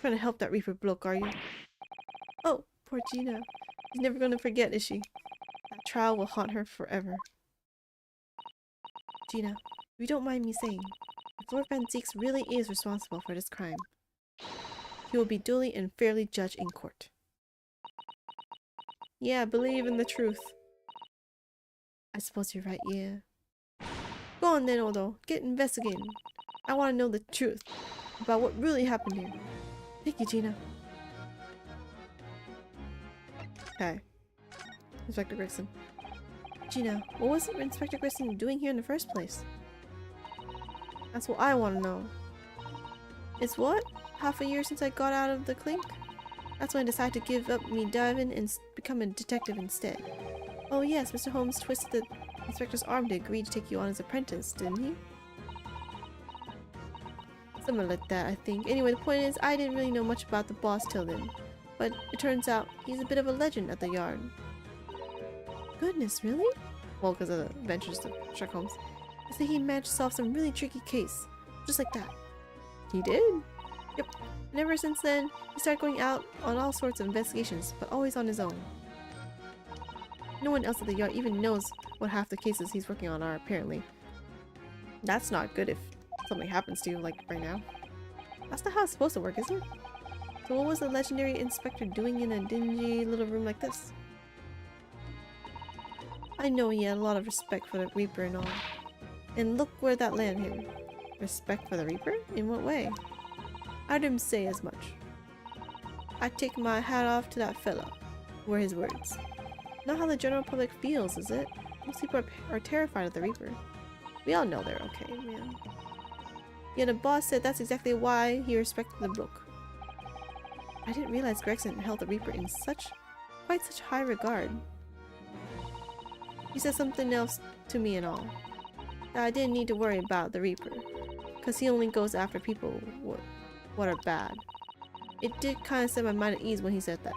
trying to help that Reaper bloke, are you? Oh, poor Gina. She's never gonna forget, is she? That trial will haunt her forever. Gina, if you don't mind me saying, if Lord Van Zeeks really is responsible for this crime, he will be duly and fairly judged in court. Yeah, believe in the truth. I suppose you're right, yeah. Go on then, Odo. Get investigating. I want to know the truth about what really happened here. Thank you, Gina. Okay. Inspector Gregson. Gina, what was Inspector Grissom doing here in the first place? That's what I want to know. It's what? Half a year since I got out of the clink? That's when I decided to give up me diving and become a detective instead. Oh yes, Mr. Holmes twisted the inspector's arm to agree to take you on as apprentice, didn't he? Something like that, I think. Anyway, the point is, I didn't really know much about the boss till then. But it turns out, he's a bit of a legend at the yard. Goodness, really? Well, because of the adventures of Sherlock Holmes. I say he managed to solve some really tricky case. Just like that. He did? Yep. And ever since then, he started going out on all sorts of investigations, but always on his own. No one else at the yard even knows what half the cases he's working on are, apparently. That's not good if something happens to you, like right now. That's not how it's supposed to work, is it? So what was the legendary inspector doing in a dingy little room like this? I know he had a lot of respect for the Reaper and all. And look where that landed him. Respect for the Reaper? In what way? I heard him say as much. I take my hat off to that fella, were his words. Not how the general public feels, is it? Most people are terrified of the Reaper. We all know they're okay, man. Yeah, the boss said that's exactly why he respected the book. I didn't realize Gregson held the Reaper in quite such high regard. He said something else to me and all. That I didn't need to worry about the Reaper, because he only goes after people what are bad. It did kind of set my mind at ease when he said that.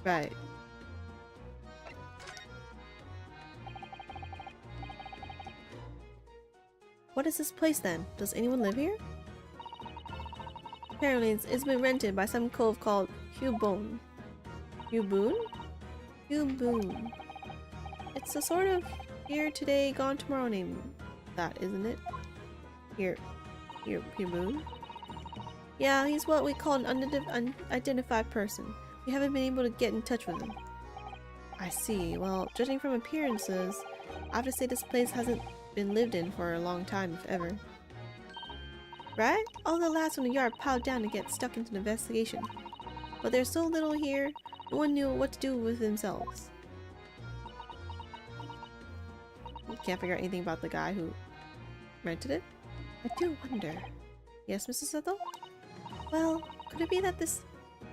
Right. What is this place then? Does anyone live here? Apparently it's been rented by some cove called Hubone. Hubone? Hubone. It's a sort of here today, gone tomorrow name. That, isn't it? Hubone? Yeah, he's what we call an unidentified person. We haven't been able to get in touch with him. I see. Well, judging from appearances, I have to say this place hasn't been lived in for a long time, if ever. Right? All the lads from the yard piled down to get stuck into the investigation. But there's so little here, no one knew what to do with themselves. You can't figure out anything about the guy who rented it? I do wonder. Yes, Mrs. Settle? Well, could it be that this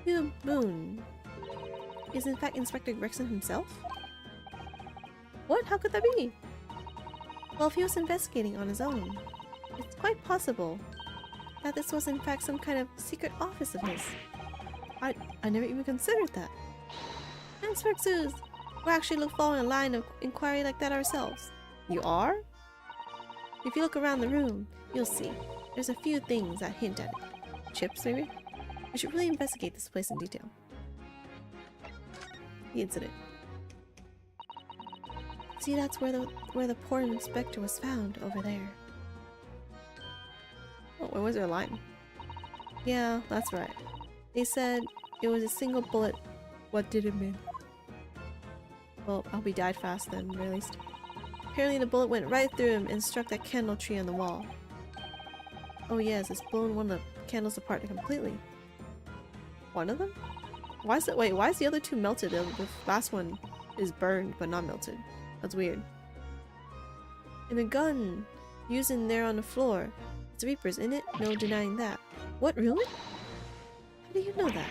Hugh Boone is in fact Inspector Gregson himself? What? How could that be? Well, if he was investigating on his own, it's quite possible that this was in fact some kind of secret office of his. I never even considered that. Inspectors, we're actually following a line of inquiry like that ourselves. You are? If you look around the room, you'll see. There's a few things that hint at it. Chips, maybe? We should really investigate this place in detail. The incident. See, that's where the poor inspector was found, over there. Oh, where was their line? Yeah, that's right. They said it was a single bullet. What did it mean? Well, I hope he died fast then, at least. Apparently the bullet went right through him and struck that candle tree on the wall. Oh yes, it's blown one of the candles apart completely. One of them? Why is the other two melted? The last one is burned but not melted. That's weird. And the gun used in there on the floor. It's Reaper's in it, no denying that. What, really? How do you know that?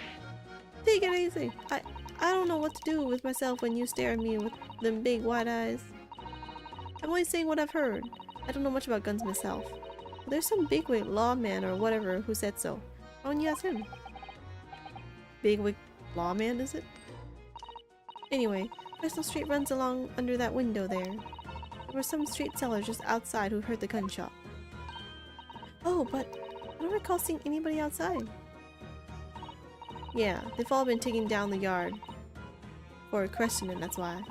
Take it easy. I don't know what to do with myself when you stare at me with them big wide eyes. I'm only saying what I've heard. I don't know much about guns myself. But there's some bigwig lawman or whatever who said so. Why don't you ask him? Bigwig lawman, is it? Anyway, Crystal Street runs along under that window there. There were some street sellers just outside who heard the gunshot. Oh, but I don't recall seeing anybody outside. Yeah, they've all been taken down the yard for questioning, that's why.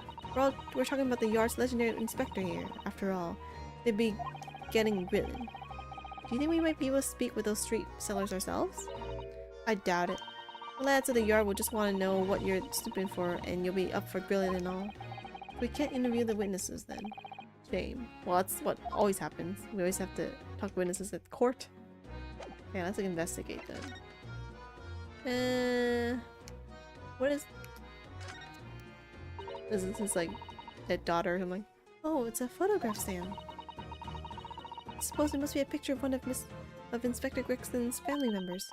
We're talking about the yard's legendary inspector here, after all. They'd be getting grilling. Do you think we might be able to speak with those street sellers ourselves? I doubt it. The lads of the yard will just want to know what you're snooping for, and you'll be up for grilling and all. We can't interview the witnesses then. Shame. Well, that's what always happens. We always have to talk to witnesses at court. Okay, let's investigate then. What is... This is like dead daughter or something. Oh, it's a photograph stand. I suppose it must be a picture of one of Inspector Greggson's family members.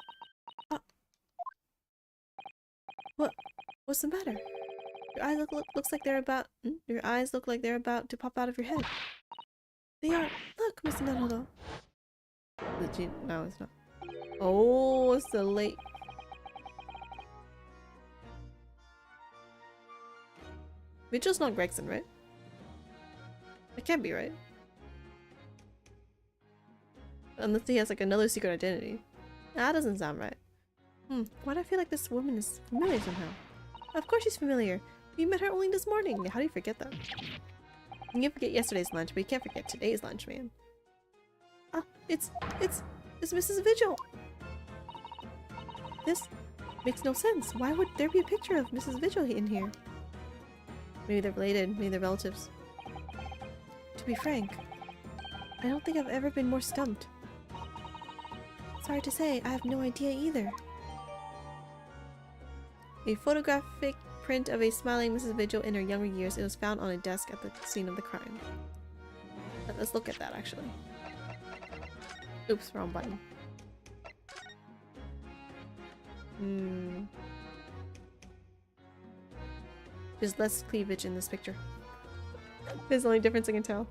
What's the matter? Your eyes looks like they're about. Your eyes look like they're about to pop out of your head. They are. Look, Mr. Naruto. No, it's not. Oh, it's the late. Vigil's not Gregson, right? It can't be, right? Unless he has like another secret identity. That doesn't sound right. Why do I feel like this woman is familiar somehow? Of course she's familiar. We met her only this morning. How do you forget that? You can forget yesterday's lunch, but you can't forget today's lunch, man. It's Mrs. Vigil! This makes no sense. Why would there be a picture of Mrs. Vigil in here? Maybe they're related, maybe they're relatives. To be frank, I don't think I've ever been more stumped. Sorry to say, I have no idea either. A photographic print of a smiling Mrs. Vigil in her younger years. It was found on a desk at the scene of the crime. Let's look at that, actually. Oops, wrong button. There's less cleavage in this picture. There's the only difference I can tell.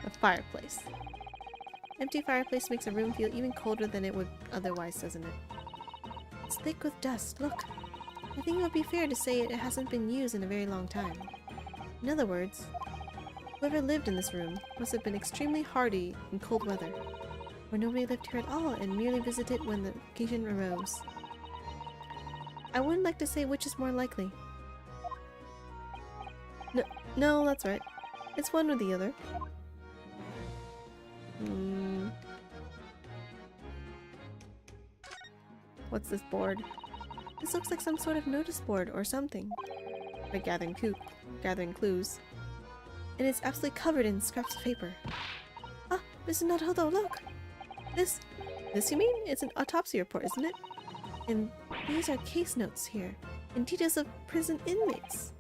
A fireplace. Empty fireplace makes a room feel even colder than it would otherwise, doesn't it? It's thick with dust. Look. I think it would be fair to say it hasn't been used in a very long time. In other words, whoever lived in this room must have been extremely hardy in cold weather, or nobody lived here at all and merely visited when the occasion arose. I wouldn't like to say which is more likely. No, that's right. It's one or the other. What's this board? This looks like some sort of notice board or something. By gathering clues. And it's absolutely covered in scraps of paper. Ah, Mr. Naruto, look! This you mean? It's an autopsy report, isn't it? And these are case notes here, and details of prison inmates.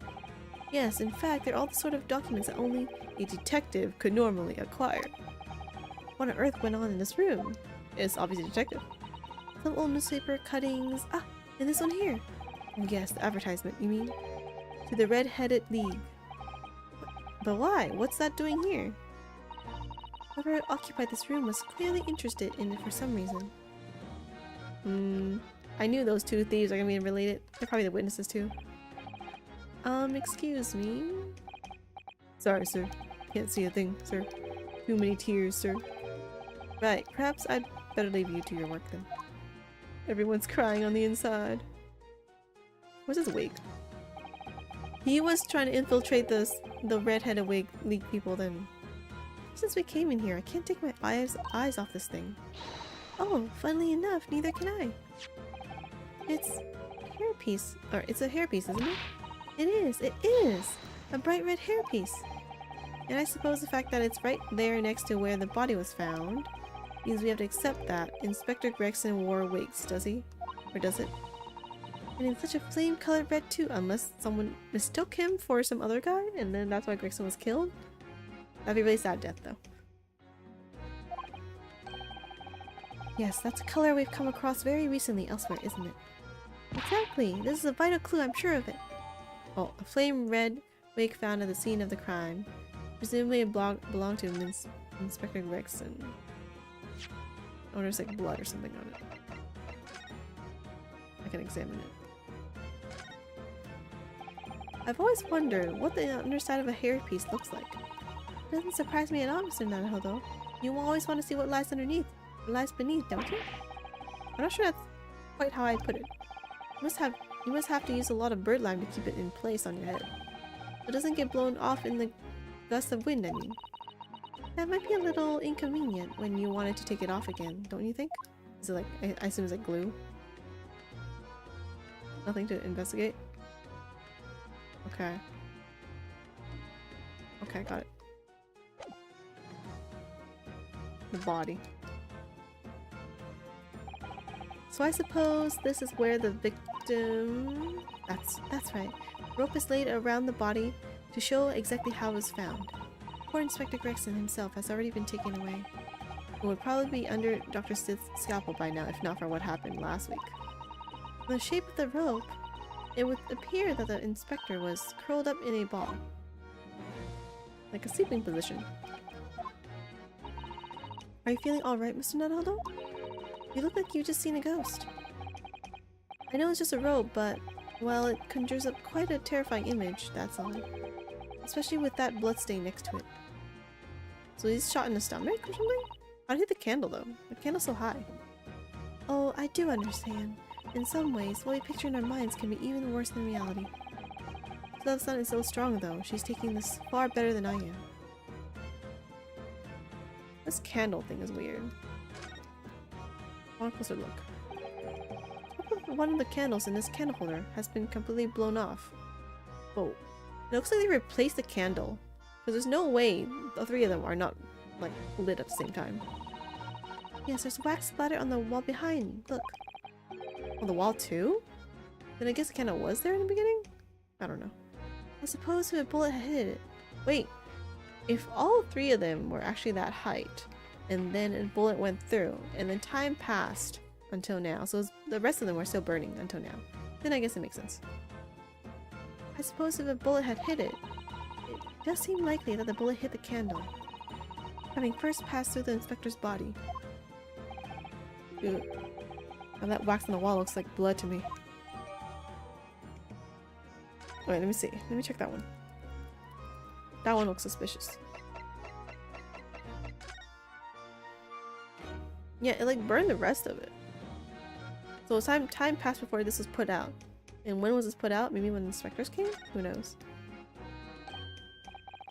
Yes, in fact, they're all the sort of documents that only a detective could normally acquire. What on earth went on in this room? It's obviously a detective. Some old newspaper cuttings. Ah, and this one here. Oh yes, the advertisement, you mean? To the Red-Headed League. But why? What's that doing here? Whoever occupied this room was clearly interested in it for some reason. I knew those two thieves are gonna be related. They're probably the witnesses too. Excuse me? Sorry, sir. Can't see a thing, sir. Too many tears, sir. Right, perhaps I'd better leave you to your work then. Everyone's crying on the inside. What's his wig? He was trying to infiltrate the Red-Headed League people then. Since we came in here, I can't take my eyes off this thing. Oh, funnily enough, neither can I. It's a hairpiece. Or it's a hairpiece, isn't it? It is! A bright red hairpiece. And I suppose the fact that it's right there next to where the body was found means we have to accept that Inspector Gregson wore wigs, does he? Or does it? And in such a flame-colored red too, unless someone mistook him for some other guy, and then that's why Gregson was killed? That'd be a really sad death, though. Yes, that's a color we've come across very recently elsewhere, isn't it? Exactly! This is a vital clue, I'm sure of it! Oh, a flame red wig found at the scene of the crime. Presumably it belonged to Inspector Gregson. Oh, there's like blood or something on it. I can examine it. I've always wondered what the underside of a hairpiece looks like. It doesn't surprise me at all, Mr. Naruto. You always want to see what lies underneath. What lies beneath, don't you? I'm not sure that's quite how I put it. You must have to use a lot of bird lime to keep it in place on your head. It doesn't get blown off in the gust of wind, I mean. That might be a little inconvenient when you wanted to take it off again, don't you think? Is it like, I assume it's like glue? Nothing to investigate? Okay. Okay, got it. The body. So I suppose this is where the victim... That's right. Rope is laid around the body to show exactly how it was found. Poor Inspector Gregson himself has already been taken away. It would probably be under Dr. Stith's scalpel by now, if not for what happened last week. From the shape of the rope, it would appear that the inspector was curled up in a ball. Like a sleeping position. Are you feeling alright, Mr. Naruto? You look like you've just seen a ghost. I know it's just a robe, but, well, it conjures up quite a terrifying image, that's all. Especially with that bloodstain next to it. So he's shot in the stomach or something? How'd he hit the candle though? The candle's so high. Oh, I do understand. In some ways, what we picture in our minds can be even worse than reality. The sun is so strong though. She's taking this far better than I am. This candle thing is weird. One closer look. One of the candles in this candle holder has been completely blown off. Whoa. It looks like they replaced the candle. Because there's no way the three of them are not, like, lit at the same time. Yes, there's wax splatter on the wall behind. Look. On the wall too? Then I guess the candle was there in the beginning? I don't know. I suppose if a bullet had hit it. Wait. If all three of them were actually that height, and then a bullet went through, and then time passed until now, so the rest of them were still burning until now, then I guess it makes sense. I suppose if a bullet had hit it, it does seem likely that the bullet hit the candle, having first passed through the inspector's body. Ew. And that wax on the wall looks like blood to me. Wait, let me see. Let me check that one. That one looks suspicious. Yeah, it like burned the rest of it. So time passed before this was put out. And when was this put out? Maybe when the inspectors came? Who knows?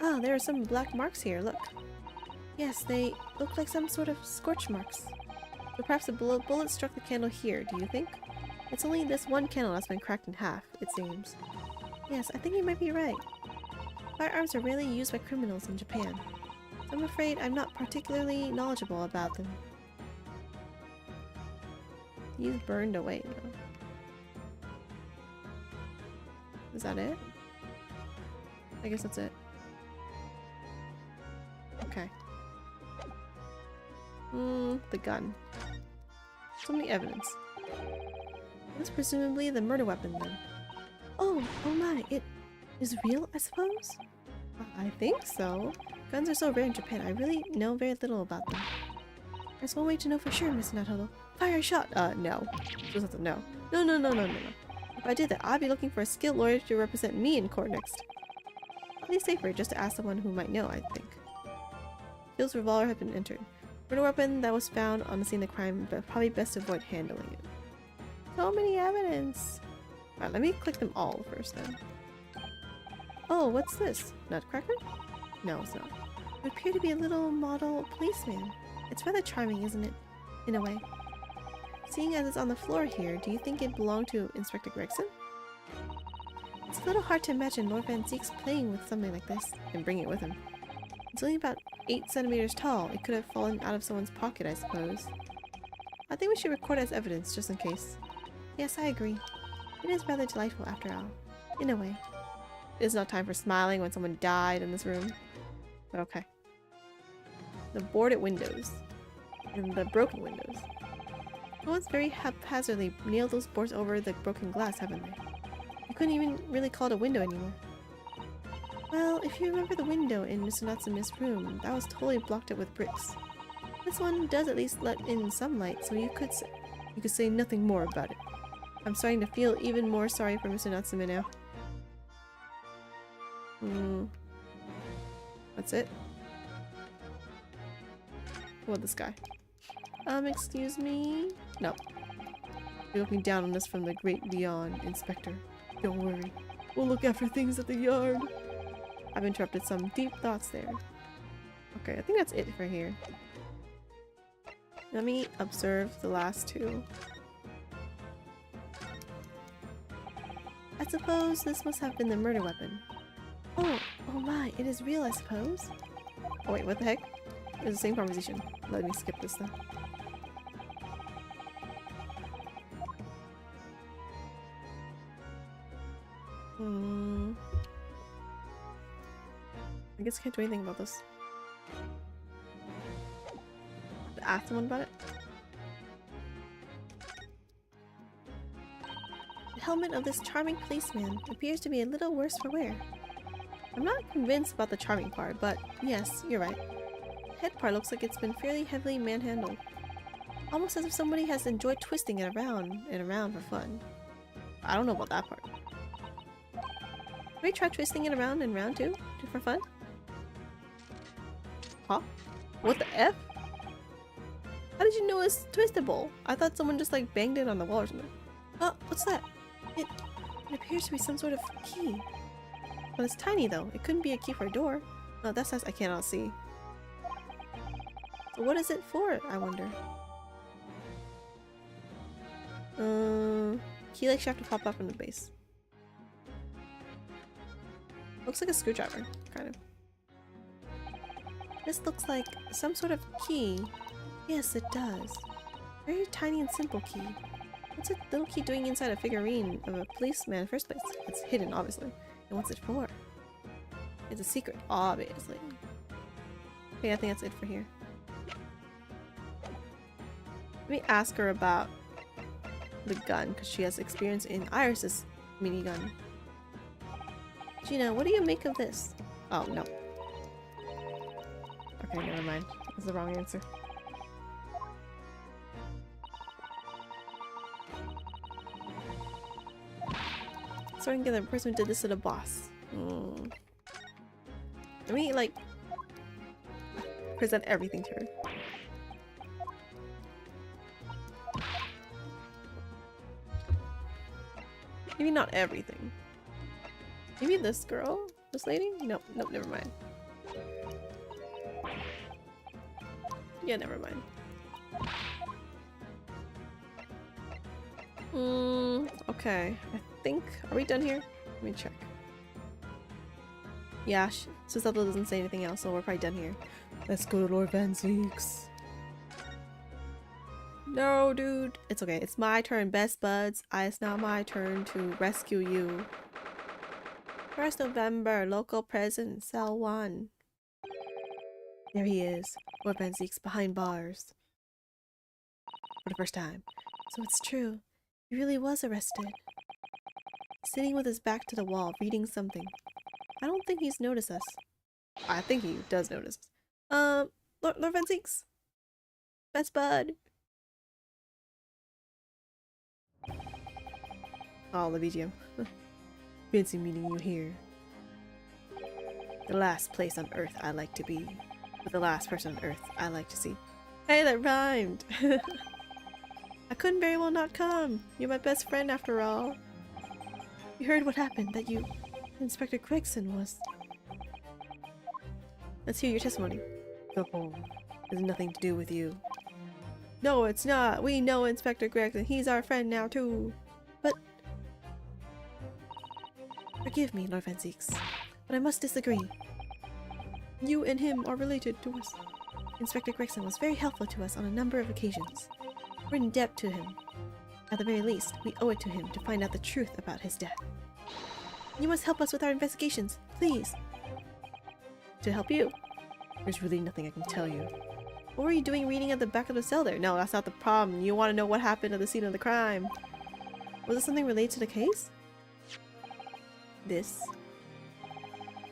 Ah, there are some black marks here, look. Yes, they look like some sort of scorch marks. So perhaps a bullet struck the candle here, do you think? It's only this one candle that's been cracked in half, it seems. Yes, I think you might be right. Firearms are rarely used by criminals in Japan. So I'm afraid I'm not particularly knowledgeable about them. He's burned away now. Is that it? I guess that's it. Okay. The gun. So many evidence. That's presumably the murder weapon then. Oh my, it is real, I suppose? I think so. Guns are so rare in Japan, I really know very little about them. There's one way to know for sure, Miss Naruto. Fire a shot! No. Just have to no. No. If I did that, I'd be looking for a skilled lawyer to represent me in court next. Probably safer just to ask someone who might know, I think. Phil's revolver had been entered. Murder weapon that was found on the scene of the crime, but probably best to avoid handling it. So many evidence! Alright, let me click them all first then. Oh, what's this? Nutcracker? No, it's not. It would appear to be a little model policeman. It's rather charming, isn't it? In a way. Seeing as it's on the floor here, do you think it belonged to Inspector Gregson? It's a little hard to imagine Lord Van Zeek's playing with something like this and bring it with him. It's only about 8 centimeters tall. It could have fallen out of someone's pocket, I suppose. I think we should record it as evidence, just in case. Yes, I agree. It is rather delightful after all. In a way. It's not time for smiling when someone died in this room. But okay. The boarded windows. And the broken windows. Someone's very haphazardly nailed those boards over the broken glass, haven't they? You couldn't even really call it a window anymore. Well, if you remember the window in Mr. Natsume's room, that was totally blocked up with bricks. This one does at least let in some light, so you could say nothing more about it. I'm starting to feel even more sorry for Mr. Natsume now. That's it? What about this guy? Excuse me? No. You're looking down on us from the great beyond, Inspector. Don't worry. We'll look after things at the yard. I've interrupted some deep thoughts there. Okay, I think that's it for here. Let me observe the last two. I suppose this must have been the murder weapon. Oh my, it is real, I suppose? Oh wait, what the heck? It's the same conversation. Let me skip this then. guess I can't do anything about this. Ask someone about it. The helmet of this charming policeman appears to be a little worse for wear. I'm not convinced about the charming part, but yes, you're right. The head part looks like it's been fairly heavily manhandled. Almost as if somebody has enjoyed twisting it around and around for fun. I don't know about that part. Have we tried twisting it around and round too? For fun? Huh? What the F? How did you know it's twistable? I thought someone just like banged it on the wall or something. Oh, what's that? It appears to be some sort of key. But it's tiny though. It couldn't be a key for a door. No, that says I cannot see. So what is it for, I wonder? Key like shaft to pop up from the base. Looks like a screwdriver, kind of. This looks like some sort of key. Yes, it does. Very tiny and simple key. What's a little key doing inside a figurine of a policeman in the first place? It's hidden, obviously. And what's it for? It's a secret, obviously. Okay, I think that's it for here. Let me ask her about the gun, because she has experience in Iris's minigun. Gina, what do you make of this? Oh, no. Okay, never mind. That's the wrong answer. Starting to get the person who did this to the boss. Let me, like, present everything to her. Maybe not everything. Maybe this girl? This lady? Nope, nope, never mind. Yeah, never mind. Okay. I think... Are we done here? Let me check. Yeah, Susato doesn't say anything else, so we're probably done here. Let's go to Lord Van Zeek's. No, dude. It's okay. It's my turn, best buds. It's now my turn to rescue you. 1st November, local present, cell 1. There he is. Lord Van Zeek's behind bars. For the first time. So it's true. He really was arrested. Sitting with his back to the wall, reading something. I don't think he's noticed us. I think he does notice us. Lord Van Zeek's. Best bud. Oh, the BGM. Fancy meeting you here. The last place on Earth I like to be. But the last person on Earth I like to see. Hey, that rhymed! I couldn't very well not come. You're my best friend after all. You heard what happened, that you... Inspector Gregson was... Let's hear your testimony. Go home. It has nothing to do with you. No, it's not. We know Inspector Gregson. He's our friend now, too. But... Forgive me, Lord Van Zeeks, but I must disagree. You and him are related to us. Inspector Gregson was very helpful to us on a number of occasions. We're in debt to him. At the very least, we owe it to him to find out the truth about his death. You must help us with our investigations, please. To help you? There's really nothing I can tell you. What were you doing reading at the back of the cell there? No, that's not the problem. You want to know what happened at the scene of the crime. Was it something related to the case? This.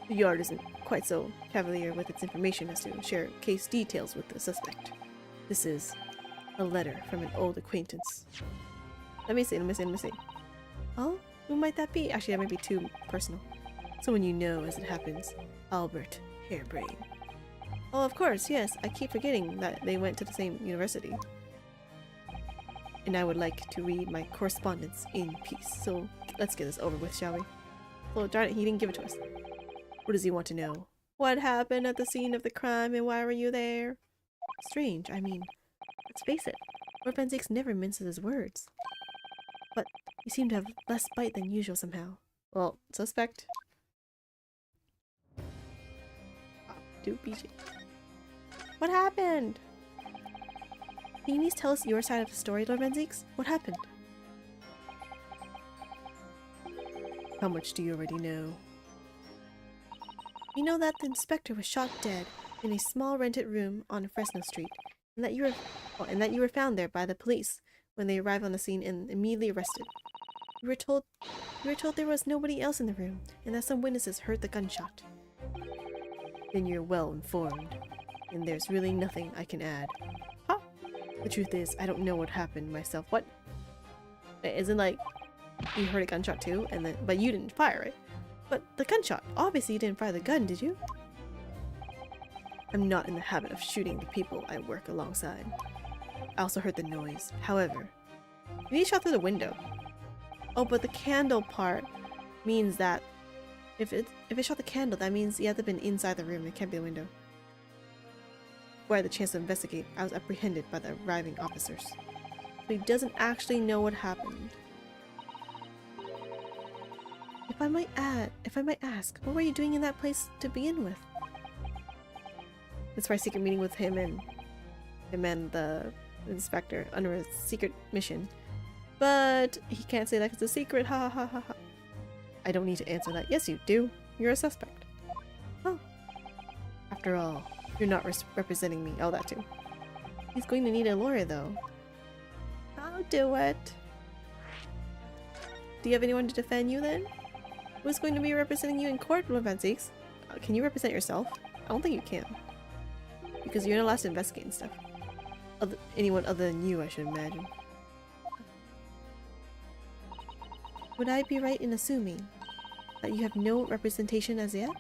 The Yard isn't quite so cavalier with its information as to share case details with the suspect. This is a letter from an old acquaintance. Let me see. Oh? Who might that be? Actually, that might be too personal. Someone you know as it happens. Albert Hairbrain. Oh, of course, yes. I keep forgetting that they went to the same university. And I would like to read my correspondence in peace. So let's get this over with, shall we? Oh, darn it, he didn't give it to us. What does he want to know? What happened at the scene of the crime and why were you there? Strange, I mean, let's face it, Lord Van Zeeks never minces his words. But you seem to have less bite than usual somehow. Well, suspect. Do BG. What happened? Can you please tell us your side of the story, Lord Van Zeeks? What happened? How much do you already know? We know that the inspector was shot dead in a small rented room on Fresno Street, and that you were found there by the police when they arrived on the scene and immediately arrested. We were told there was nobody else in the room, and that some witnesses heard the gunshot. Then you're well informed, and there's really nothing I can add. Huh? The truth is, I don't know what happened myself. What? Isn't like you heard a gunshot too, and then but you didn't fire it. But the gunshot, obviously you didn't fire the gun, did you? I'm not in the habit of shooting the people I work alongside. I also heard the noise. However, maybe he shot through the window. Oh, but the candle part means that if it shot the candle, that means you have to have been inside the room. It can't be the window. Before I had the chance to investigate, I was apprehended by the arriving officers. So he doesn't actually know what happened. If I might ask, what were you doing in that place to begin with? It's for a secret meeting with him and the inspector under a secret mission. But he can't say that because it's a secret, ha ha ha ha. I don't need to answer that. Yes, you do. You're a suspect. Oh. After all, you're not representing me. Oh, that too. He's going to need a lawyer, though. I'll do it. Do you have anyone to defend you, then? Who's going to be representing you in court, Levanzix? Can you represent yourself? I don't think you can. Because you're not allowed to investigate and stuff. Anyone other than you, I should imagine. Would I be right in assuming that you have no representation as yet?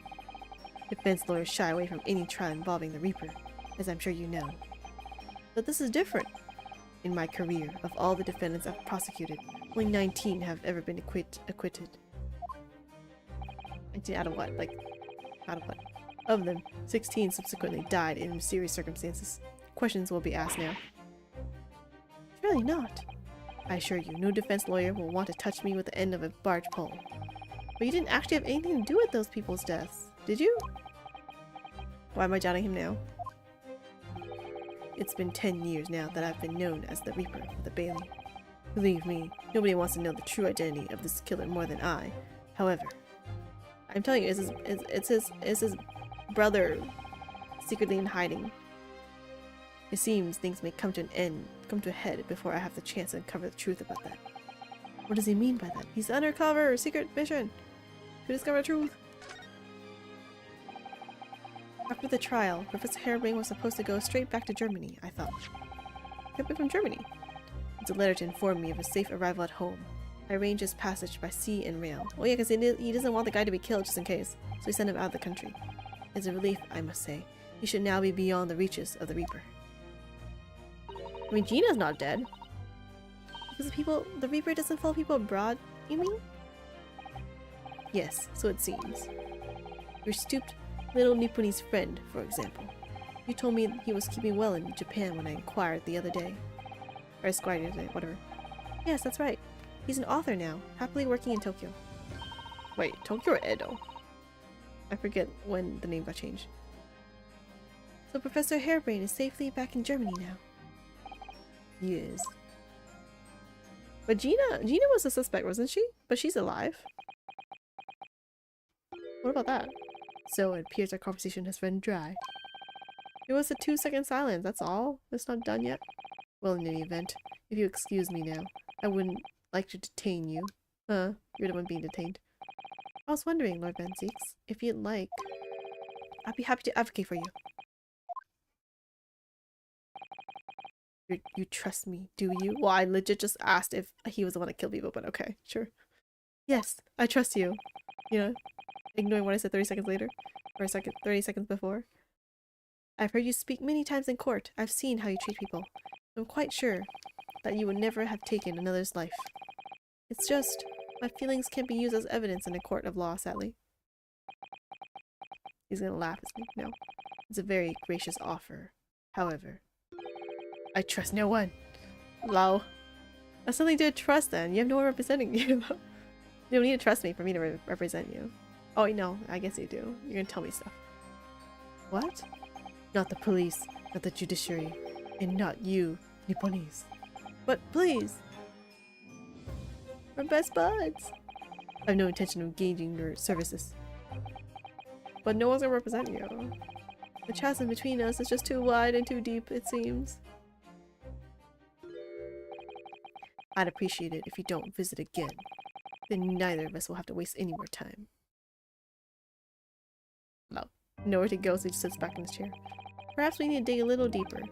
Defense lawyers shy away from any trial involving the Reaper, as I'm sure you know. But this is different. In my career, of all the defendants I've prosecuted, only 19 have ever been acquitted. 19 out of what? Like, out of what? Of them, 16 subsequently died in mysterious circumstances. Questions will be asked now. Surely not. I assure you, no defense lawyer will want to touch me with the end of a barge pole. But you didn't actually have anything to do with those people's deaths, did you? Why am I doubting him now? It's been 10 years now that I've been known as the Reaper of the Bailey. Believe me, nobody wants to know the true identity of this killer more than I. However, I'm telling you, it's his brother secretly in hiding. It seems things may come to a head before I have the chance to uncover the truth about that. What does he mean by that? He's undercover! Secret mission! To discover the truth! After the trial, Professor Harebrain was supposed to go straight back to Germany, I thought. Coming from Germany? It's a letter to inform me of his safe arrival at home. I arranged his passage by sea and rail. Oh yeah, because he doesn't want the guy to be killed just in case, so he sent him out of the country. It's a relief, I must say. He should now be beyond the reaches of the Reaper. I mean, Gina's not dead. Because the Reaper doesn't follow people abroad, you mean? Yes, so it seems. Your stooped little Nipponese friend, for example. You told me he was keeping well in Japan when I inquired the other day. Or inquired the other day, whatever. Yes, that's right. He's an author now, happily working in Tokyo. Wait, Tokyo or Edo? I forget when the name got changed. So Professor Harebrain is safely back in Germany now. He is. But Gina was a suspect, wasn't she? But she's alive. What about that? So it appears our conversation has run dry. It was a 2-second silence, that's all. It's not done yet. Well, in any event, if you excuse me now, I wouldn't like to detain you. You're the one being detained. I was wondering, Lord Van-Zeeks, if you'd like, I'd be happy to advocate for you. You trust me, do you? Well, I legit just asked if he was the one that killed people, but okay, sure. Yes, I trust you. You know, ignoring what I said 30 seconds later. Or 30 seconds before. I've heard you speak many times in court. I've seen how you treat people. I'm quite sure that you would never have taken another's life. It's just, my feelings can't be used as evidence in a court of law, sadly. He's gonna laugh at me. No. It's a very gracious offer. However, I trust no one. Lol. That's something to trust then. You have no one representing you. You don't need to trust me for me to represent you. Oh, no. I guess you do. You're gonna tell me stuff. What? Not the police, not the judiciary, and not you, Nipponese. But please! We're best buds! I have no intention of engaging your services. but no one's gonna represent you. The chasm between us is just too wide and too deep, it seems. I'd appreciate it if you don't visit again. Then neither of us will have to waste any more time. No. Nowhere to go, so he just sits back in his chair. Perhaps we need to dig a little deeper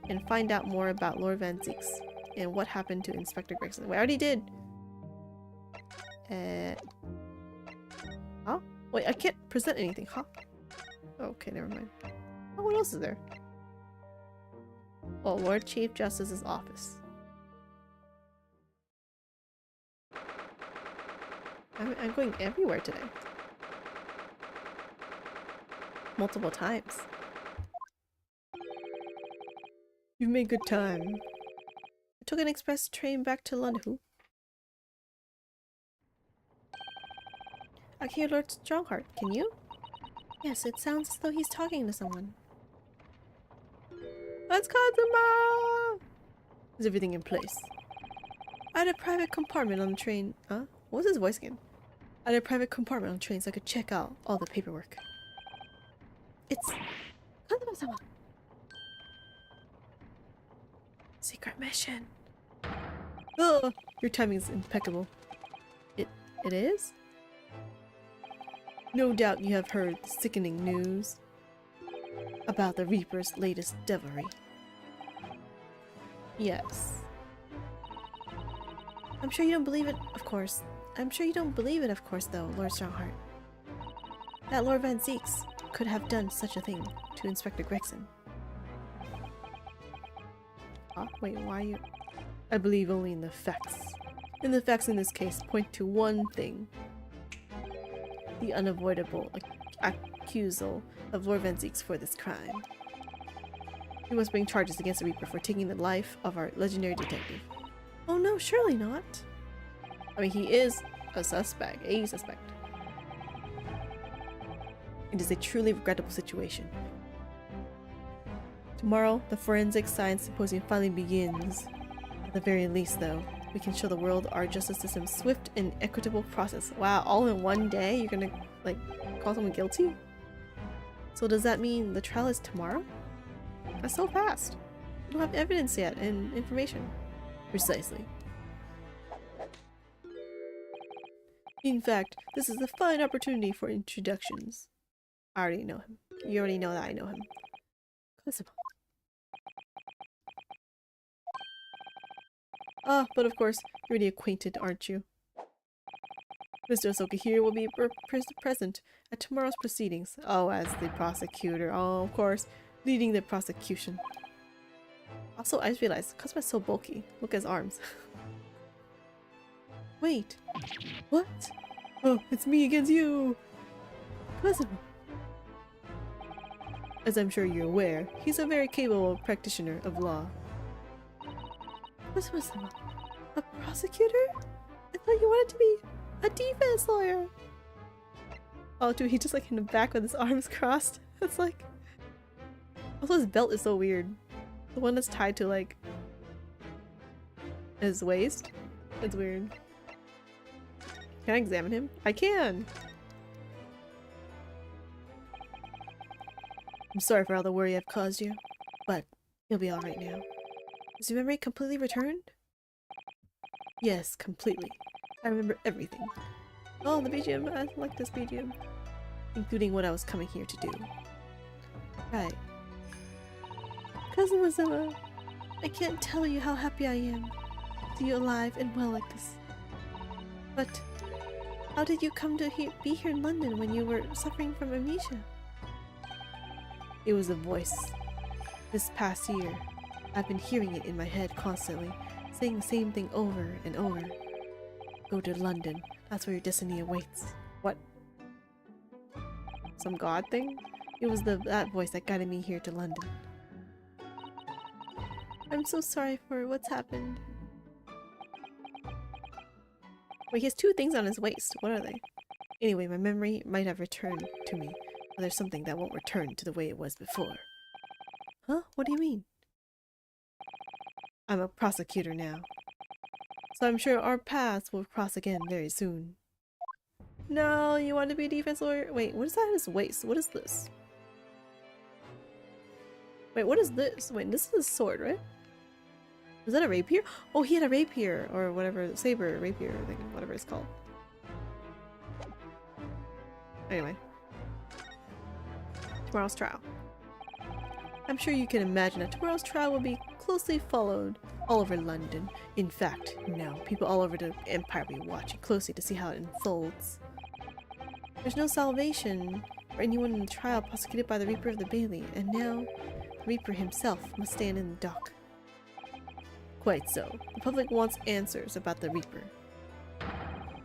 and find out more about Lord Van Zieks and what happened to Inspector Gregson. We already did! Huh? Wait, I can't present anything, huh? Okay, never mind. Oh, what else is there? Oh, Lord Chief Justice's office. I'm going everywhere today. Multiple times. You've made good time. I took an express train back to London. Who? I can hear Lord Strongheart. Can you? Yes, it sounds as though he's talking to someone. Let's Kazuma! Is everything in place? I had a private compartment on the train. Huh? What was his voice again? I had a private compartment on the train so I could check out all the paperwork. It's Kazuma-sama! Secret mission. Oh, your timing is impeccable. It is? No doubt you have heard the sickening news about the Reaper's latest devilry. Yes. I'm sure you don't believe it, of course. I'm sure you don't believe it, of course, though, Lord Strongheart. That Lord Van Zieks could have done such a thing to Inspector Gregson. Wait, why are you... I believe only in the facts. And the facts in this case point to one thing. The unavoidable accusal of Lord Van Zieks for this crime. We must bring charges against the Reaper for taking the life of our legendary detective. Oh no, surely not. I mean, he is a suspect. It is a truly regrettable situation. Tomorrow, the Forensic Science Symposium finally begins. At the very least, though, we can show the world our justice system's swift and equitable process. Wow, all in one day? You're gonna, like, call someone guilty? So does that mean the trial is tomorrow? That's so fast. We don't have evidence yet and information. Precisely. In fact, this is a fine opportunity for introductions. I already know him. You already know that I know him. Kazuma. Ah, but of course, you're already acquainted, aren't you? Mr. Ahsoka here will be present at tomorrow's proceedings. Oh, as the prosecutor. Oh, of course, leading the prosecution. Also, I just realized, Kazuma's so bulky. Look at his arms. Wait. What? Oh, it's me against you! Kazuma. As I'm sure you're aware, he's a very capable practitioner of law. Kazuma-sama, a prosecutor? I thought you wanted to be a defense lawyer! Oh, dude, he's just like in the back with his arms crossed. It's like... Also, his belt is so weird. The one that's tied to, like, his waist? It's weird. Can I examine him? I can! I'm sorry for all the worry I've caused you, but you'll be alright now. Is your memory completely returned? Yes, completely. I remember everything. Oh, the BGM. I like this BGM. Including what I was coming here to do. Right. Kazuma-sama, I can't tell you how happy I am to see you alive and well like this. But how did you come to be here in London when you were suffering from amnesia? It was a voice. This past year, I've been hearing it in my head constantly, saying the same thing over and over. Go to London. That's where your destiny awaits. What? Some god thing? It was that voice that guided me here to London. I'm so sorry for what's happened. Wait, he has two things on his waist. What are they? Anyway, my memory might have returned to me, but there's something that won't return to the way it was before. Huh? What do you mean? I'm a prosecutor now, so I'm sure our paths will cross again very soon. No, you want to be a defense lawyer? Wait, what is that in his waist? What is this? Wait, what is this? Wait, this is a sword, right? Is that a rapier? Oh, he had a rapier or whatever, saber, rapier thing, whatever it's called. Anyway. Tomorrow's trial. I'm sure you can imagine that tomorrow's trial will be closely followed all over London. In fact, now people all over the Empire will be watching closely to see how it unfolds. There's no salvation for anyone in the trial prosecuted by the Reaper of the Bailey, and now the Reaper himself must stand in the dock. Quite so. The public wants answers about the Reaper.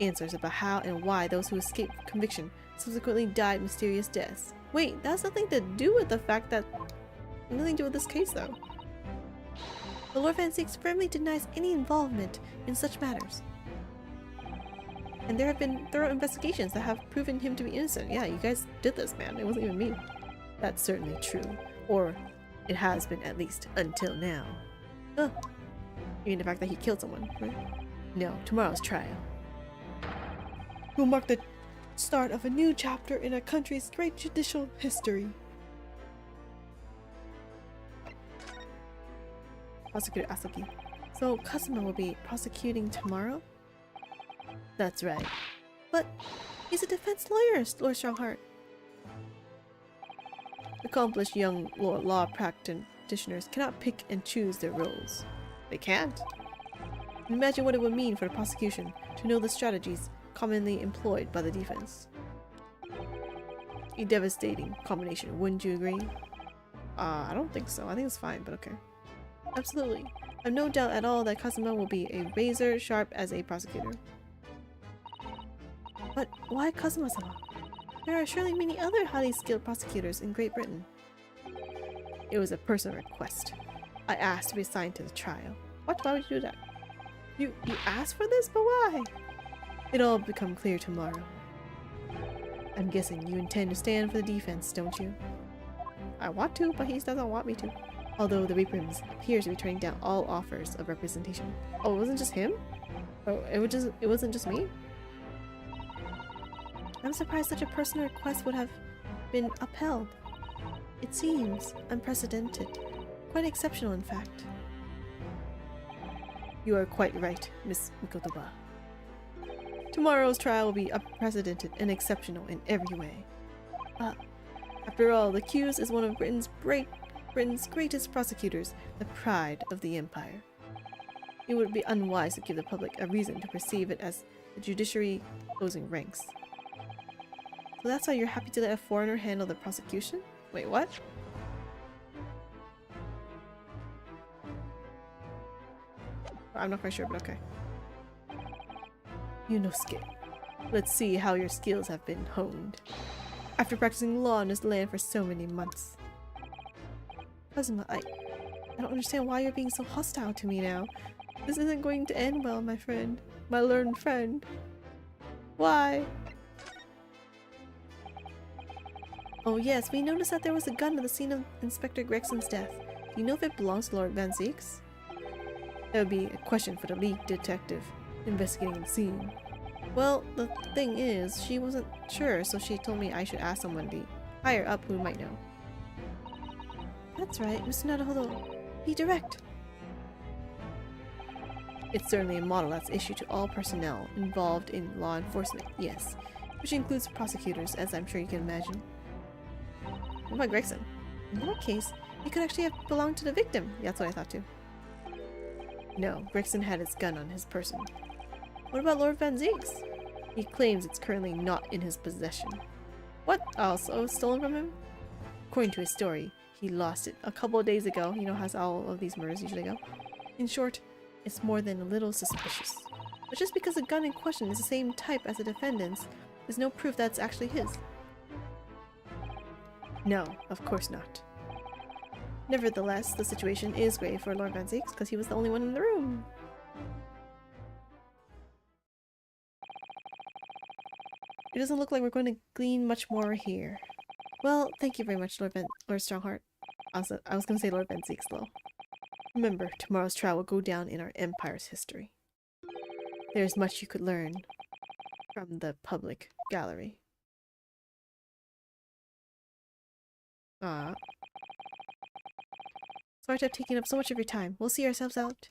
Answers about how and why those who escaped conviction subsequently died mysterious deaths. Wait, that has nothing to do with the fact that... Nothing to do with this case, though. The Lord Van Zieks firmly denies any involvement in such matters. And there have been thorough investigations that have proven him to be innocent. Yeah, you guys did this, man. It wasn't even me. That's certainly true. Or, it has been at least, until now. Oh. You mean the fact that he killed someone, right? No, tomorrow's trial will mark the start of a new chapter in our country's great judicial history. Prosecutor Asaki. So, Kazuma will be prosecuting tomorrow? That's right. But he's a defense lawyer, Lord Strongheart. Accomplished young law practitioners cannot pick and choose their roles. They can't. Imagine what it would mean for the prosecution to know the strategies commonly employed by the defense. A devastating combination, wouldn't you agree? I don't think so. I think it's fine, but okay. Absolutely. I've no doubt at all that Kazuma will be a razor sharp as a prosecutor. But why Kazuma-sama? There are surely many other highly skilled prosecutors in Great Britain. It was a personal request. I asked to be assigned to the trial. What? Why would you do that? You asked for this? But why? It'll all become clear tomorrow. I'm guessing you intend to stand for the defense, don't you? I want to, but he doesn't want me to. Although the Reaper appears to be turning down all offers of representation. Oh, it wasn't just him? Oh, it wasn't just me? I'm surprised such a personal request would have been upheld. It seems unprecedented. Quite exceptional, in fact. You are quite right, Miss Mikotoba. Tomorrow's trial will be unprecedented and exceptional in every way. After all, the accused is one of Britain's greatest prosecutors, the pride of the Empire. It would be unwise to give the public a reason to perceive it as the judiciary closing ranks. So that's why you're happy to let a foreigner handle the prosecution? Wait, what? I'm not quite sure, but okay. Yunosuke, let's see how your skills have been honed. After practicing law in this land for so many months. Kazuma, I don't understand why you're being so hostile to me now. This isn't going to end well, my friend. My learned friend. Why? Oh yes, we noticed that there was a gun at the scene of Inspector Gregson's death. Do you know if it belongs to Lord Van Zieks? That would be a question for the lead detective investigating the scene. Well, the thing is, she wasn't sure, so she told me I should ask someone higher up who might know. That's right, Mr. Naruhodo. Be direct. It's certainly a model that's issued to all personnel involved in law enforcement, yes. Which includes prosecutors, as I'm sure you can imagine. What about Gregson? In that case, it could actually have belonged to the victim. Yeah, that's what I thought too. No, Gregson had his gun on his person. What about Lord Van Zieks? He claims it's currently not in his possession. What? Oh, so it was stolen from him? According to his story, he lost it a couple of days ago. You know how all of these murders usually go. In short, it's more than a little suspicious. But just because the gun in question is the same type as the defendant's, there's no proof that it's actually his. No, of course not. Nevertheless, the situation is grave for Lord Van Zieks because he was the only one in the room. It doesn't look like we're going to glean much more here. Well, thank you very much, Lord Strongheart. Also, I was going to say Lord Van Zieks, though. Remember, tomorrow's trial will go down in our Empire's history. There's much you could learn from the public gallery. Sorry to have taken up so much of your time. We'll see ourselves out.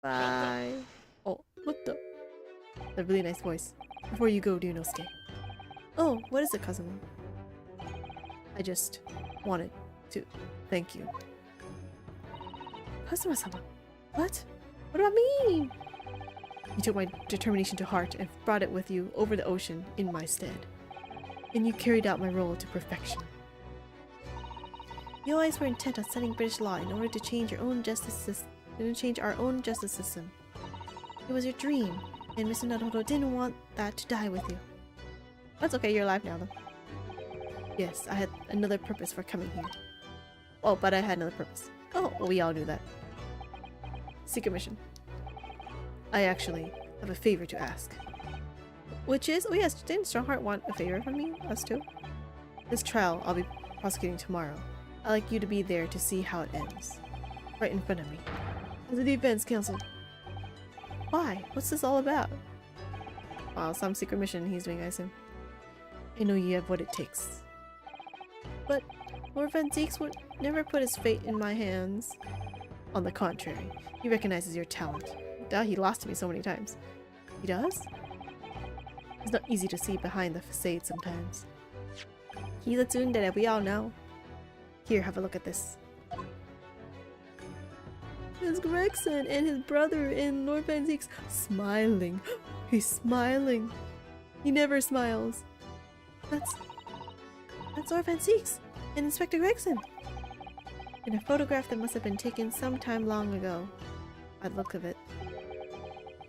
Bye. Oh, what the? A really nice voice. Before you go, Ryunosuke. Oh, what is it, cousin? I just wanted to thank you. Kazuma-sama. What? What about me? You took my determination to heart and brought it with you over the ocean in my stead. And you carried out my role to perfection. You always were intent on setting British law in order to change your own justice system. Change our own justice system. It was your dream, and Mr. Naruto didn't want that to die with you. That's okay, you're alive now, though. Yes, I had another purpose for coming here. Oh, but I had another purpose. Oh, well, we all knew that. Secret mission. I actually have a favor to ask. Which is, oh yes, didn't Strongheart want a favor from me? Us too? This trial I'll be prosecuting tomorrow. I'd like you to be there to see how it ends. Right in front of me. As a defense counsel. Why? What's this all about? Wow, some secret mission he's doing, I assume. I know you have what it takes. But Lord Van Zeeks would never put his fate in my hands. On the contrary, he recognizes your talent. Duh, he lost to me so many times. He does? It's not easy to see behind the facade sometimes. He's a tsundere, we all know. Here, have a look at this. It's Gregson and his brother in Lord Van Zeeks smiling. He's smiling. He never smiles. That's Lord Van Zeeks and Inspector Gregson. In a photograph that must have been taken some time long ago. By the look of it.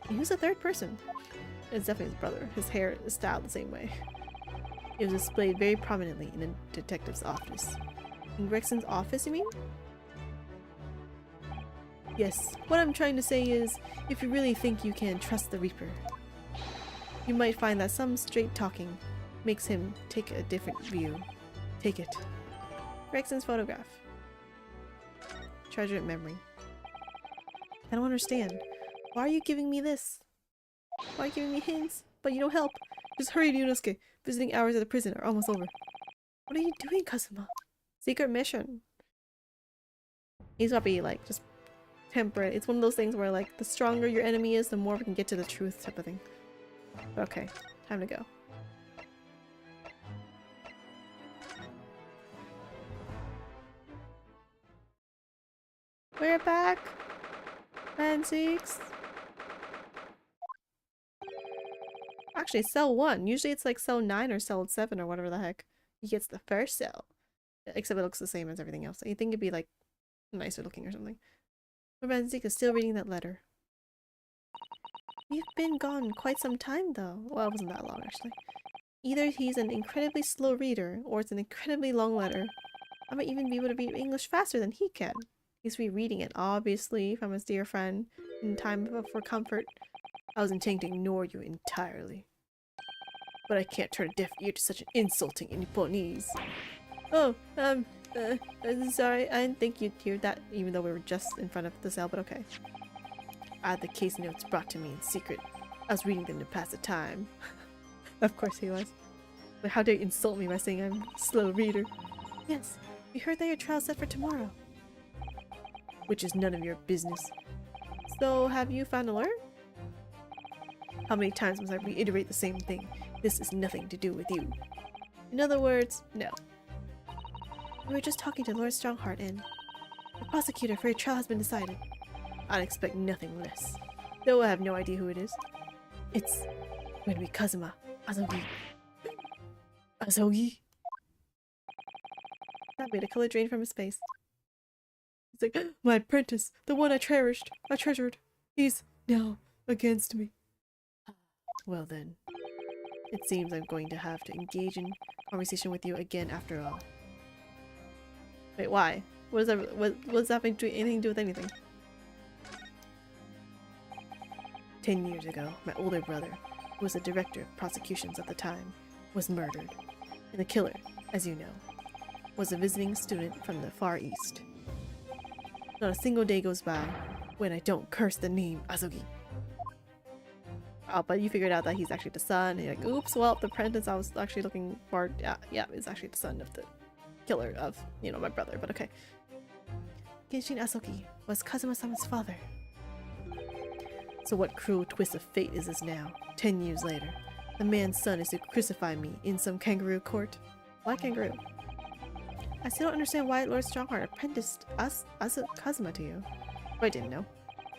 And who's the third person? It's definitely his brother. His hair is styled the same way. It was displayed very prominently in a detective's office. In Gregson's office, you mean? Yes, what I'm trying to say is, if you really think you can trust the Reaper, you might find that some straight talking makes him take a different view. Take it. Gregson's photograph. Treasured memory. I don't understand. Why are you giving me this? Why are you giving me hints? But you don't help. Just hurry, Ryunosuke. Visiting hours at the prison are almost over. What are you doing, Kazuma? Secret mission. He's probably like just temperate. It's one of those things where like the stronger your enemy is, the more we can get to the truth type of thing. But okay, time to go. We're back! Van Zeeks. Actually, cell 1. Usually it's like cell 9 or cell 7 or whatever the heck. He gets the first cell. Except it looks the same as everything else. You think it'd be like nicer looking or something. But Van Zeeks is still reading that letter. We've been gone quite some time though. Well, it wasn't that long actually. Either he's an incredibly slow reader or it's an incredibly long letter. I might even be able to read English faster than he can. He's rereading it, obviously, from his dear friend in time for comfort. I was intending to ignore you entirely. But I can't turn a deaf ear to such an insulting Nipponese. Oh, sorry, I didn't think you'd hear that, even though we were just in front of the cell, but okay. I had the case notes brought to me in secret. I was reading them to pass the time. Of course he was. But how dare you insult me by saying I'm a slow reader? Yes, we heard that your trial's set for tomorrow. Which is none of your business. So, have you found a lawyer? How many times must I reiterate the same thing? This is nothing to do with you. In other words, no. We were just talking to Lord Strongheart and the prosecutor for your trial has been decided. I'd expect nothing less. Though I have no idea who it is. It's going to be Kazuma Asogi. Asogi? That made a color drain from his face. He's like, my apprentice, the one I treasured. He's now against me. Well then, it seems I'm going to have to engage in conversation with you again after all. Wait, why? What does that have anything to do with anything? 10 years ago, my older brother, who was the director of prosecutions at the time, was murdered. And the killer, as you know, was a visiting student from the Far East. Not a single day goes by when I don't curse the name Asogi. But you figured out that he's actually the son. And you're like, oops, well, the apprentice I was actually looking for, yeah, is actually the son of the killer of, you know, my brother, but okay. Genshin Asogi was Kazuma-sama's father. So what cruel twist of fate is this now, 10 years later? The man's son is to crucify me in some kangaroo court. Why kangaroo? I still don't understand why Lord Strongheart apprenticed Kazuma to you. But I didn't know.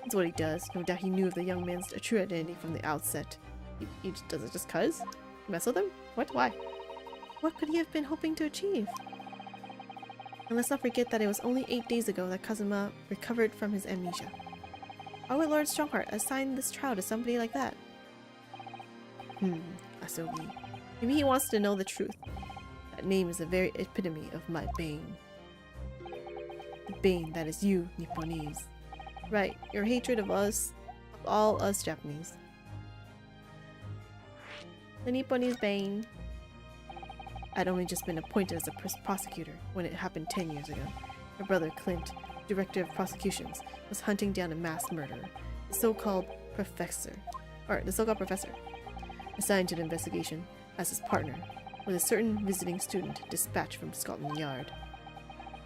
That's what he does. No doubt he knew of the young man's true identity from the outset. He does it just cuz? Mess with him? What? Why? What could he have been hoping to achieve? And let's not forget that it was only 8 days ago that Kazuma recovered from his amnesia. Why would Lord Strongheart assign this trial to somebody like that? Asogi. Maybe he wants to know the truth. That name is the very epitome of my bane. The bane that is you, Nipponese. Right, your hatred of us, of all us Japanese. The Nipponese bane. I'd only just been appointed as a prosecutor when it happened 10 years ago. My brother Clint, director of prosecutions, was hunting down a mass murderer, the so-called professor, assigned to the investigation as his partner, was a certain visiting student dispatched from Scotland Yard.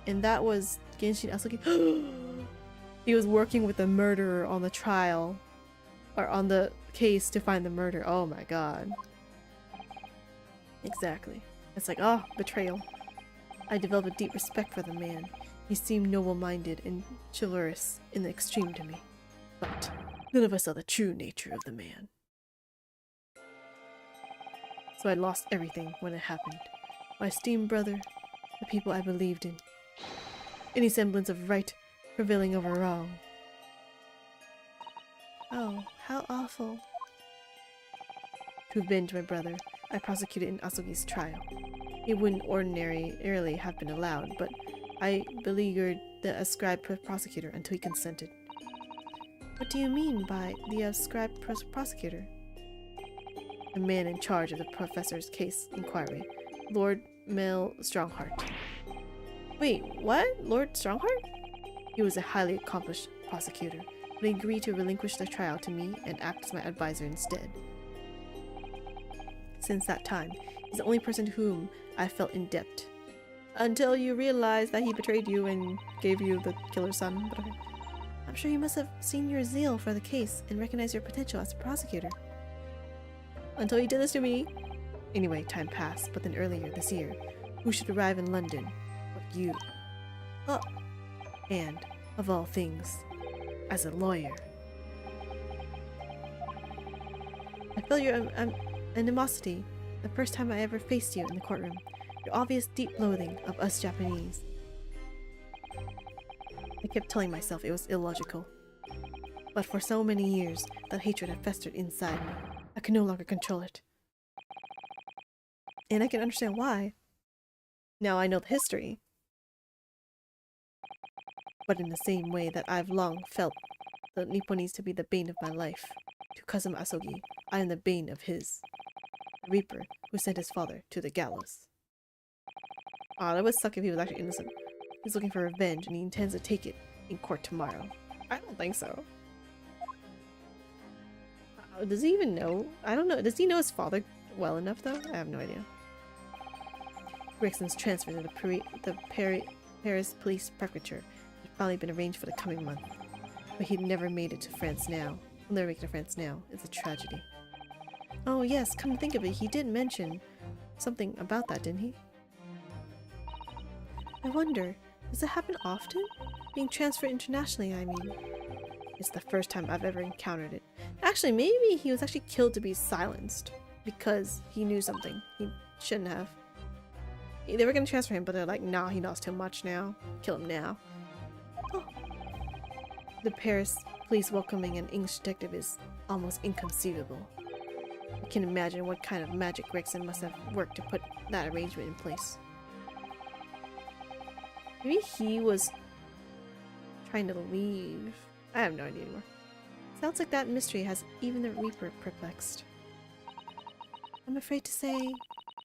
And that was Genshin Asogi. He was working with the murderer on the trial, or on the case to find the murder. Oh my god. Exactly. It's like, oh, betrayal. I developed a deep respect for the man. He seemed noble-minded and chivalrous in the extreme to me. But none of us saw the true nature of the man. So I lost everything when it happened. My esteemed brother, the people I believed in. Any semblance of right prevailing over wrong. Oh, how awful. To avenge my brother, I prosecuted in Asogi's trial. He wouldn't ordinarily have been allowed, but I beleaguered the ascribed prosecutor until he consented. What do you mean by the ascribed prosecutor? The man in charge of the professor's case inquiry, Lord Mel Strongheart. Wait, what? Lord Strongheart? He was a highly accomplished prosecutor, but he agreed to relinquish the trial to me and act as my advisor instead. Since that time, he's the only person to whom I felt in debt. Until you realized that he betrayed you and gave you the killer's son. But okay. I'm sure he must have seen your zeal for the case and recognized your potential as a prosecutor. Until he did this to me. Anyway, time passed, but then earlier this year, who should arrive in London but you? Oh, and, of all things, as a lawyer. I felt your animosity the first time I ever faced you in the courtroom. Your obvious deep loathing of us Japanese. I kept telling myself it was illogical. But for so many years, that hatred had festered inside me. I could no longer control it. And I can understand why. Now I know the history. But in the same way that I've long felt the Nipponese to be the bane of my life, to Kazuma Asogi, I am the bane of his. The Reaper who sent his father to the gallows. Aw, that would suck if he was actually innocent. He's looking for revenge and he intends to take it in court tomorrow. I don't think so. Does he even know? I don't know. Does he know his father well enough though? I have no idea. Gregson's transfer to the Paris Police Prefecture had finally been arranged for the coming month. But he'd never made it to France now. He'll never make it to France now. It's a tragedy. Oh yes, come to think of it, he did mention something about that, didn't he? I wonder, does it happen often? Being transferred internationally, I mean. It's the first time I've ever encountered it. Actually, maybe he was actually killed to be silenced because he knew something he shouldn't have. They were going to transfer him, but they're like, nah, he knows too much now. Kill him now. Oh. The Paris police welcoming an English detective is almost inconceivable. I can imagine what kind of magic Gregson must have worked to put that arrangement in place. Maybe he was trying to leave. I have no idea anymore. Sounds like that mystery has even the Reaper perplexed. I'm afraid to say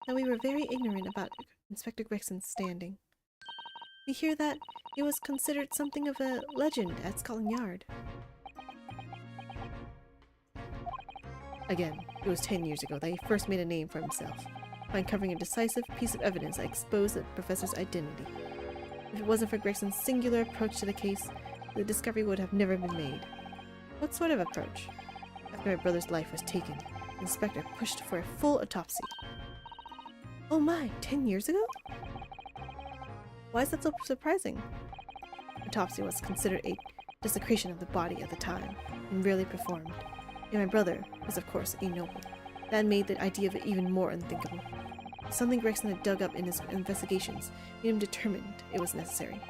that we were very ignorant about Inspector Gregson's standing. We hear that he was considered something of a legend at Scotland Yard. Again, it was 10 years ago that he first made a name for himself, by uncovering a decisive piece of evidence that exposed the professor's identity. If it wasn't for Gregson's singular approach to the case, the discovery would have never been made. What sort of approach? After my brother's life was taken, the inspector pushed for a full autopsy. Oh my, 10 years ago? Why is that so surprising? Autopsy was considered a desecration of the body at the time, and rarely performed. And my brother was of course a noble. That made the idea of it even more unthinkable. Something Gregson had dug up in his investigations made him determined it was necessary.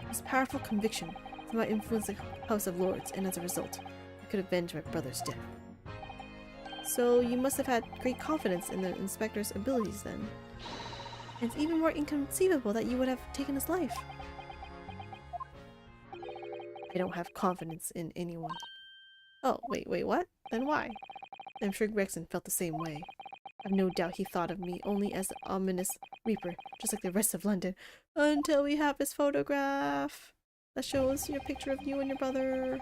His powerful conviction somehow influenced the House of Lords, and as a result, I could avenge my brother's death. So you must have had great confidence in the inspector's abilities then. And it's even more inconceivable that you would have taken his life. I don't have confidence in anyone. Oh, wait, what? Then why? I'm sure Gregson felt the same way. I've no doubt he thought of me only as the ominous Reaper, just like the rest of London, until we have his photograph that shows your picture of you and your brother.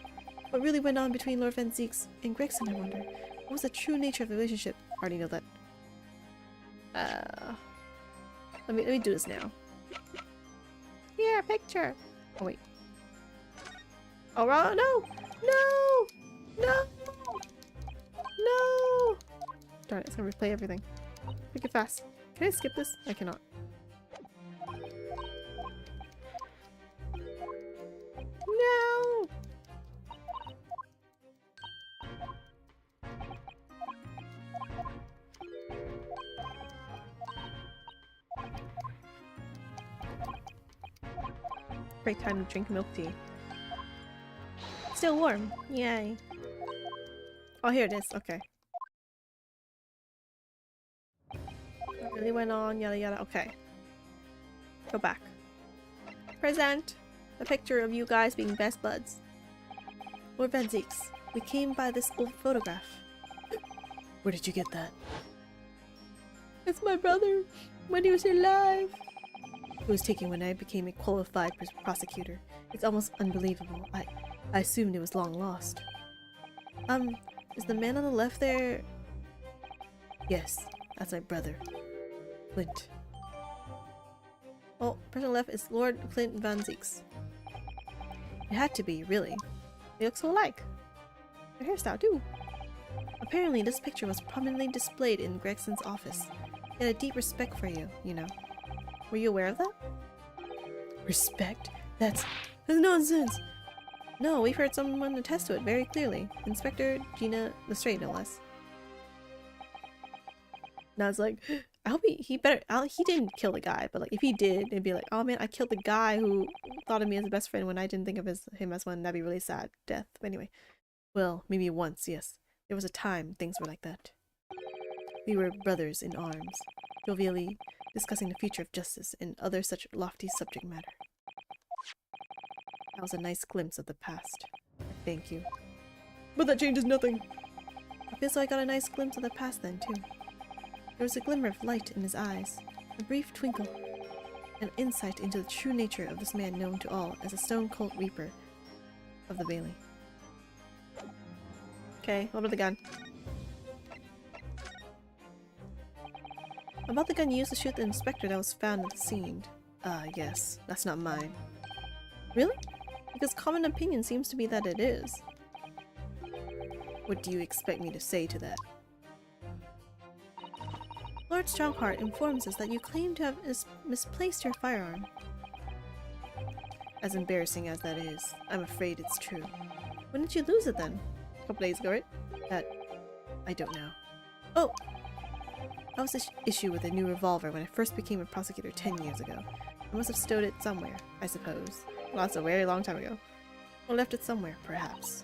What really went on between Lord Van Zeeks and Gregson, I wonder? What was the true nature of the relationship? I already know that. Let me do this now. Yeah, picture. Oh wait. Oh no! No! No! No! Darn it, it's gonna replay everything. Make it fast. Can I skip this? I cannot. No! Great time to drink milk tea. Still warm. Yay. Oh, here it is. Okay. What really went on, yada yada. Okay. Go back. Present! A picture of you guys being best buds. Lord Van Zeeks, we came by this old photograph. Where did you get that? It's my brother, when he was alive. It was taken when I became a qualified prosecutor. It's almost unbelievable. I assumed it was long lost. Is the man on the left there? Yes, that's my brother. Clint. Oh, person on the left is Lord Clint Van Zeeks. It had to be, really. They look so alike. Their hairstyle, too. Apparently, this picture was prominently displayed in Gregson's office. He had a deep respect for you, you know. Were you aware of that? Respect? That's nonsense! No, we've heard someone attest to it very clearly. Inspector Gina Lestrade, no less. Now it's like, I hope he didn't kill the guy, but like if he did, it'd be like, oh man, I killed the guy who thought of me as a best friend when I didn't think of him as one. That'd be really sad. Death. But anyway. Well, maybe once, yes. There was a time things were like that. We were brothers in arms, jovially discussing the future of justice and other such lofty subject matter. That was a nice glimpse of the past. Thank you. But that changes nothing! I feel so I got a nice glimpse of the past then, too. There was a glimmer of light in his eyes, a brief twinkle, an insight into the true nature of this man known to all as a stone-cold reaper of the Bailey. Okay, what about the gun? About the gun you used to shoot the inspector that was found at the scene. Yes, that's not mine. Really? Because common opinion seems to be that it is. What do you expect me to say to that? Lord Strongheart informs us that you claim to have misplaced your firearm. As embarrassing as that is, I'm afraid it's true. When did you lose it then? A couple days ago, right? I don't know. Oh! I was issued with a new revolver when I first became a prosecutor 10 years ago. I must have stowed it somewhere, I suppose. Well, that's a very long time ago. Or left it somewhere, perhaps.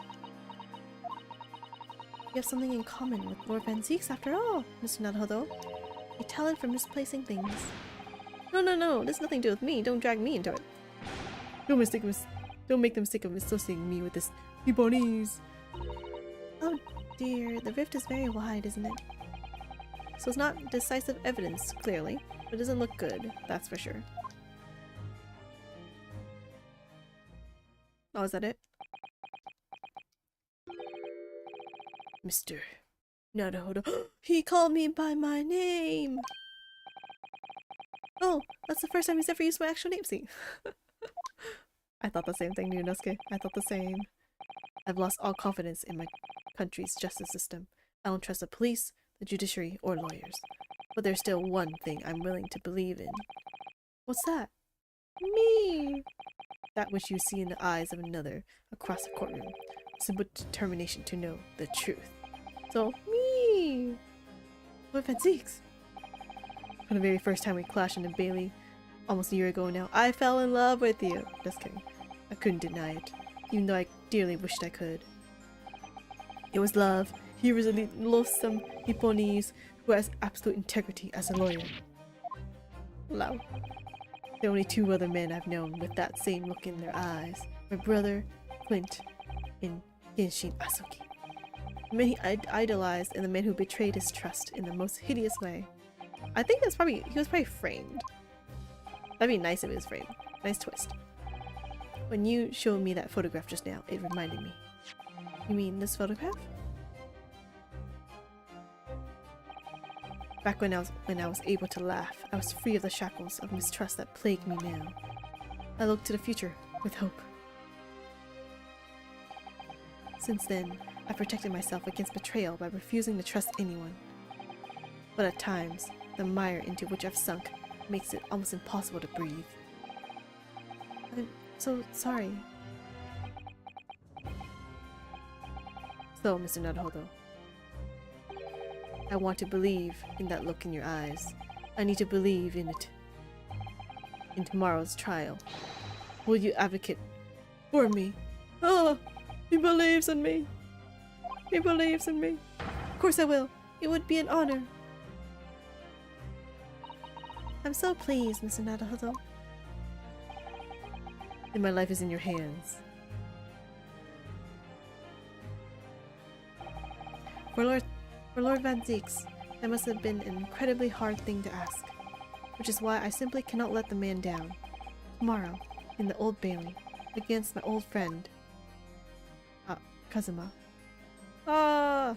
You have something in common with Lord Van Zeeks after all, Mr. Naruhodo. A talent for misplacing things. No, this has nothing to do with me. Don't drag me into it. Don't make the mistake of associating me with this Japanese. Oh dear, the rift is very wide, isn't it? So it's not decisive evidence, clearly, but it doesn't look good, that's for sure. Oh, is that it? Mr. Naruhodo. He called me by my name! Oh, that's the first time he's ever used my actual name. See? I thought the same thing, Ryunosuke. I thought the same. I've lost all confidence in my country's justice system. I don't trust the police, the judiciary, or lawyers. But there's still one thing I'm willing to believe in. What's that? Me! That which you see in the eyes of another across the courtroom. Simple determination to know the truth. So, me! What Fantiques? From the very first time we clashed in the Bailey, almost a year ago now, I fell in love with you. Just kidding. I couldn't deny it, even though I dearly wished I could. It was love. He was a loathsome Hipponese who has absolute integrity as a lawyer. Wow. There are only two other men I've known with that same look in their eyes. My brother, Clint, and Genshin Asuki. The man he idolized and the man who betrayed his trust in the most hideous way. I think he was probably framed. That'd be nice if it was framed. Nice twist. When you showed me that photograph just now, it reminded me. You mean this photograph? Back when I was able to laugh, I was free of the shackles of mistrust that plague me now. I look to the future with hope. Since then, I protected myself against betrayal by refusing to trust anyone. But at times, the mire into which I've sunk makes it almost impossible to breathe. I'm so sorry. So, Mr. Naruhodo, I want to believe in that look in your eyes. I need to believe in it. In tomorrow's trial. Will you advocate for me? Oh, he believes in me. He believes in me. Of course I will. It would be an honor. I'm so pleased, Mr. Naruhodo. And my life is in your hands. For Lord Van Zieks, that must have been an incredibly hard thing to ask, which is why I simply cannot let the man down. Tomorrow, in the Old Bailey, against my old friend, Kazuma. Ah!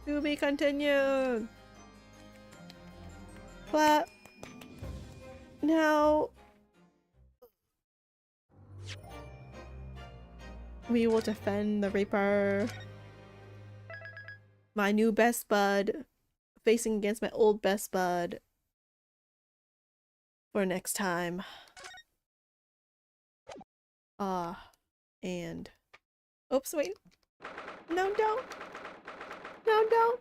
To be continued! But now we will defend the Reaper. My new best bud facing against my old best bud for next time. And oops, wait. No, don't. No, don't.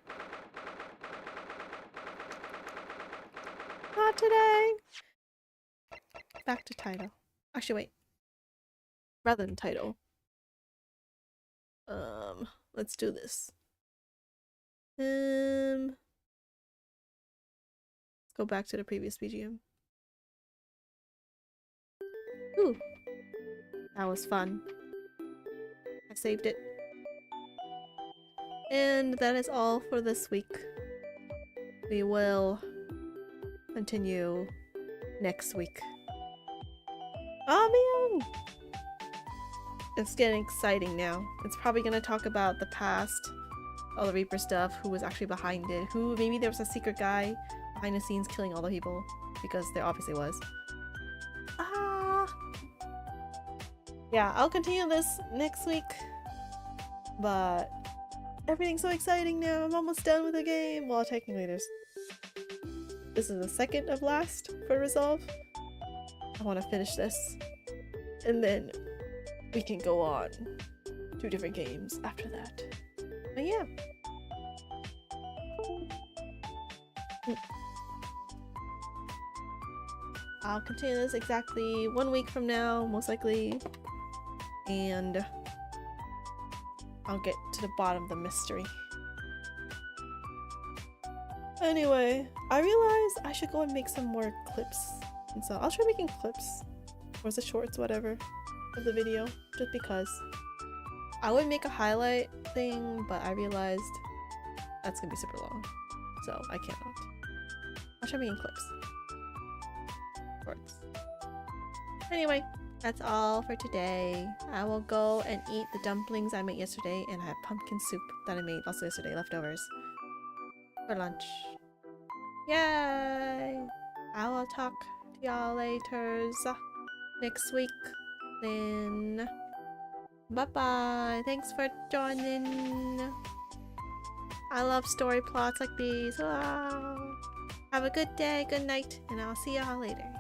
Not today. Back to title. Actually, wait. Rather than title. Let's do this. Let's go back to the previous BGM. Ooh. That was fun. I saved it. And that is all for this week. We will continue next week. Oh man! It's getting exciting now. It's probably gonna talk about the past, all the Reaper stuff, who was actually behind it, who maybe there was a secret guy behind the scenes killing all the people, because there obviously was. Yeah, I'll continue this next week, but everything's so exciting now. I'm almost done with the game. Well, technically this is the second of last for Resolve. I want to finish this, and then we can go on to different games after that. But yeah. I'll continue this exactly 1 week from now, most likely. And I'll get to the bottom of the mystery. Anyway, I realized I should go and make some more clips. And so I'll try making clips, or the shorts, whatever, of the video, just because. I would make a highlight thing, but I realized that's gonna be super long, so I cannot. I'll try making clips. Shorts. Anyway, That's all for today. I will go and eat the dumplings I made yesterday, and I have pumpkin soup that I made also yesterday, leftovers, for lunch. Yay! I will talk to y'all later next week. Then, bye-bye. Thanks for joining. I love story plots like these. Wow. Have a good day, good night, and I'll see y'all later.